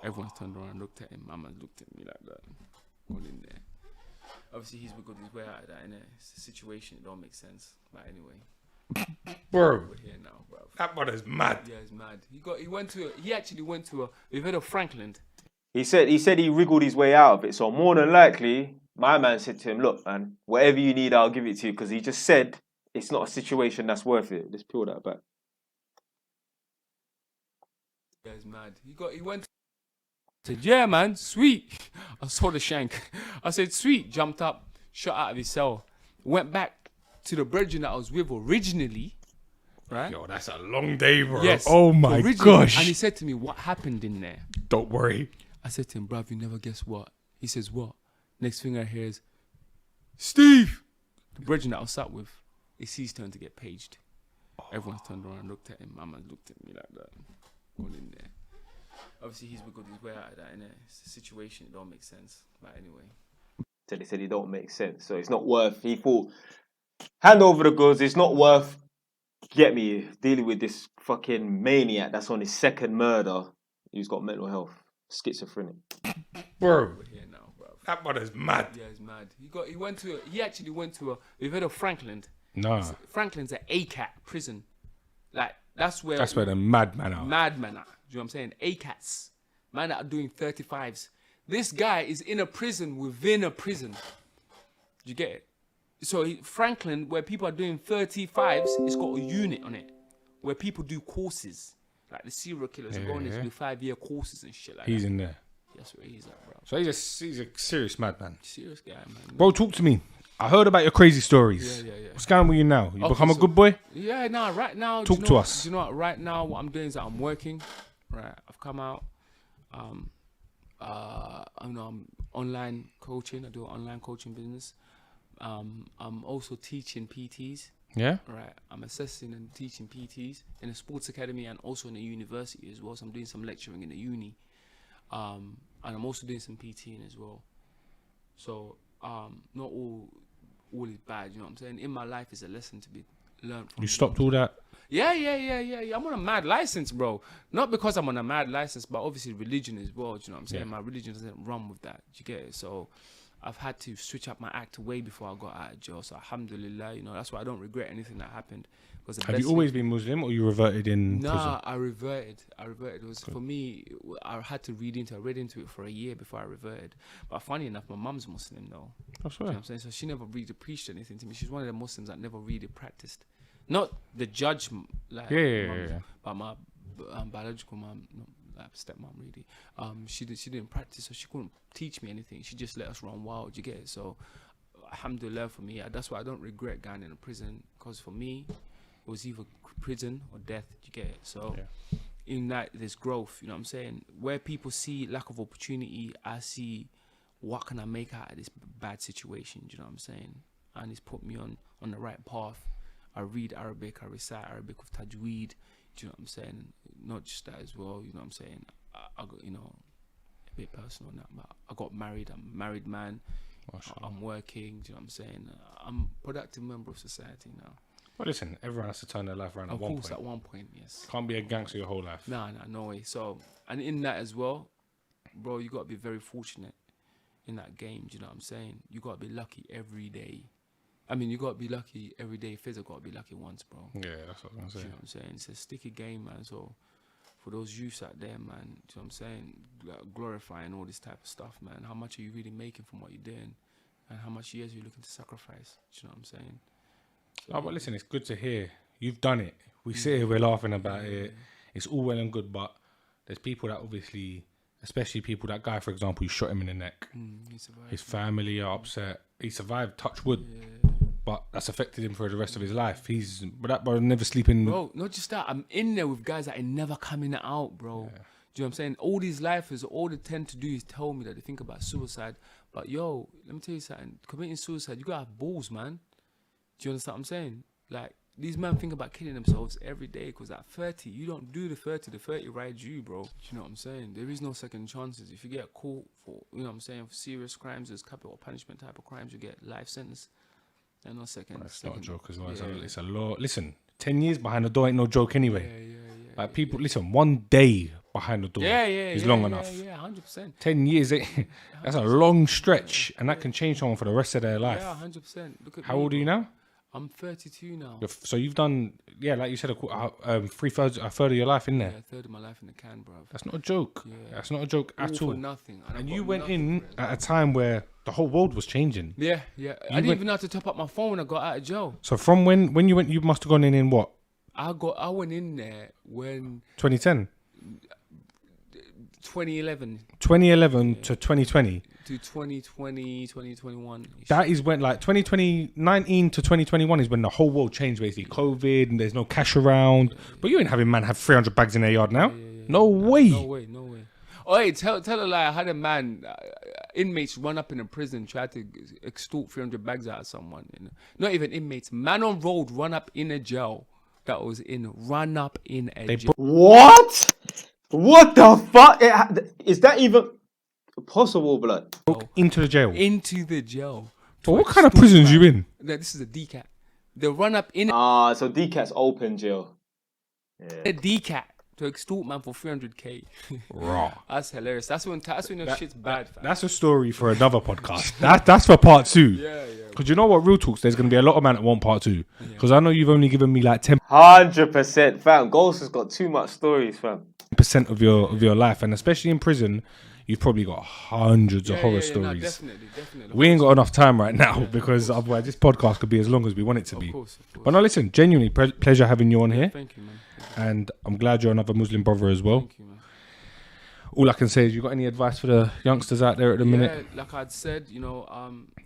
Everyone's turned around and looked at him. Mama looked at me like that. All in there. Obviously, he's wiggled his way out of that, innit? It's a situation, it don't make sense. But anyway. Bro. We're here now, bruv. That brother's mad. Yeah, he's mad. He actually went to we've heard of Franklin. He said he wriggled his way out of it. So more than likely, my man said to him, look, man, whatever you need, I'll give it to you. Because he just said it's not a situation that's worth it. Just peel that back. Yeah, he's mad. He went. Said, yeah, man, sweet. I saw the shank. I said, sweet. Jumped up, shot out of his cell, went back to the brethren that I was with originally. Right? Yo, that's a long day, bro. Yes. Oh my gosh. And he said to me, what happened in there? Don't worry. I said to him, bruv, you never guess what? He says, what? Next thing I hear is, Steve! The brethren that I was sat with, it's his turn to get paged. Everyone's turned around and looked at him. Mama looked at me like that. All in there. Obviously, he's wiggled his way out of that, innit? It's a situation, it don't make sense. But anyway. So they said it don't make sense. So it's not worth, he thought, hand over the goods, it's not worth, get me, dealing with this fucking maniac that's on his second murder who's got mental health, schizophrenic. Bro. We're here now, bruv. That brother's mad. Yeah, he's mad. He actually went to we've heard of Franklin. No. Franklin's an ACAT prison. Like, that's where the madman are. Madmen are. Do you know what I'm saying? ACATs. Man that are doing 35s. This guy is in a prison within a prison. Do you get it? So Franklin, where people are doing 35s, it's got a unit on it. Where people do courses. Like the serial killers are going into 5-year courses and shit like that. He's in there. That's where he's at, bro. So he's a serious madman. Serious guy, man. Bro, talk to me. I heard about your crazy stories. Yeah. What's going on with you now? You become a good boy? Yeah, right now. Talk to us. Do you know what? Right now, what I'm doing is that I'm working. Right, I've come out. I'm online coaching. I do an online coaching business. I'm also teaching PTs. Yeah. Right, I'm assessing and teaching PTs in a sports academy and also in a university as well. So I'm doing some lecturing in a uni, and I'm also doing some PTing as well. So not all is bad. You know what I'm saying? In my life is a lesson to be learned from. You stopped all that? Yeah. I'm on a mad license, bro. Not because I'm on a mad license, but obviously religion as well. Do you know what I'm saying? Yeah. My religion doesn't run with that. Do you get it? So I've had to switch up my act way before I got out of jail. So alhamdulillah, that's why I don't regret anything that happened. Have you always been Muslim or you reverted in prison? Nah, I reverted. It was for me. I had to read into it for a year before I reverted. But funny enough, my mum's Muslim though. That's right. You know what I'm saying? So she never really preached anything to me. She's one of the Muslims that never really practiced. Not the judge, like yeah. But my biological mum, stepmom really. She didn't practice, so she couldn't teach me anything. She just let us run wild. You get it? So, alhamdulillah for me. That's why I don't regret going in a prison, because for me, it was either prison or death. You get it? So, in that there's growth. You know what I'm saying? Where people see lack of opportunity, I see what can I make out of this bad situation. Do you know what I'm saying? And it's put me on the right path. I read Arabic, I recite Arabic with tajweed. Do you know what I'm saying? Not just that as well. You know what I'm saying? I got, a bit personal now, but I got married. I'm a married man. I'm working. Do you know what I'm saying? I'm a productive member of society now. Well, listen, everyone has to turn their life around at one point. Of course, at one point, yes. Can't be a gangster your whole life. Nah, no way. So, and in that as well, bro, you got to be very fortunate in that game. Do you know what I'm saying? You got to be lucky every day. I mean, you got to be lucky every day. Fizz got to be lucky once, bro. Yeah, that's what I'm saying. You know what I'm saying? It's a sticky game, man. So, for those youths out there, man, you know what I'm saying? Like, glorifying all this type of stuff, man. How much are you really making from what you're doing? and how much years you're looking to sacrifice. Do you know what I'm saying? So, Oh, but listen, it's good to hear you've done it. We sit here, we're laughing about it. It's all well and good, but there's people that obviously, especially people, that guy, for example, who shot him in the neck. he survived. His family are upset. He survived, touch wood, but that's affected him for the rest of his life. But that bro never sleeping. Bro, not just that. I'm in there with guys that are never coming out, bro. Do you know what I'm saying? All these lifers, all they tend to do is tell me that they think about suicide. But yo, let me tell you something. Committing suicide, you gotta have balls, man. Do you understand what I'm saying? Like, these men think about killing themselves every day because at 30, you don't do the 30 rides you, bro. Do you know what I'm saying? There is no second chances. If you get caught for, you know what I'm saying, for serious crimes, there's capital punishment type of crimes, you get life sentence. And no second. It's not a joke as well. It's a law. Listen, 10 years behind the door ain't no joke anyway. Like people, listen, one day behind the door is long enough. Yeah, 100%. 10 years, that's a long stretch, and that can change someone for the rest of their life. Yeah, 100%. Look at How old are you now? I'm 32 now. So you've done, like you said, a third of your life in there. Yeah, a third of my life in the can, bro. That's not a joke. Yeah. That's not a joke at all. For nothing. And you went in at a time where the whole world was changing. Yeah. I didn't even have to top up my phone when I got out of jail. So from when you went, you must have gone in what? I went in there when 2010. 2011. 2011 to 2020. To 2020, 2021. That is when, like, 2019 to 2021 is when the whole world changed, basically. COVID, and there's no cash around. But you ain't having man have 300 bags in their yard now. No way. No way. Oh, hey, tell a lie. I had a man, inmates run up in a prison, try to extort 300 bags out of someone. You know? Not even inmates. Man on road run up in a jail that was run up in a jail. What? What the fuck? Is that even possible, blood? Into the jail. Into the jail. But what kind of prisons you in? No, this is a DCAT. They run up in so DCAT's open jail. a DCAT to extort man for 300k. Raw. That's hilarious. That's when your shit's bad. Fam. That's a story for another podcast. That's for part 2. Yeah. Because you know what, real talks, there's going to be a lot of man that want part 2. Because I know you've only given me like 100%, fam. Ghost has got too much stories, fam. % of your life, and especially in prison, you've probably got hundreds of horror stories. No, definitely. We ain't got enough time right now because otherwise this podcast could be as long as we want it to be. Of course. But no, listen, genuinely pleasure having you on here. Thank you, man. And I'm glad you're another Muslim brother as well. Thank you, man. All I can say is, you got any advice for the youngsters out there at the minute? Like I'd said,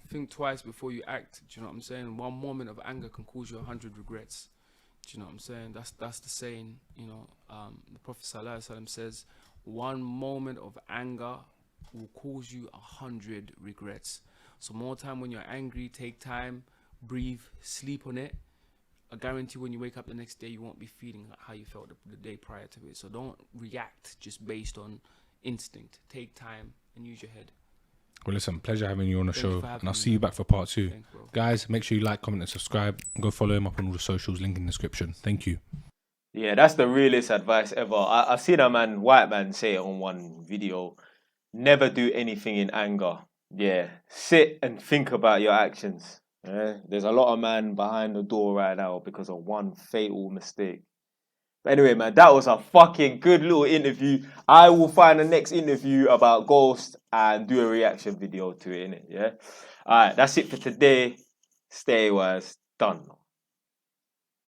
think twice before you act. Do you know what I'm saying? One moment of anger can cause you 100 regrets. Do you know what I'm saying? That's the saying. The Prophet ﷺ says, one moment of anger will cause you 100 regrets. So more time when you're angry, take time, breathe, sleep on it. I guarantee when you wake up the next day, you won't be feeling how you felt the day prior to it. So don't react just based on instinct. Take time and use your head. Well, listen, pleasure having you on the show, and I'll see you back for part 2. Thanks, bro. Guys, make sure you like, comment, and subscribe. And go follow him up on all the socials, link in the description. Thank you. Yeah, that's the realest advice ever. I've seen a white man say it on one video. Never do anything in anger. Yeah, sit and think about your actions. Yeah? There's a lot of man behind the door right now because of one fatal mistake. But anyway, man, that was a fucking good little interview. I will find the next interview about Ghost and do a reaction video to it, innit? Yeah? Alright, that's it for today. Stay wise. Done.